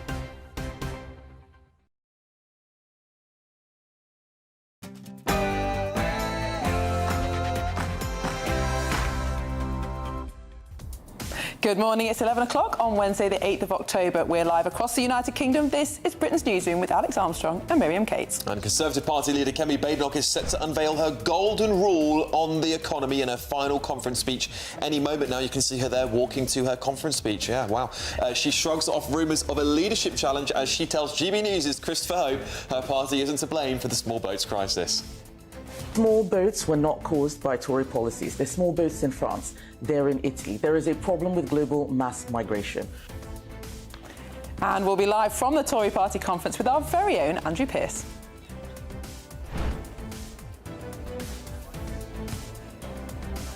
Good morning, it's 11 o'clock on Wednesday the 8th of October. We're live across the United Kingdom. This is Britain's Newsroom with Alex Armstrong and Miriam Cates. And Conservative Party leader Kemi Badenoch is set to unveil her golden rule on the economy in her final conference speech. Any moment now you can see her there walking to her conference speech. Yeah, wow. She shrugs off rumours of a leadership challenge as she tells GB News' Christopher Hope her party isn't to blame for the small boats crisis. Small boats were not caused by Tory policies. They're small boats in France. They're in Italy. There is a problem with global mass migration. And we'll be live from the Tory party conference with our very own Andrew Pearce.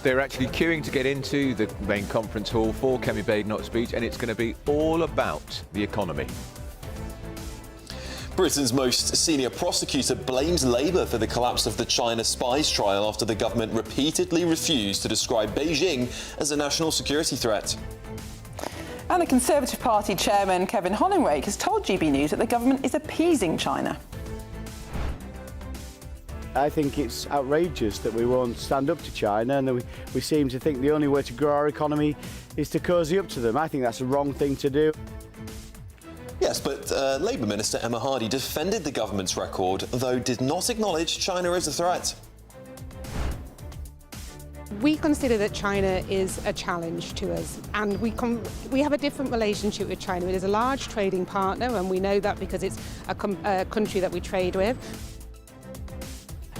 They're actually queuing to get into the main conference hall for Kemi Badenoch's speech, and it's going to be all about the economy. Britain's most senior prosecutor blames Labour for the collapse of the China spies trial after the government repeatedly refused to describe Beijing as a national security threat. And the Conservative Party chairman Kevin Hollinrake has told GB News that the government is appeasing China. I think it's outrageous that we won't stand up to China and that we seem to think the only way to grow our economy is to cosy up to them. I think that's the wrong thing to do. Yes, but Labour Minister Emma Hardy defended the government's record, though did not acknowledge China as a threat. We consider that China is a challenge to us, and we have a different relationship with China. It is a large trading partner, and we know that because it's a country that we trade with.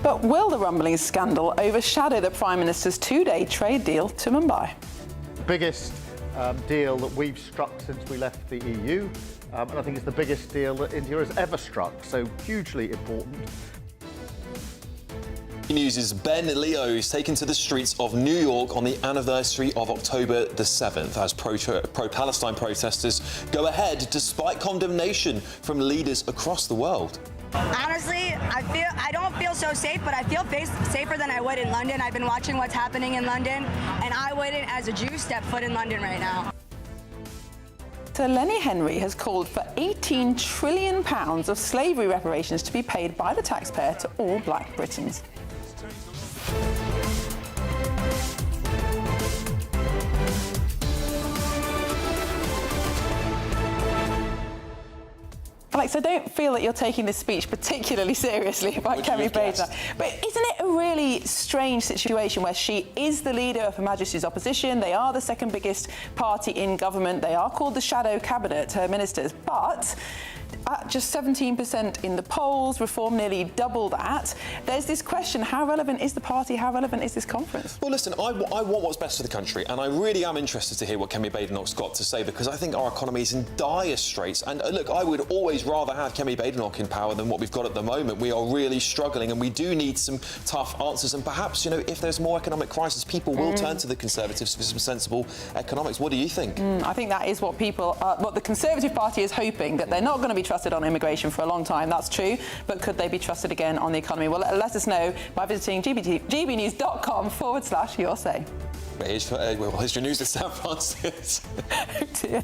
But will the rumbling scandal overshadow the Prime Minister's two-day trade deal to Mumbai? The biggest deal that we've struck since we left the EU. And I think it's the biggest deal that India has ever struck, so hugely important. News' Ben Leo is taken to the streets of New York on the anniversary of October the 7th as pro-Palestine protesters go ahead despite condemnation from leaders across the world. Honestly, I don't feel so safe, but I feel safer than I would in London. I've been watching what's happening in London, and I wouldn't, as a Jew, step foot in London right now. Sir Lenny Henry has called for £18 trillion of slavery reparations to be paid by the taxpayer to all black Britons. Alex, I don't feel that you're taking this speech particularly seriously about Kemi Badenoch. But isn't it a really strange situation where she is the leader of Her Majesty's opposition? They are the second biggest party in government. They are called the shadow cabinet, her ministers. But at just 17% in the polls, Reform nearly double that. There's this question, how relevant is the party? How relevant is this conference? Well, listen, I want what's best for the country, and I really am interested to hear what Kemi Badenoch's got to say, because I think our economy is in dire straits. And look, I would always rather have Kemi Badenoch in power than what we've got at the moment. We are really struggling, and we do need some tough answers. And perhaps, you know, if there's more economic crisis, people will turn to the Conservatives for some sensible economics. What do you think? I think that is what what the Conservative Party is hoping, that they're not going to be trusted on immigration for a long time. That's true, but could they be trusted again on the economy? Well, let us know by visiting gbnews.com/your say. Here's your news at San Francisco. Oh dear.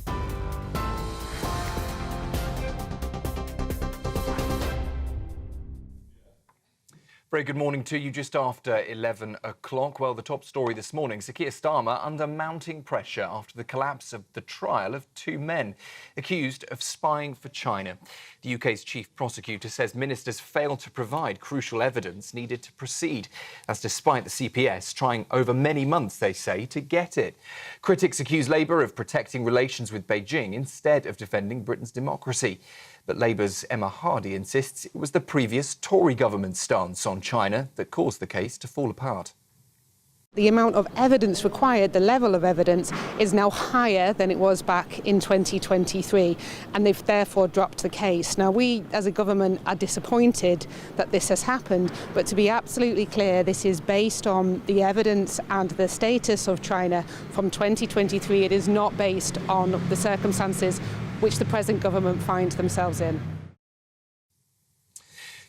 Very good morning to you. Just after 11 o'clock. Well, the top story this morning, Sir Keir Starmer under mounting pressure after the collapse of the trial of two men accused of spying for China. The UK's chief prosecutor says ministers failed to provide crucial evidence needed to proceed. That's despite the CPS trying over many months, they say, to get it. Critics accuse Labour of protecting relations with Beijing instead of defending Britain's democracy. But Labour's Emma Hardy insists it was the previous Tory government's stance on China that caused the case to fall apart. The amount of evidence required, the level of evidence, is now higher than it was back in 2023, and they've therefore dropped the case. Now, we as a government are disappointed that this has happened, but to be absolutely clear, this is based on the evidence and the status of China from 2023. It is not based on the circumstances which the present government finds themselves in.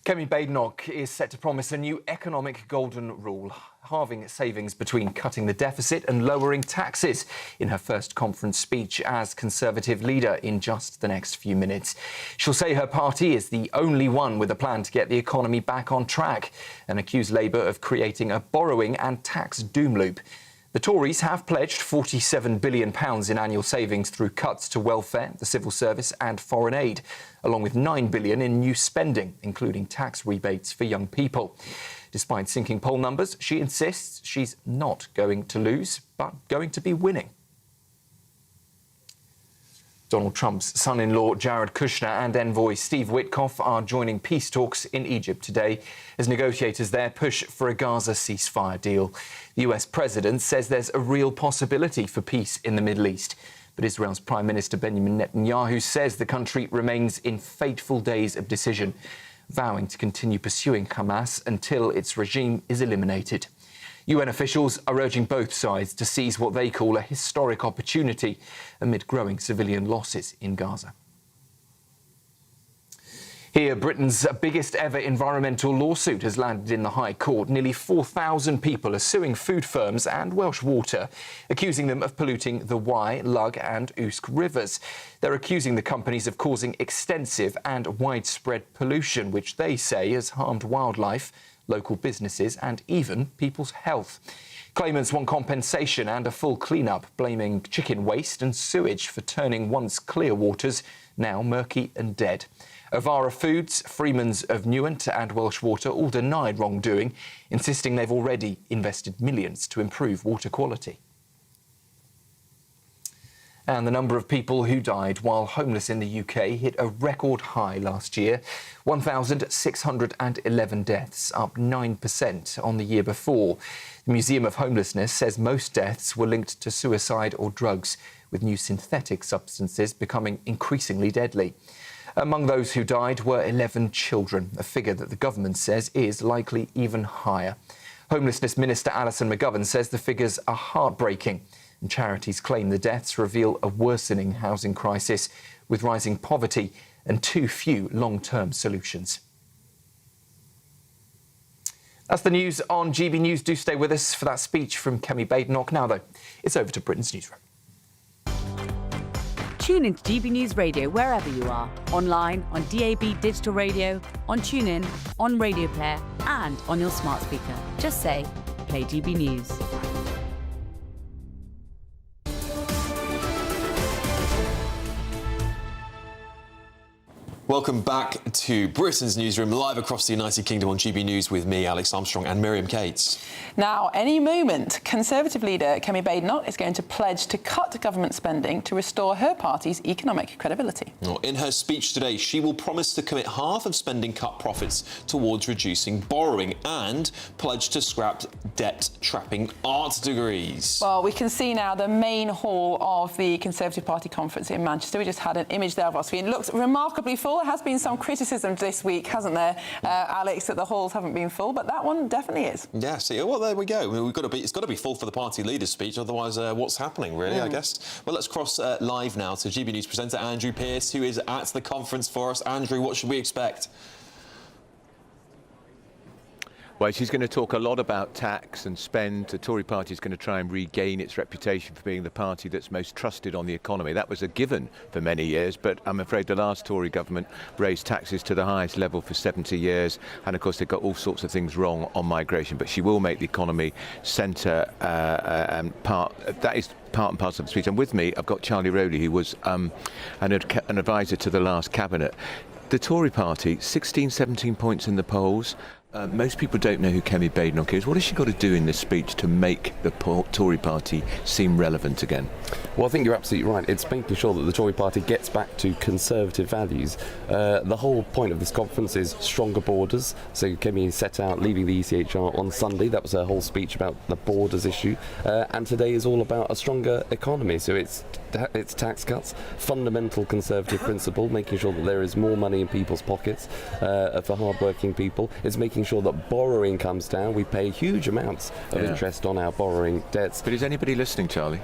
Kemi Badenoch is set to promise a new economic golden rule, halving savings between cutting the deficit and lowering taxes in her first conference speech as Conservative leader in just the next few minutes. She'll say her party is the only one with a plan to get the economy back on track and accuse Labour of creating a borrowing and tax doom loop. The Tories have pledged £47 billion in annual savings through cuts to welfare, the civil service and foreign aid, along with £9 billion in new spending, including tax rebates for young people. Despite sinking poll numbers, she insists she's not going to lose, but going to be winning. Donald Trump's son-in-law Jared Kushner and envoy Steve Witkoff are joining peace talks in Egypt today as negotiators there push for a Gaza ceasefire deal. The US president says there's a real possibility for peace in the Middle East. But Israel's Prime Minister Benjamin Netanyahu says the country remains in fateful days of decision, vowing to continue pursuing Hamas until its regime is eliminated. UN officials are urging both sides to seize what they call a historic opportunity amid growing civilian losses in Gaza. Here, Britain's biggest ever environmental lawsuit has landed in the High Court. Nearly 4,000 people are suing food firms and Welsh Water, accusing them of polluting the Wye, Lugg and Usk rivers. They're accusing the companies of causing extensive and widespread pollution, which they say has harmed wildlife, local businesses and even people's health. Claimants want compensation and a full clean-up, blaming chicken waste and sewage for turning once clear waters now murky and dead. Avara Foods, Freemans of Newent and Welsh Water all denied wrongdoing, insisting they've already invested millions to improve water quality. And the number of people who died while homeless in the UK hit a record high last year. 1,611 deaths, up 9% on the year before. The Museum of Homelessness says most deaths were linked to suicide or drugs, with new synthetic substances becoming increasingly deadly. Among those who died were 11 children, a figure that the government says is likely even higher. Homelessness Minister Alison McGovern says the figures are heartbreaking, and charities claim the deaths reveal a worsening housing crisis with rising poverty and too few long-term solutions. That's the news on GB News. Do stay with us for that speech from Kemi Badenoch. Now, though, it's over to Britain's Newsroom. Tune into GB News Radio wherever you are, online, on DAB digital radio, on TuneIn, on Radio Player and on your smart speaker. Just say, play GB News. Welcome back to Britain's Newsroom, live across the United Kingdom on GB News with me, Alex Armstrong, and Miriam Cates. Now, any moment, Conservative leader Kemi Badenoch is going to pledge to cut government spending to restore her party's economic credibility. In her speech today, she will promise to commit half of spending cut profits towards reducing borrowing and pledge to scrap debt-trapping art degrees. Well, we can see now the main hall of the Conservative Party conference in Manchester. We just had an image there of our screen. It looks remarkably full. There has been some criticism this week, hasn't there, Alex, that the halls haven't been full, but that one definitely is. Yeah, see, well, there we go. I mean, it's got to be full for the party leader's speech, otherwise what's happening, really, I guess. Well, let's cross live now to GB News presenter Andrew Pearce, who is at the conference for us. Andrew, what should we expect? Well, she's going to talk a lot about tax and spend. The Tory party is going to try and regain its reputation for being the party that's most trusted on the economy. That was a given for many years, but I'm afraid the last Tory government raised taxes to the highest level for 70 years. And of course, they got all sorts of things wrong on migration. But she will make the economy centre and part. That is part and parcel of the speech. And with me, I've got Charlie Rowley, who was an advisor to the last cabinet. The Tory party, 16, 17 points in the polls. Most people don't know who Kemi Badenoch is. What has she got to do in this speech to make the Tory party seem relevant again? Well, I think you're absolutely right. It's making sure that the Tory party gets back to Conservative values. The whole point of this conference is stronger borders. So Kemi set out leaving the ECHR on Sunday. That was her whole speech about the borders issue. And today is all about a stronger economy. So it's tax cuts, fundamental Conservative principle, making sure that there is more money in people's pockets for hard-working people. It's making sure that borrowing comes down. We pay huge amounts of interest on our borrowing debts. But is anybody listening, Charlie?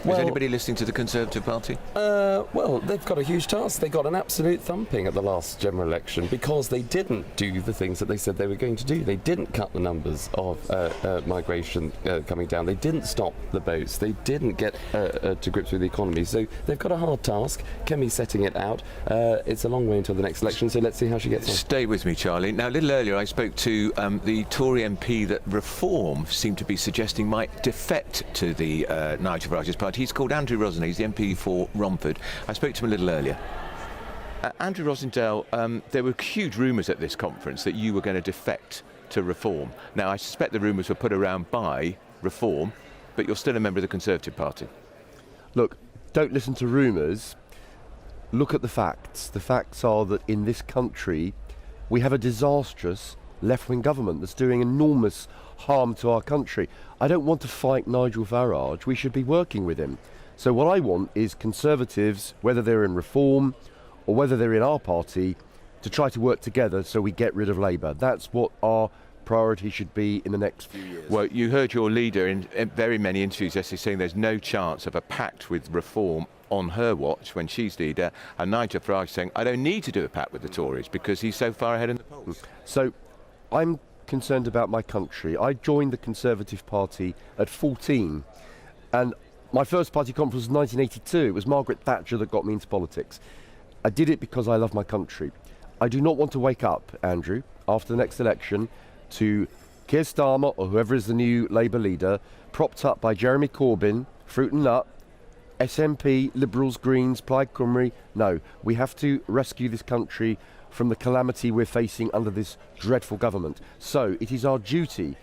Well, is anybody listening to the Conservative Party? Well, they've got a huge task. They got an absolute thumping at the last general election because they didn't do the things that they said they were going to do. They didn't cut the numbers of migration coming down. They didn't stop the boats. They didn't get to grips with the economy. So they've got a hard task. Kemi's setting it out. It's a long way until the next election, so let's see how she gets on. Stay with me, Charlie. Now, a little earlier I spoke to the Tory MP that Reform seemed to be suggesting might defect to the Nigel Farage's party. He's called Andrew Rosendale. He's the MP for Romford. I spoke to him a little earlier. Andrew Rosendale, there were huge rumours at this conference that you were going to defect to Reform. Now, I suspect the rumours were put around by Reform, but you're still a member of the Conservative Party. Look, don't listen to rumours. Look at the facts. The facts are that in this country we have a disastrous left-wing government that's doing enormous harm to our country. I don't want to fight Nigel Farage. We should be working with him. So what I want is Conservatives, whether they're in Reform or whether they're in our party, to try to work together so we get rid of Labour. That's what our priority should be in the next few years. Well, you heard your leader in very many interviews yesterday saying there's no chance of a pact with Reform on her watch when she's leader, and Nigel Farage saying, I don't need to do a pact with the Tories because he's so far ahead in the polls. So I'm concerned about my country. I joined the Conservative Party at 14, and my first party conference was 1982. It was Margaret Thatcher that got me into politics. I did it because I love my country. I do not want to wake up, Andrew, after the next election to Keir Starmer or whoever is the new Labour leader, propped up by Jeremy Corbyn, Fruit and Nut, SNP, Liberals, Greens, Plaid Cymru. No, we have to rescue this country from the calamity we're facing under this dreadful government. So it is our duty,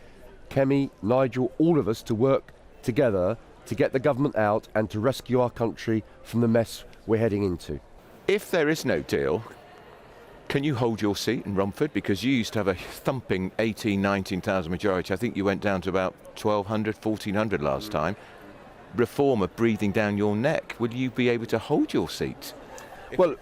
Kemi, Nigel, all of us, to work together to get the government out and to rescue our country from the mess we're heading into. If there is no deal, can you hold your seat in Romford? Because you used to have a thumping 18,000, 19,000 majority. I think you went down to about 1,200, 1,400 last time. Reform are breathing down your neck. Will you be able to hold your seat? Well,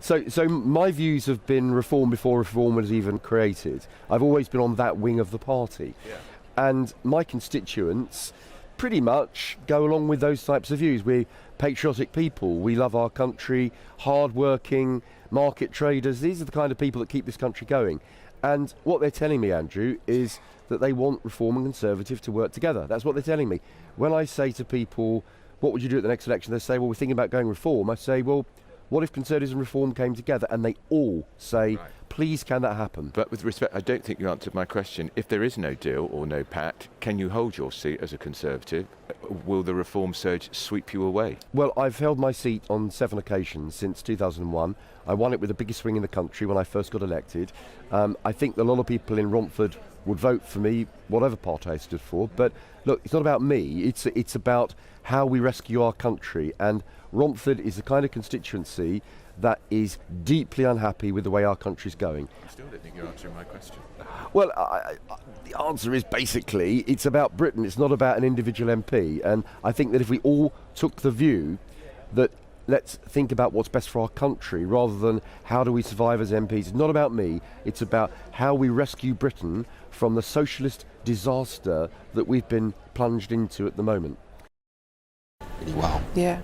so my views have been Reform before Reform was even created. I've always been on that wing of the party. Yeah. And my constituents pretty much go along with those types of views. We're patriotic people. We love our country, hard-working, market traders. These are the kind of people that keep this country going. And what they're telling me, Andrew, is that they want Reform and Conservative to work together. That's what they're telling me. When I say to people, what would you do at the next election? They say, well, we're thinking about going Reform. I say, well, what if Conservatives and Reform came together? And they all say, right, please, can that happen? But with respect, I don't think you answered my question. If there is no deal or no pact, can you hold your seat as a Conservative? Will the Reform surge sweep you away? Well, I've held my seat on 7 occasions since 2001. I won it with the biggest swing in the country when I first got elected. I think a lot of people in Romford would vote for me, whatever party I stood for. But look, it's not about me. It's about how we rescue our country. And Romford is the kind of constituency that is deeply unhappy with the way our country's going. I still don't think you're answering my question. Well, the answer is basically it's about Britain. It's not about an individual MP. And I think that if we all took the view that let's think about what's best for our country rather than how do we survive as MPs. It's not about me. It's about how we rescue Britain from the socialist disaster that we've been plunged into at the moment. Really well. Yeah.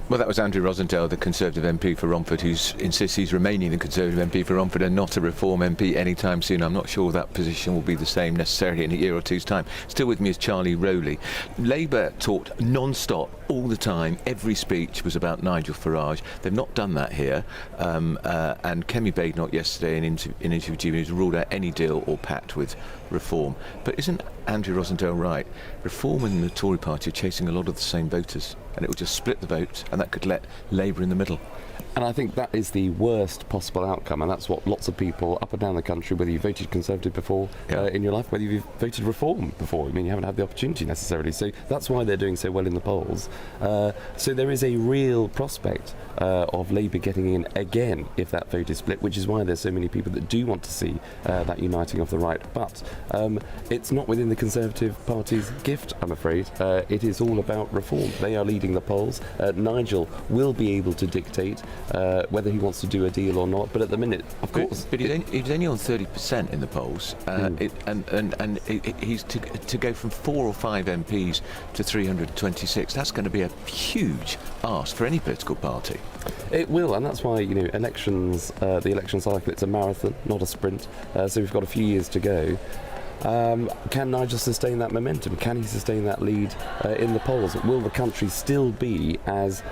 Well, that was Andrew Rosendale, the Conservative MP for Romford, who insists he's remaining the Conservative MP for Romford and not a Reform MP anytime soon. I'm not sure that position will be the same necessarily in a year or two's time. Still with me is Charlie Rowley. Labour talked non-stop all the time. Every speech was about Nigel Farage. They've not done that here. And Kemi Badenoch yesterday in interview with GBNews ruled out any deal or pact with Reform. But isn't Andrew Rosendale right? Reform and the Tory party are chasing a lot of the same voters, and it would just split the vote, and that could let Labour in the middle. And I think that is the worst possible outcome, and that's what lots of people up and down the country, whether you voted Conservative before in your life, whether you've voted Reform before, I mean, you haven't had the opportunity necessarily, so that's why they're doing so well in the polls. So there is a real prospect of Labour getting in again if that vote is split, which is why there's so many people that do want to see that uniting of the right. But it's not within the the Conservative Party's gift, I'm afraid. It is all about reform. They are leading the polls. Nigel will be able to dictate whether he wants to do a deal or not, but at the minute, of course... But he's only on 30% in the polls, he's to go from 4 or 5 MPs to 326. That's going to be a huge ask for any political party. It will, and that's why, elections, the election cycle, it's a marathon, not a sprint, so we've got a few years to go. Can Nigel sustain that momentum? Can he sustain that lead in the polls? Will the country still be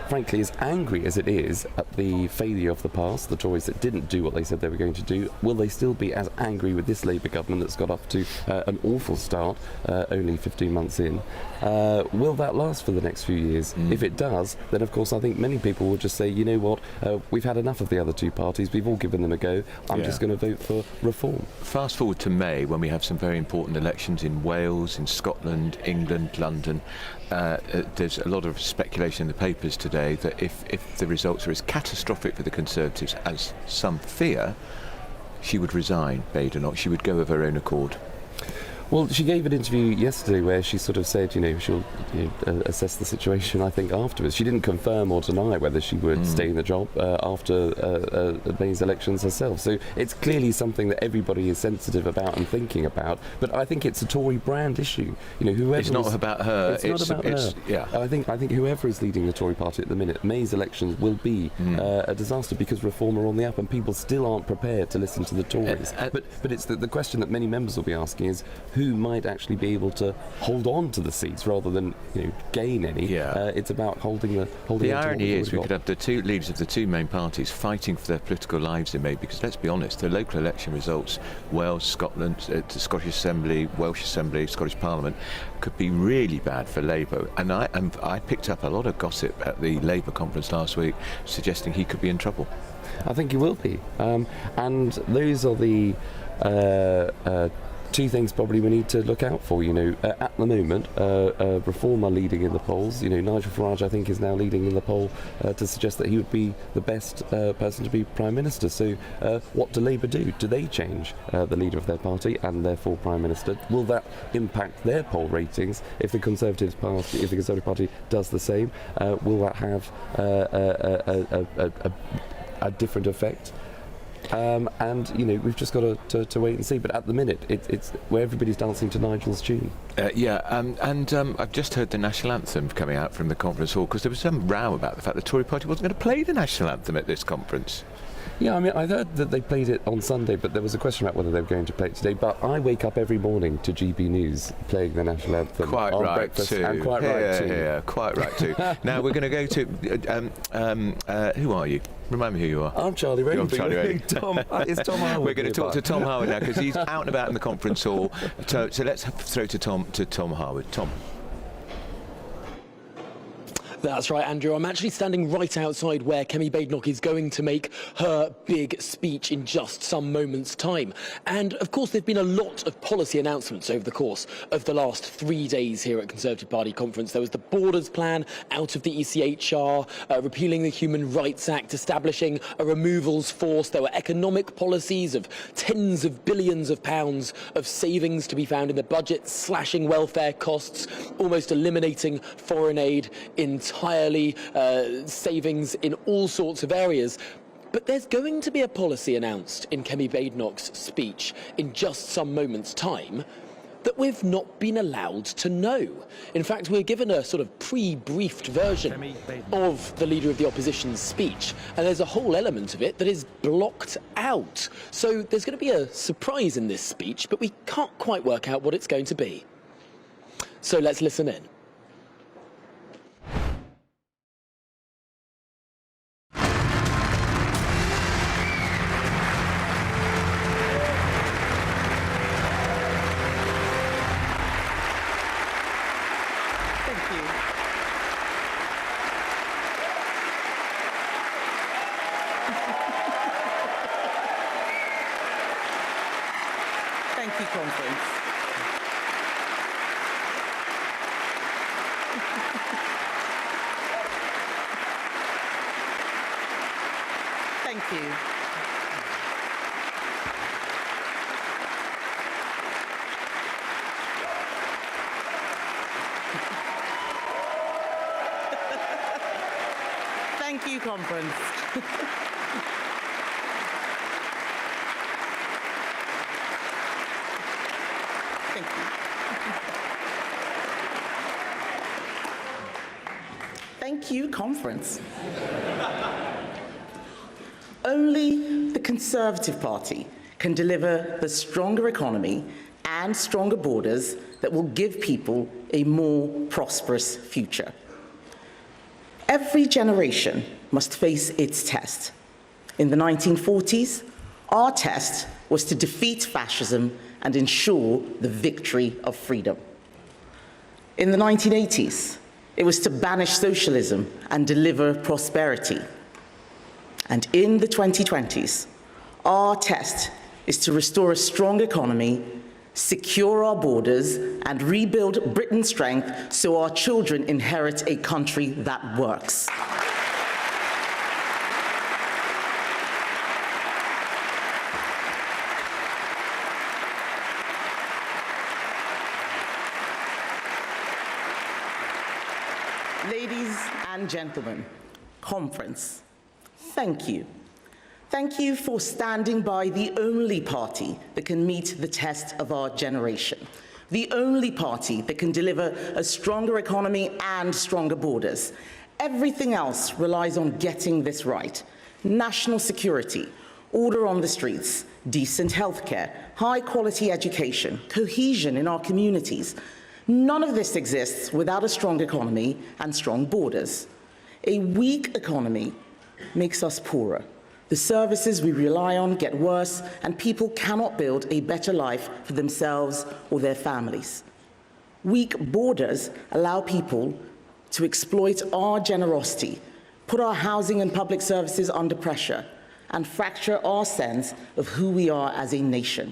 frankly, as angry as it is at the failure of the past, the Tories that didn't do what they said they were going to do? Will they still be as angry with this Labour government that's got off to an awful start only 15 months in? Will that last for the next few years? If it does, then of course I think many people will just say, you know what, we've had enough of the other two parties, we've all given them a go, I'm just going to vote for reform. Fast forward to May, when we have some very important elections in Wales, in Scotland, England, London. There's a lot of speculation in the papers today that if the results are as catastrophic for the Conservatives as some fear, she would resign, Badenoch. She would go of her own accord. Well, she gave an interview yesterday where she sort of said, she'll assess the situation, I think, afterwards. She didn't confirm or deny whether she would stay in the job after May's elections herself. So it's clearly something that everybody is sensitive about and thinking about. But I think it's a Tory brand issue. Whoever it's not about her. It's not about her. Yeah. I think whoever is leading the Tory party at the minute, May's elections will be a disaster because reform are on the up and people still aren't prepared to listen to the Tories. But it's the question that many members will be asking is who might actually be able to hold on to the seats rather than gain any. It's about holding the irony is we could have the two leaders of the two main parties fighting for their political lives in May, because let's be honest, the local election results, Wales, Scotland, the Scottish Assembly, Welsh Assembly, Scottish Parliament, could be really bad for Labour. And I picked up a lot of gossip at the Labour conference last week suggesting he could be in trouble. I think he will be, and those are the two things probably we need to look out for. At the moment, Reform are leading in the polls. Nigel Farage, I think, is now leading in the poll to suggest that he would be the best person to be Prime Minister. So what do Labour do? Do they change the leader of their party and therefore Prime Minister? Will that impact their poll ratings if the Conservative Party does the same? Will that have a different effect? We've just got to wait and see. But at the minute, it's where everybody's dancing to Nigel's tune. I've just heard the national anthem coming out from the conference hall, because there was some row about the fact the Tory party wasn't going to play the national anthem at this conference. Yeah, I heard that they played it on Sunday, but there was a question about whether they were going to play it today. But I wake up every morning to GB News playing the national anthem quite on right breakfast. Too. And quite right too. Yeah, quite right too. Now we're going to go to who are you? Remind me who you are. I'm Charlie Rainbow. It's Tom Harwood. We're going to talk to Tom Harwood now, because he's out and about in the conference hall. So let's throw to Tom Harwood. Tom. That's right, Andrew. I'm actually standing right outside where Kemi Badenoch is going to make her big speech in just some moments' time. And, of course, there have been a lot of policy announcements over the course of the last 3 days here at Conservative Party Conference. There was the Borders Plan out of the ECHR, repealing the Human Rights Act, establishing a removals force. There were economic policies of tens of billions of pounds of savings to be found in the budget, slashing welfare costs, almost eliminating foreign aid entirely, savings in all sorts of areas. But there's going to be a policy announced in Kemi Badenoch's speech in just some moments' time that we've not been allowed to know. In fact, we're given a sort of pre-briefed version of the Leader of the Opposition's speech, and there's a whole element of it that is blocked out. So there's going to be a surprise in this speech, but we can't quite work out what it's going to be. So let's listen in. Thank you, conference. Thank you. Conference. Thank you. Thank you, Conference. Only the Conservative Party can deliver the stronger economy and stronger borders that will give people a more prosperous future. Every generation must face its test. In the 1940s, our test was to defeat fascism and ensure the victory of freedom. In the 1980s, it was to banish socialism and deliver prosperity. And in the 2020s, our test is to restore a strong economy, secure our borders, and rebuild Britain's strength so our children inherit a country that works. Ladies and gentlemen, Conference, thank you. Thank you for standing by the only party that can meet the test of our generation, the only party that can deliver a stronger economy and stronger borders. Everything else relies on getting this right. National security, order on the streets, decent healthcare, high-quality education, cohesion in our communities. None of this exists without a strong economy and strong borders. A weak economy makes us poorer. The services we rely on get worse, and people cannot build a better life for themselves or their families. Weak borders allow people to exploit our generosity, put our housing and public services under pressure, and fracture our sense of who we are as a nation.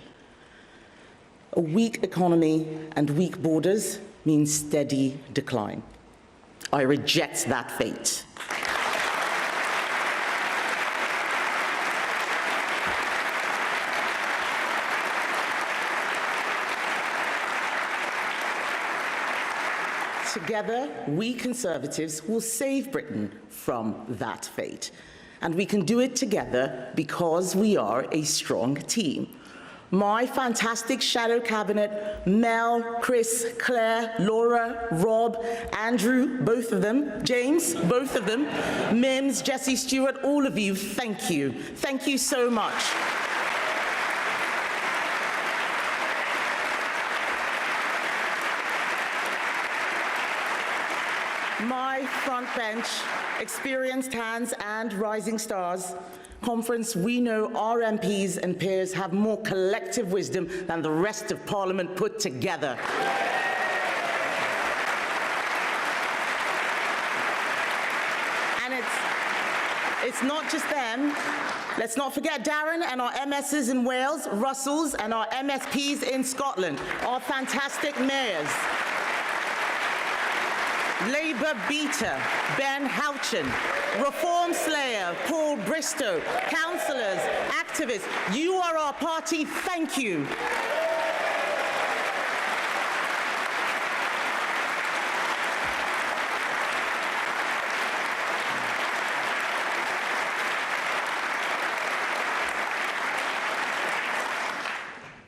A weak economy and weak borders means steady decline. I reject that fate. Together, we Conservatives will save Britain from that fate. And we can do it together because we are a strong team. My fantastic shadow cabinet, Mel, Chris, Claire, Laura, Rob, Andrew, both of them, James, both of them, Mims, Jesse Stewart, all of you, thank you. Thank you so much. My front bench, experienced hands and rising stars, Conference, we know our MPs and peers have more collective wisdom than the rest of Parliament put together. And it's not just them. Let's not forget Darren and our MSs in Wales, Russells, and our MSPs in Scotland, our fantastic mayors. Labour beater, Ben Houchin, Reform slayer, Paul Bristow, councillors, activists, you are our party, thank you.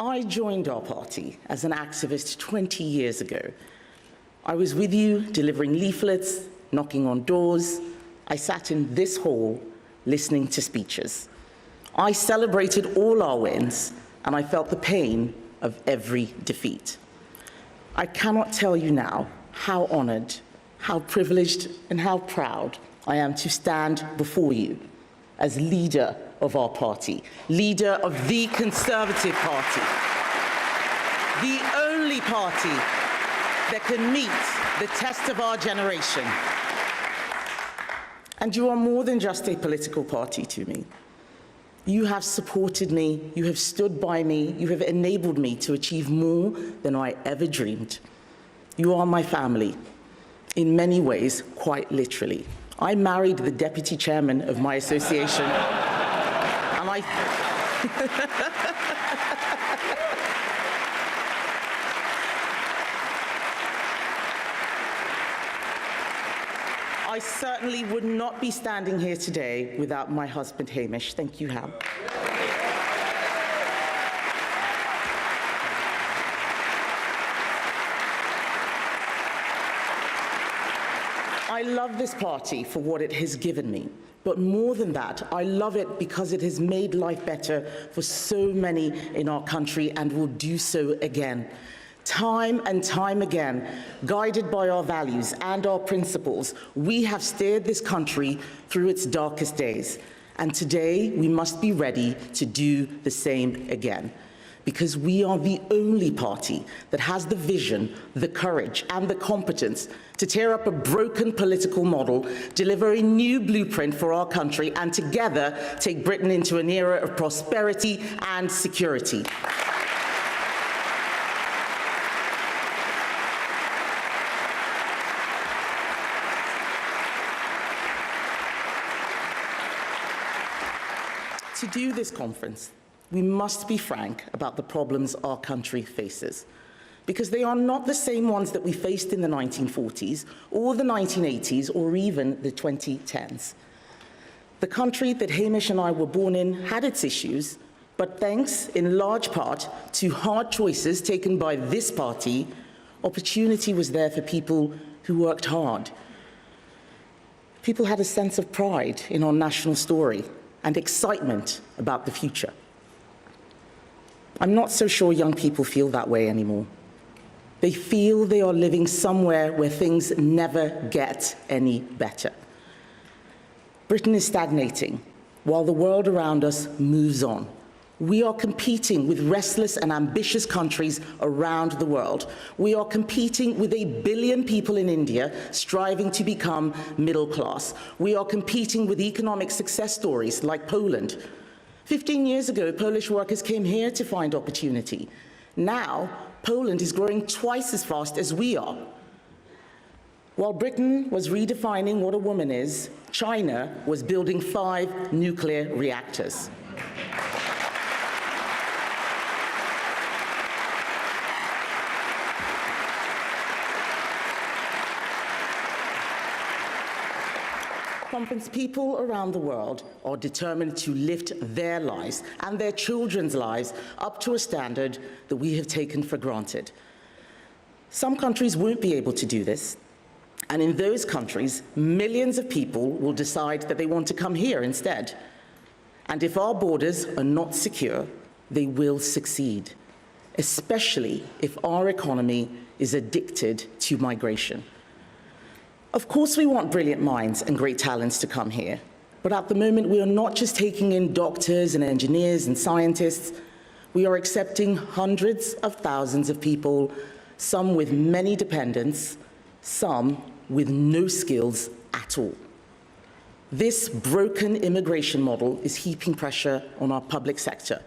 I joined our party as an activist 20 years ago. I was with you delivering leaflets, knocking on doors. I sat in this hall listening to speeches. I celebrated all our wins, and I felt the pain of every defeat. I cannot tell you now how honored, how privileged, and how proud I am to stand before you as leader of our party, leader of the Conservative Party, the only party that can meet the test of our generation. And you are more than just a political party to me. You have supported me, you have stood by me, you have enabled me to achieve more than I ever dreamed. You are my family, in many ways, quite literally. I married the deputy chairman of my association, and I certainly would not be standing here today without my husband, Hamish. Thank you, Ham. I love this party for what it has given me. But more than that, I love it because it has made life better for so many in our country and will do so again. Time and time again, guided by our values and our principles, we have steered this country through its darkest days. And today, we must be ready to do the same again. Because we are the only party that has the vision, the courage, and the competence to tear up a broken political model, deliver a new blueprint for our country, and together take Britain into an era of prosperity and security. To do this conference, we must be frank about the problems our country faces, because they are not the same ones that we faced in the 1940s or the 1980s or even the 2010s. The country that Hamish and I were born in had its issues, but thanks in large part to hard choices taken by this party, opportunity was there for people who worked hard. People had a sense of pride in our national story and excitement about the future. I'm not so sure young people feel that way anymore. They feel they are living somewhere where things never get any better. Britain is stagnating while the world around us moves on. We are competing with restless and ambitious countries around the world. We are competing with 1 billion people in India striving to become middle class. We are competing with economic success stories like Poland. 15 years ago, Polish workers came here to find opportunity. Now, Poland is growing twice as fast as we are. While Britain was redefining what a woman is, China was building 5 nuclear reactors. People around the world are determined to lift their lives and their children's lives up to a standard that we have taken for granted. Some countries won't be able to do this, and in those countries, millions of people will decide that they want to come here instead. And if our borders are not secure, they will succeed, especially if our economy is addicted to migration. Of course we want brilliant minds and great talents to come here, but at the moment we are not just taking in doctors and engineers and scientists, we are accepting hundreds of thousands of people, some with many dependents, some with no skills at all. This broken immigration model is heaping pressure on our public sector,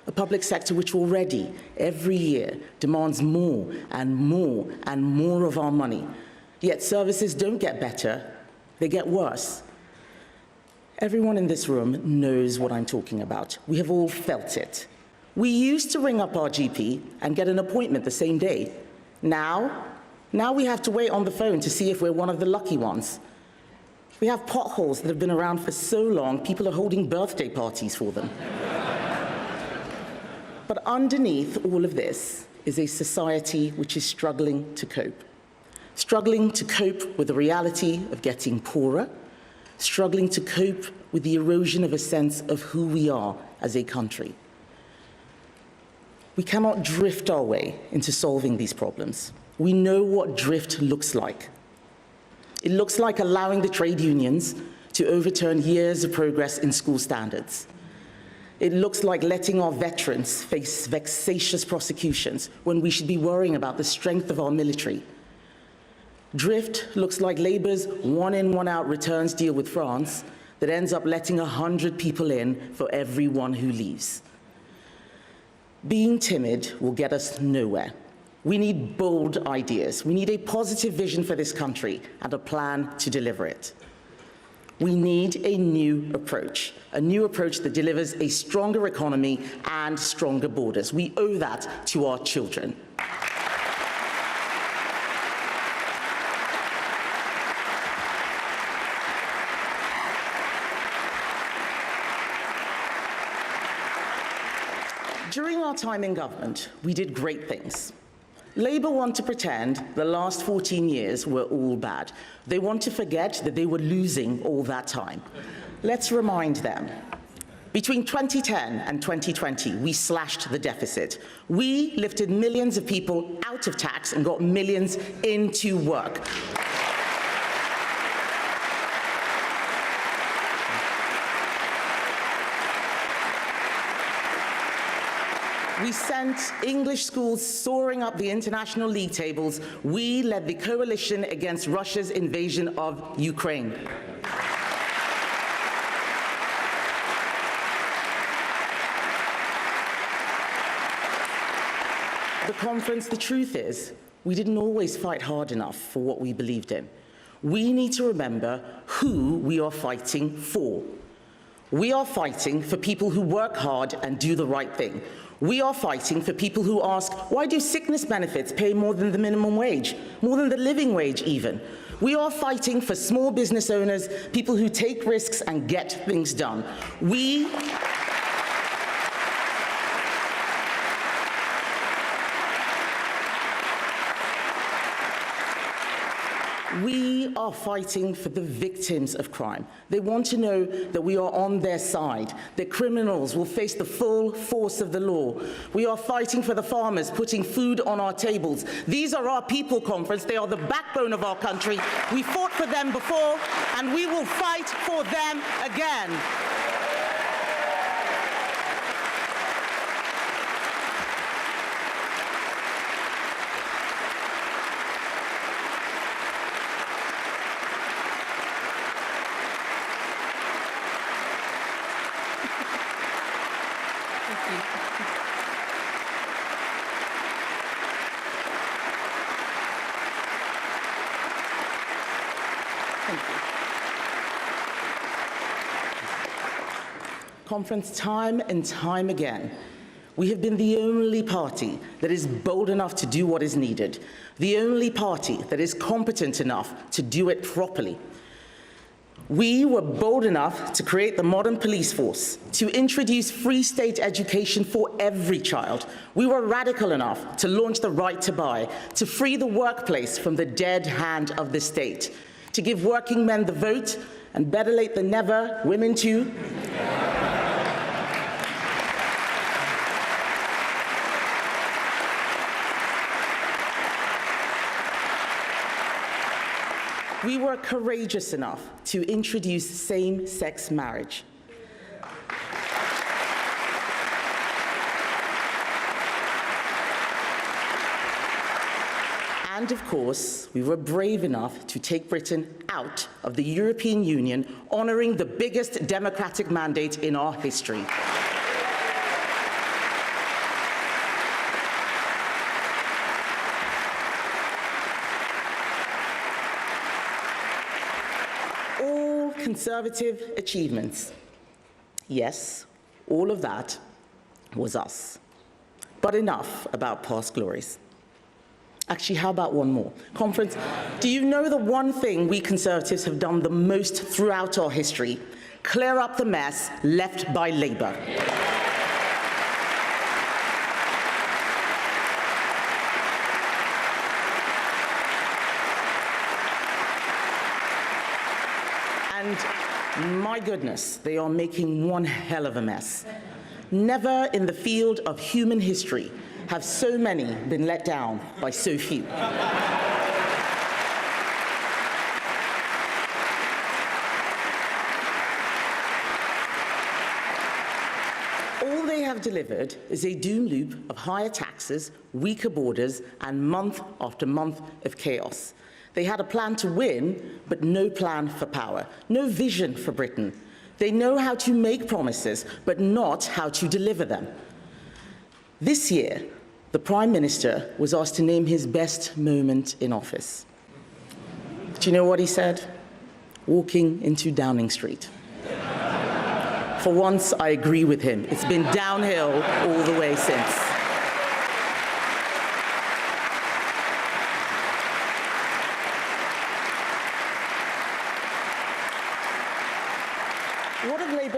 a public sector which already, every year, demands more and more and more of our money. Yet services don't get better, they get worse. Everyone in this room knows what I'm talking about. We have all felt it. We used to ring up our GP and get an appointment the same day. Now we have to wait on the phone to see if we're one of the lucky ones. We have potholes that have been around for so long, people are holding birthday parties for them. But underneath all of this is a society which is struggling to cope. Struggling to cope with the reality of getting poorer, struggling to cope with the erosion of a sense of who we are as a country. We cannot drift our way into solving these problems. We know what drift looks like. It looks like allowing the trade unions to overturn years of progress in school standards. It looks like letting our veterans face vexatious prosecutions when we should be worrying about the strength of our military. Drift looks like Labour's one-in, one-out returns deal with France that ends up letting 100 people in for every one who leaves. Being timid will get us nowhere. We need bold ideas. We need a positive vision for this country and a plan to deliver it. We need a new approach that delivers a stronger economy and stronger borders. We owe that to our children. time in government, we did great things. Labour want to pretend the last 14 years were all bad. They want to forget that they were losing all that time. Let's remind them. Between 2010 and 2020, we slashed the deficit. We lifted millions of people out of tax and got millions into work. We sent English schools soaring up the international league tables. We led the coalition against Russia's invasion of Ukraine. The conference, the truth is, we didn't always fight hard enough for what we believed in. We need to remember who we are fighting for. We are fighting for people who work hard and do the right thing. We are fighting for people who ask, why do sickness benefits pay more than the minimum wage, more than the living wage even? We are fighting for small business owners, people who take risks and get things done. We are fighting for the victims of crime. They want to know that we are on their side, that criminals will face the full force of the law. We are fighting for the farmers, putting food on our tables. These are our people, conference. They are the backbone of our country. We fought for them before, and we will fight for them again. Conference, time and time again, we have been the only party that is bold enough to do what is needed, the only party that is competent enough to do it properly. We were bold enough to create the modern police force, to introduce free state education for every child. We were radical enough to launch the right to buy, to free the workplace from the dead hand of the state, to give working men the vote, and better late than never, women too. We were courageous enough to introduce same-sex marriage. And of course, we were brave enough to take Britain out of the European Union, honoring the biggest democratic mandate in our history. Conservative achievements. Yes, all of that was us. But enough about past glories. Actually, how about one more? Conference, do you know the one thing we Conservatives have done the most throughout our history? Clear up the mess left by Labour. And my goodness, they are making one hell of a mess. Never in the field of human history have so many been let down by so few. All they have delivered is a doom loop of higher taxes, weaker borders, and month after month of chaos. They had a plan to win, but no plan for power, no vision for Britain. They know how to make promises, but not how to deliver them. This year, the Prime Minister was asked to name his best moment in office. Do you know what he said? Walking into Downing Street. For once, I agree with him. It's been downhill all the way since.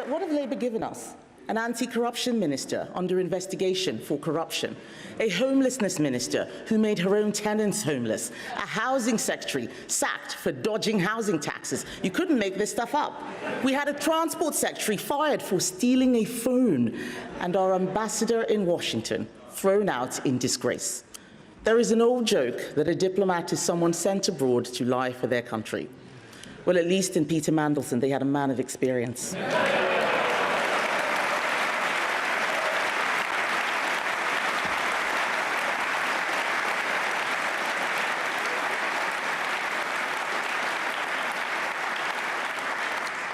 What have Labour given us? an anti-corruption minister under investigation for corruption, a homelessness minister who made her own tenants homeless, a housing secretary sacked for dodging housing taxes. You couldn't make this stuff up. We had a transport secretary fired for stealing a phone, and our ambassador in Washington thrown out in disgrace. There is an old joke that a diplomat is someone sent abroad to lie for their country. Well, at least in Peter Mandelson, they had a man of experience.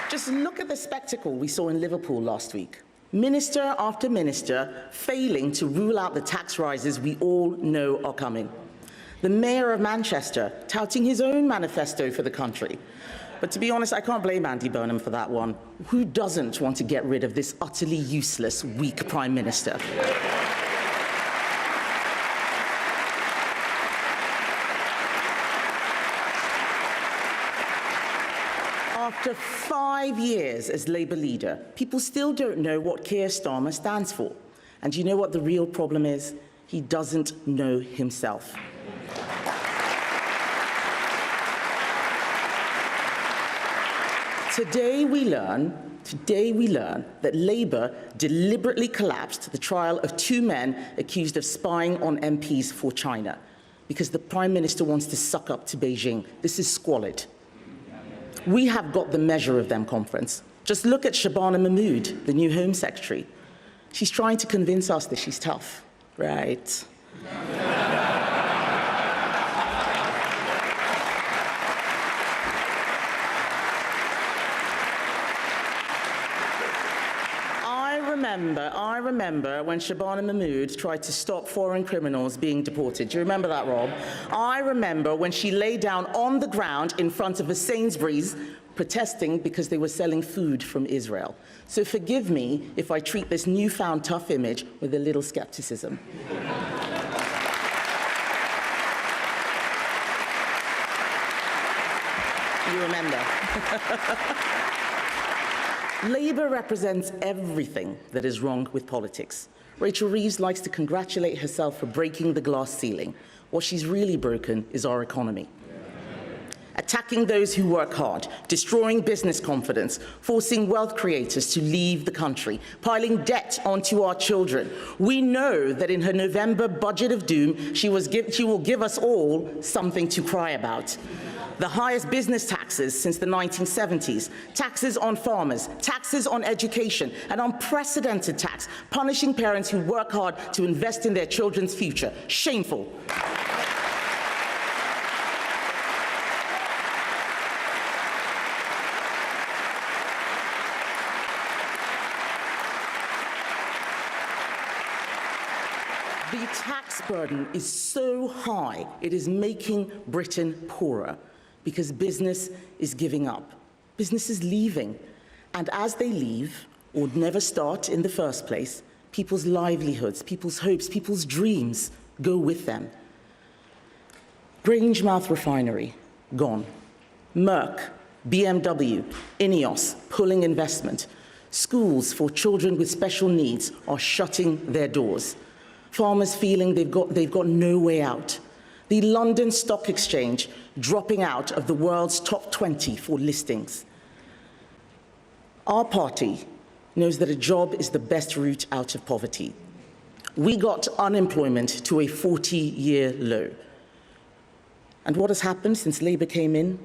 Just look at the spectacle we saw in Liverpool last week. Minister after minister failing to rule out the tax rises we all know are coming. The Mayor of Manchester touting his own manifesto for the country. But to be honest, I can't blame Andy Burnham for that one. Who doesn't want to get rid of this utterly useless, weak Prime Minister? After 5 years as Labour leader, people still don't know what Keir Starmer stands for. And you know what the real problem is? He doesn't know himself. Today we learn that Labour deliberately collapsed the trial of 2 men accused of spying on MPs for China because the Prime Minister wants to suck up to Beijing. This is squalid. We have got the measure of them, conference. Just look at Shabana Mahmood, the new Home Secretary. She's trying to convince us that she's tough, right? I remember when Shabana Mahmood tried to stop foreign criminals being deported. Do you remember that, Rob? I remember when she lay down on the ground in front of a Sainsbury's protesting because they were selling food from Israel. So forgive me if I treat this newfound tough image with a little skepticism. You remember. Labour represents everything that is wrong with politics. Rachel Reeves likes to congratulate herself for breaking the glass ceiling. What she's really broken is our economy. Attacking those who work hard, destroying business confidence, forcing wealth creators to leave the country, piling debt onto our children. We know that in her November budget of doom, she will give us all something to cry about. The highest business taxes since the 1970s, taxes on farmers, taxes on education, an unprecedented tax, punishing parents who work hard to invest in their children's future. Shameful. The tax burden is so high, it is making Britain poorer. Because business is giving up. Business is leaving. And as they leave, or never start in the first place, people's livelihoods, people's hopes, people's dreams go with them. Grangemouth Refinery, gone. Merck, BMW, Ineos, pulling investment. Schools for children with special needs are shutting their doors. Farmers feeling they've got no way out. The London Stock Exchange dropping out of the world's top 20 for listings. Our party knows that a job is the best route out of poverty. We got unemployment to a 40-year low. And what has happened since Labour came in?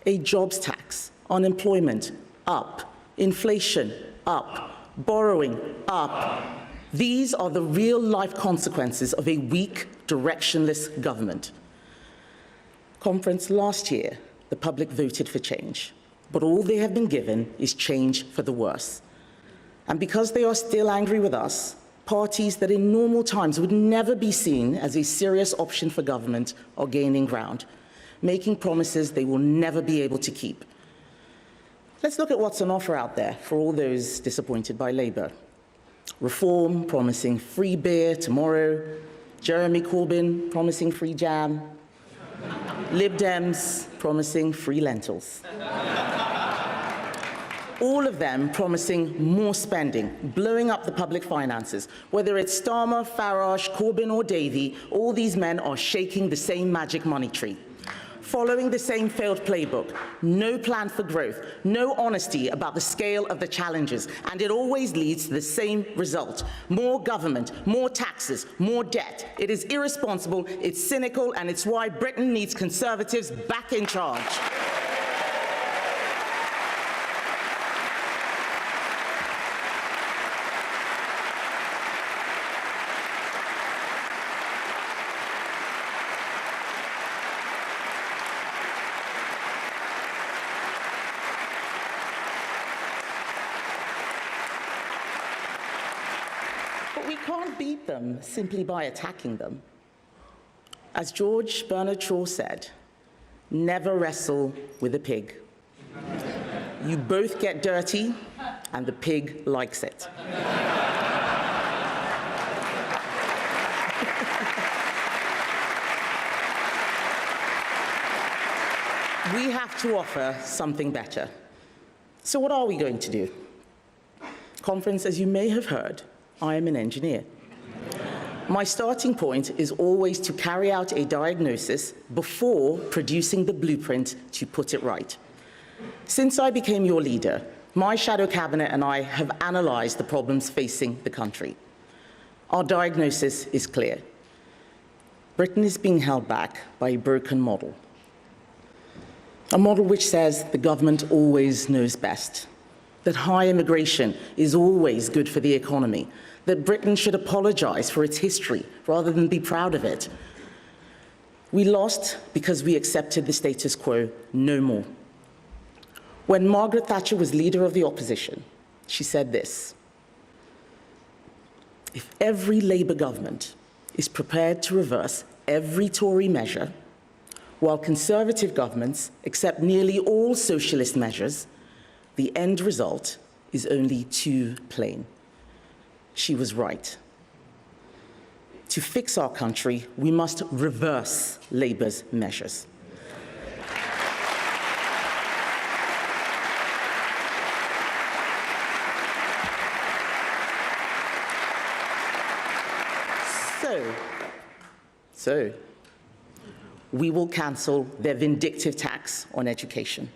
A jobs tax, unemployment up, inflation up, borrowing up. These are the real-life consequences of a weak, directionless government. Conference, last year, the public voted for change, but all they have been given is change for the worse. And because they are still angry with us, parties that in normal times would never be seen as a serious option for government are gaining ground, making promises they will never be able to keep. Let's look at what's on offer out there for all those disappointed by Labour. Reform, promising free beer tomorrow. Jeremy Corbyn, promising free jam. Lib Dems, promising free lentils. all of them promising more spending, blowing up the public finances. Whether it's Starmer, Farage, Corbyn or Davey, all these men are shaking the same magic money tree. Following the same failed playbook, no plan for growth, no honesty about the scale of the challenges, and it always leads to the same result: more government, more taxes, more debt. It is irresponsible, it's cynical, and it's why Britain needs Conservatives back in charge. But we can't beat them simply by attacking them. As George Bernard Shaw said, never wrestle with a pig. You both get dirty, and the pig likes it. We have to offer something better. So what are we going to do? Conference, as you may have heard, I am an engineer. My starting point is always to carry out a diagnosis before producing the blueprint to put it right. Since I became your leader, my shadow cabinet and I have analysed the problems facing the country. Our diagnosis is clear. Britain is being held back by a broken model. A model which says the government always knows best, that high immigration is always good for the economy, that Britain should apologise for its history rather than be proud of it. We lost because we accepted the status quo no more. When Margaret Thatcher was leader of the opposition, she said this: if every Labour government is prepared to reverse every Tory measure, while Conservative governments accept nearly all socialist measures, the end result is only too plain. She was right. To fix our country, we must reverse Labour's measures. So, we will cancel their vindictive tax on education.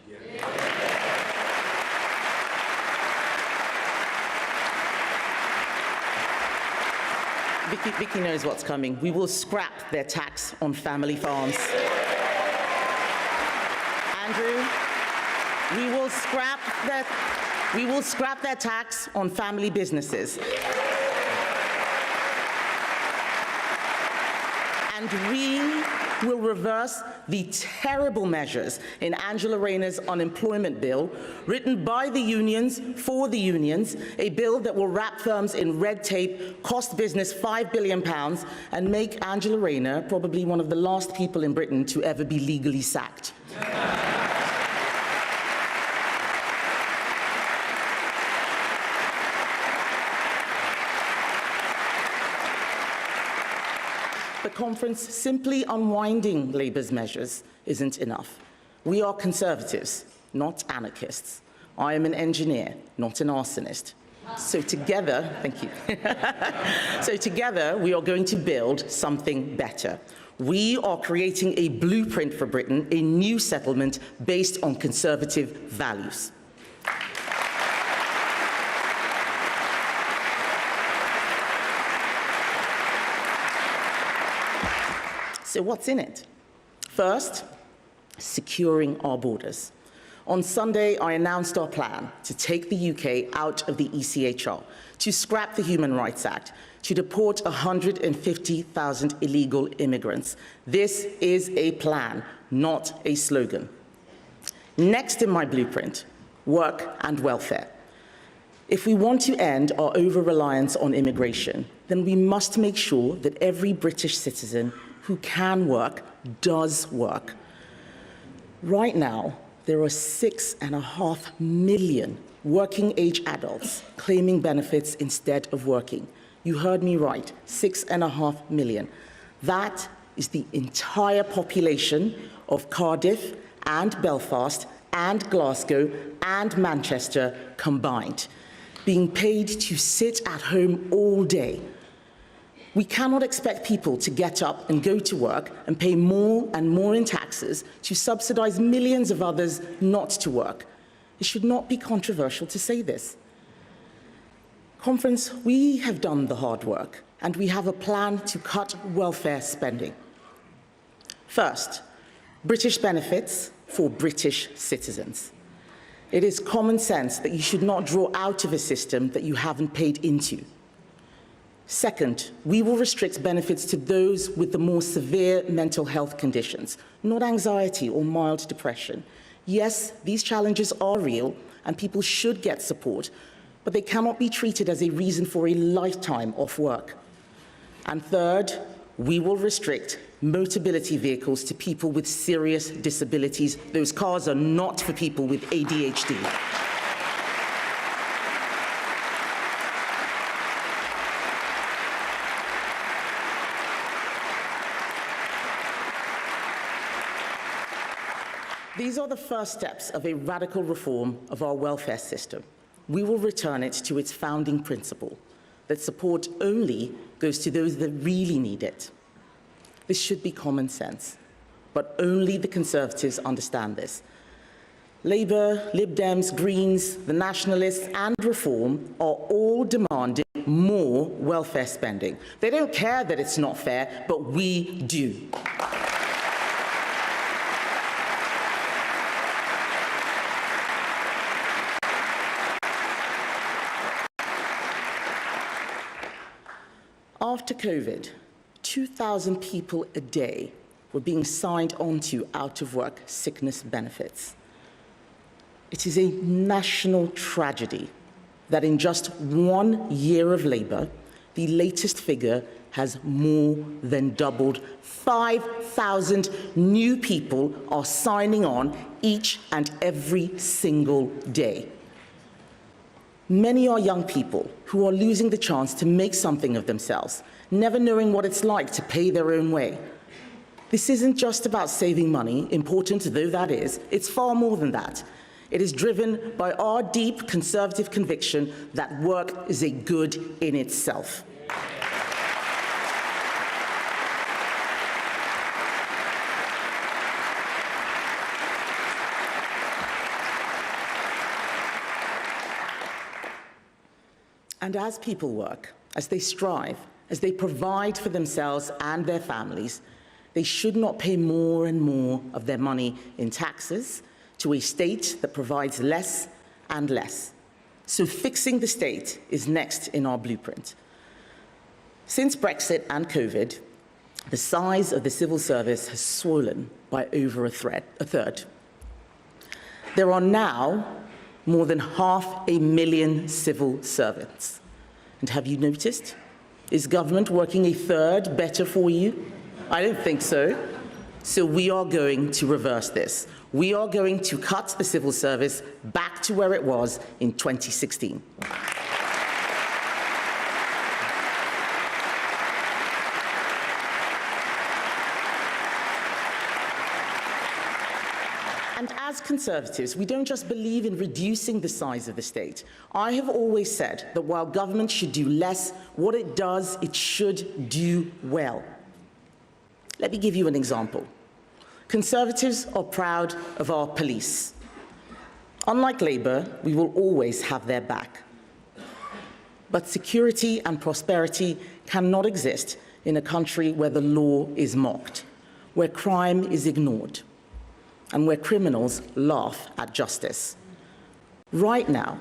Vicky knows what's coming. We will scrap their tax on family farms. Andrew, we will scrap their tax on family businesses. And we will reverse the terrible measures in Angela Rayner's unemployment bill, written by the unions for the unions, a bill that will wrap firms in red tape, cost business £5 billion, and make Angela Rayner probably one of the last people in Britain to ever be legally sacked. The conference simply unwinding Labour's measures isn't enough. We are Conservatives, not anarchists. I am an engineer, not an arsonist. So together, thank you. So together, we are going to build something better. We are creating a blueprint for Britain, a new settlement based on Conservative values. So what's in it? First, securing our borders. On Sunday, I announced our plan to take the UK out of the ECHR, to scrap the Human Rights Act, to deport 150,000 illegal immigrants. This is a plan, not a slogan. Next in my blueprint, work and welfare. If we want to end our over-reliance on immigration, then we must make sure that every British citizen who can work does work. Right now, there are 6.5 million working-age adults claiming benefits instead of working. You heard me right, 6.5 million. That is the entire population of Cardiff and Belfast and Glasgow and Manchester combined, being paid to sit at home all day. We cannot expect people to get up and go to work and pay more and more in taxes to subsidise millions of others not to work. It should not be controversial to say this. Conference, we have done the hard work, and we have a plan to cut welfare spending. First, British benefits for British citizens. It is common sense that you should not draw out of a system that you haven't paid into. Second, we will restrict benefits to those with the more severe mental health conditions, not anxiety or mild depression. Yes, these challenges are real and people should get support, but they cannot be treated as a reason for a lifetime off work. And third, we will restrict mobility vehicles to people with serious disabilities. Those cars are not for people with ADHD. These are the first steps of a radical reform of our welfare system. We will return it to its founding principle, that support only goes to those that really need it. This should be common sense, but only the Conservatives understand this. Labour, Lib Dems, Greens, the Nationalists and Reform are all demanding more welfare spending. They don't care that it's not fair, but we do. After COVID, 2,000 people a day were being signed onto out-of-work sickness benefits. It is a national tragedy that in just 1 year of Labour, the latest figure has more than doubled. 5,000 new people are signing on each and every single day. Many are young people who are losing the chance to make something of themselves, never knowing what it's like to pay their own way. This isn't just about saving money, important though that is. It's far more than that. It is driven by our deep Conservative conviction that work is a good in itself. And as people work, as they strive, as they provide for themselves and their families, they should not pay more and more of their money in taxes to a state that provides less and less. So fixing the state is next in our blueprint. Since Brexit and COVID, the size of the civil service has swollen by over a third. There are now more than 500,000 civil servants. And have you noticed? Is government working a third better for you? I don't think so. So we are going to reverse this. We are going to cut the civil service back to where it was in 2016. And as Conservatives, we don't just believe in reducing the size of the state. I have always said that while government should do less, what it does, it should do well. Let me give you an example. Conservatives are proud of our police. Unlike Labour, we will always have their back. But security and prosperity cannot exist in a country where the law is mocked, where crime is ignored, and where criminals laugh at justice. Right now,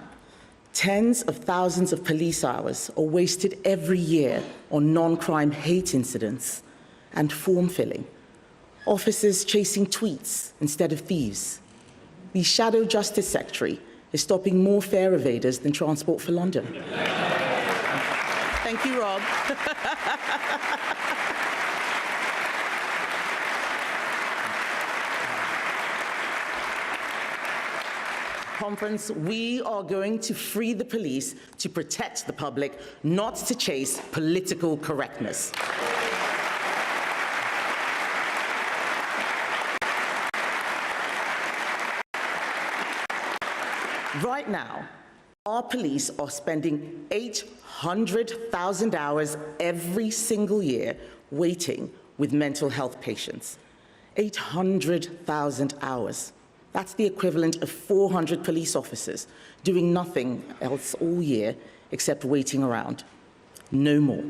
tens of thousands of police hours are wasted every year on non-crime hate incidents and form filling, officers chasing tweets instead of thieves. The Shadow Justice Secretary is stopping more fare evaders than Transport for London. Thank you, Rob. Conference, we are going to free the police to protect the public, not to chase political correctness. Right now, our police are spending 800,000 hours every single year waiting with mental health patients. 800,000 hours. That's the equivalent of 400 police officers doing nothing else all year except waiting around. No more.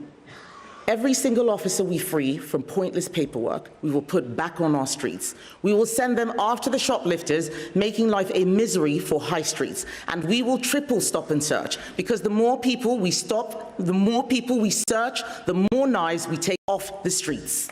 Every single officer we free from pointless paperwork, we will put back on our streets. We will send them after the shoplifters, making life a misery for high streets. And we will triple stop and search, because the more people we stop, the more people we search, the more knives we take off the streets.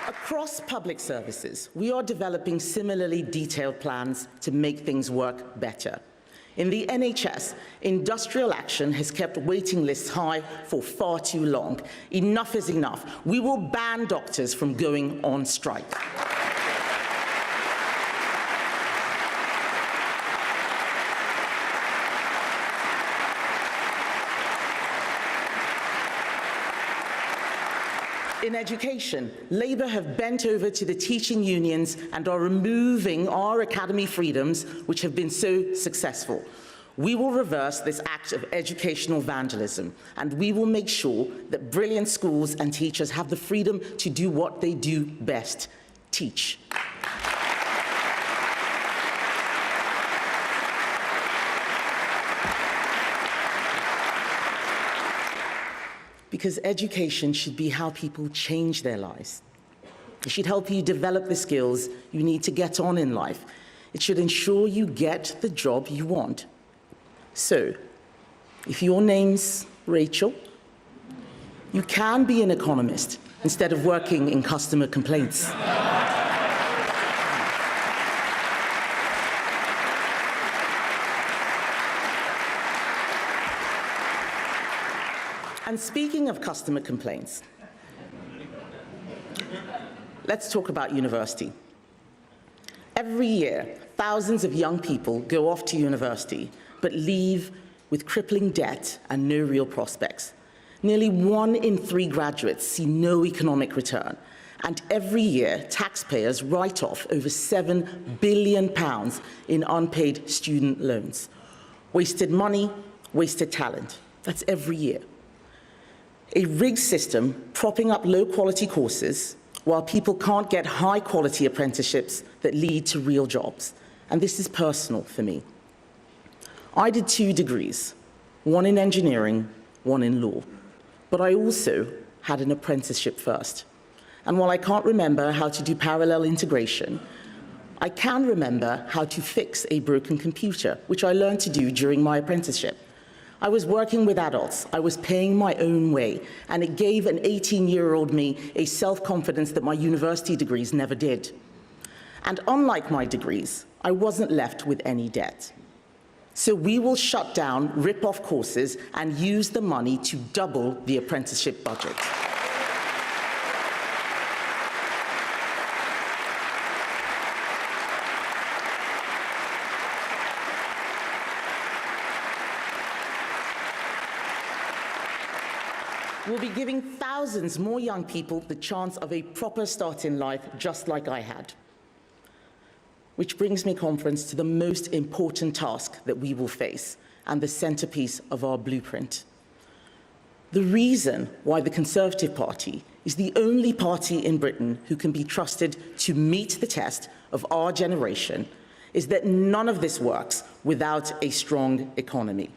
Across public services, we are developing similarly detailed plans to make things work better. In the NHS, industrial action has kept waiting lists high for far too long. Enough is enough. We will ban doctors from going on strike. In education, Labour have bent over to the teaching unions and are removing our academy freedoms, which have been so successful. We will reverse this act of educational vandalism, and we will make sure that brilliant schools and teachers have the freedom to do what they do best: teach. Because education should be how people change their lives. It should help you develop the skills you need to get on in life. It should ensure you get the job you want. So, if your name's Rachel, you can be an economist instead of working in customer complaints. And speaking of customer complaints, let's talk about university. Every year, thousands of young people go off to university, but leave with crippling debt and no real prospects. Nearly 1 in 3 graduates see no economic return. And every year, taxpayers write off over £7 billion in unpaid student loans. Wasted money, wasted talent. That's every year. A rigged system propping up low-quality courses while people can't get high-quality apprenticeships that lead to real jobs. And this is personal for me. I did 2 degrees, one in engineering, one in law. But I also had an apprenticeship first. And while I can't remember how to do parallel integration, I can remember how to fix a broken computer, which I learned to do during my apprenticeship. I was working with adults, I was paying my own way, and it gave an 18-year-old me a self-confidence that my university degrees never did. And unlike my degrees, I wasn't left with any debt. So we will shut down rip-off courses and use the money to double the apprenticeship budget. We'll be giving thousands more young people the chance of a proper start in life, just like I had. Which brings me, conference, to the most important task that we will face and the centerpiece of our blueprint. The reason why the Conservative Party is the only party in Britain who can be trusted to meet the test of our generation is that none of this works without a strong economy.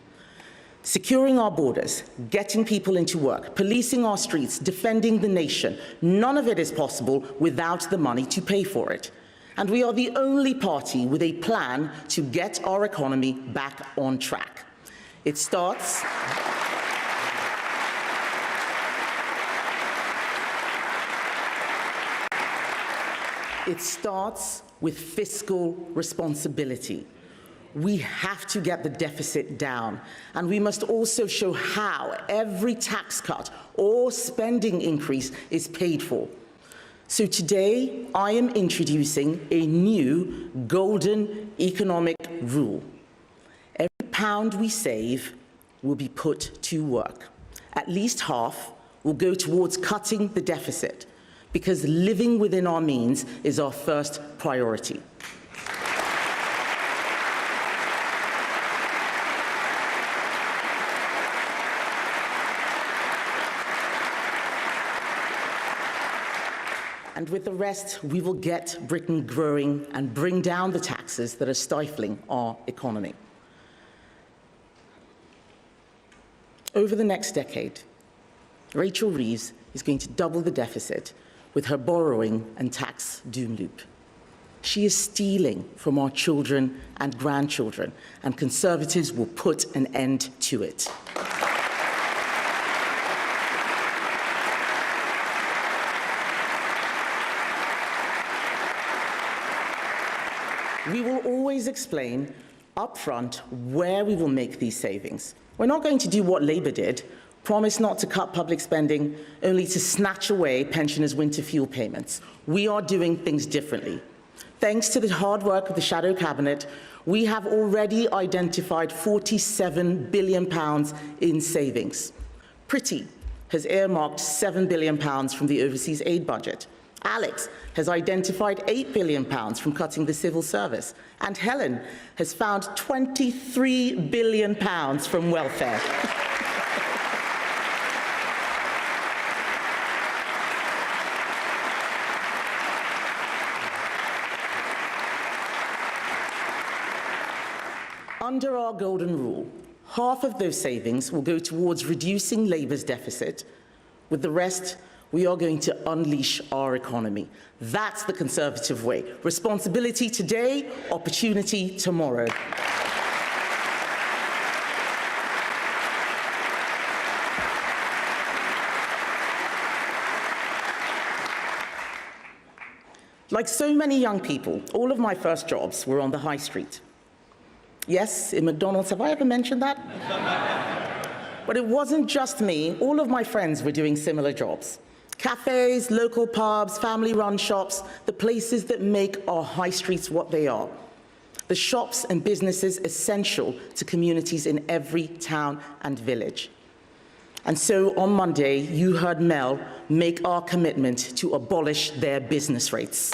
Securing our borders, getting people into work, policing our streets, defending the nation, none of it is possible without the money to pay for it. And we are the only party with a plan to get our economy back on track. It starts with fiscal responsibility. We have to get the deficit down, and we must also show how every tax cut or spending increase is paid for. So today, I am introducing a new golden economic rule. Every pound we save, will be put to work. At least half will go towards cutting the deficit, because living within our means is our first priority. And with the rest, we will get Britain growing and bring down the taxes that are stifling our economy. Over the next decade, Rachel Reeves is going to double the deficit with her borrowing and tax doom loop. She is stealing from our children and grandchildren, and Conservatives will put an end to it. We will always explain upfront where we will make these savings. We're not going to do what Labour did, promise not to cut public spending, only to snatch away pensioners' winter fuel payments. We are doing things differently. Thanks to the hard work of the Shadow Cabinet, we have already identified £47 billion in savings. Pretty has earmarked £7 billion from the overseas aid budget. Alex has identified £8 billion from cutting the civil service. And Helen has found £23 billion from welfare. Under our golden rule, half of those savings will go towards reducing Labour's deficit. With the rest, we are going to unleash our economy. That's the Conservative way. Responsibility today, opportunity tomorrow. Like so many young people, all of my first jobs were on the high street. Yes, in McDonald's. Have I ever mentioned that? But it wasn't just me. All of my friends were doing similar jobs. Cafes, local pubs, family-run shops, the places that make our high streets what they are. The shops and businesses essential to communities in every town and village. And so on Monday, you heard Mel make our commitment to abolish their business rates.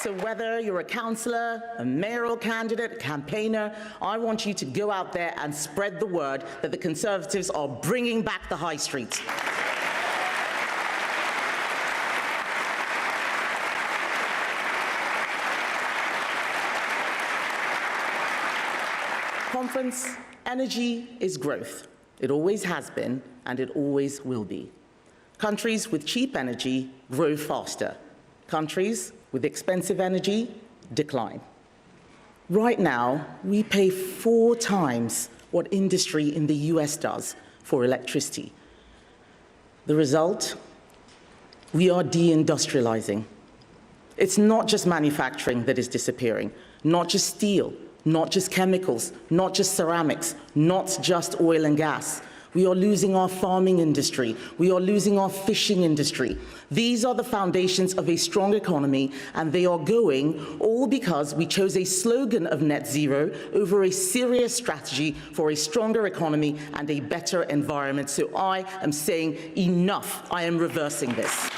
So whether you're a councillor, a mayoral candidate, a campaigner, I want you to go out there and spread the word that the Conservatives are bringing back the high street. Conference, energy is growth. It always has been, and it always will be. Countries with cheap energy grow faster. Countries with expensive energy decline. Right now, we pay 4 times what industry in the US does for electricity. The result? We are deindustrializing. It's not just manufacturing that is disappearing, not just steel, not just chemicals, not just ceramics, not just oil and gas. We are losing our farming industry. We are losing our fishing industry. These are the foundations of a strong economy, and they are going all because we chose a slogan of net zero over a serious strategy for a stronger economy and a better environment. So I am saying enough. I am reversing this.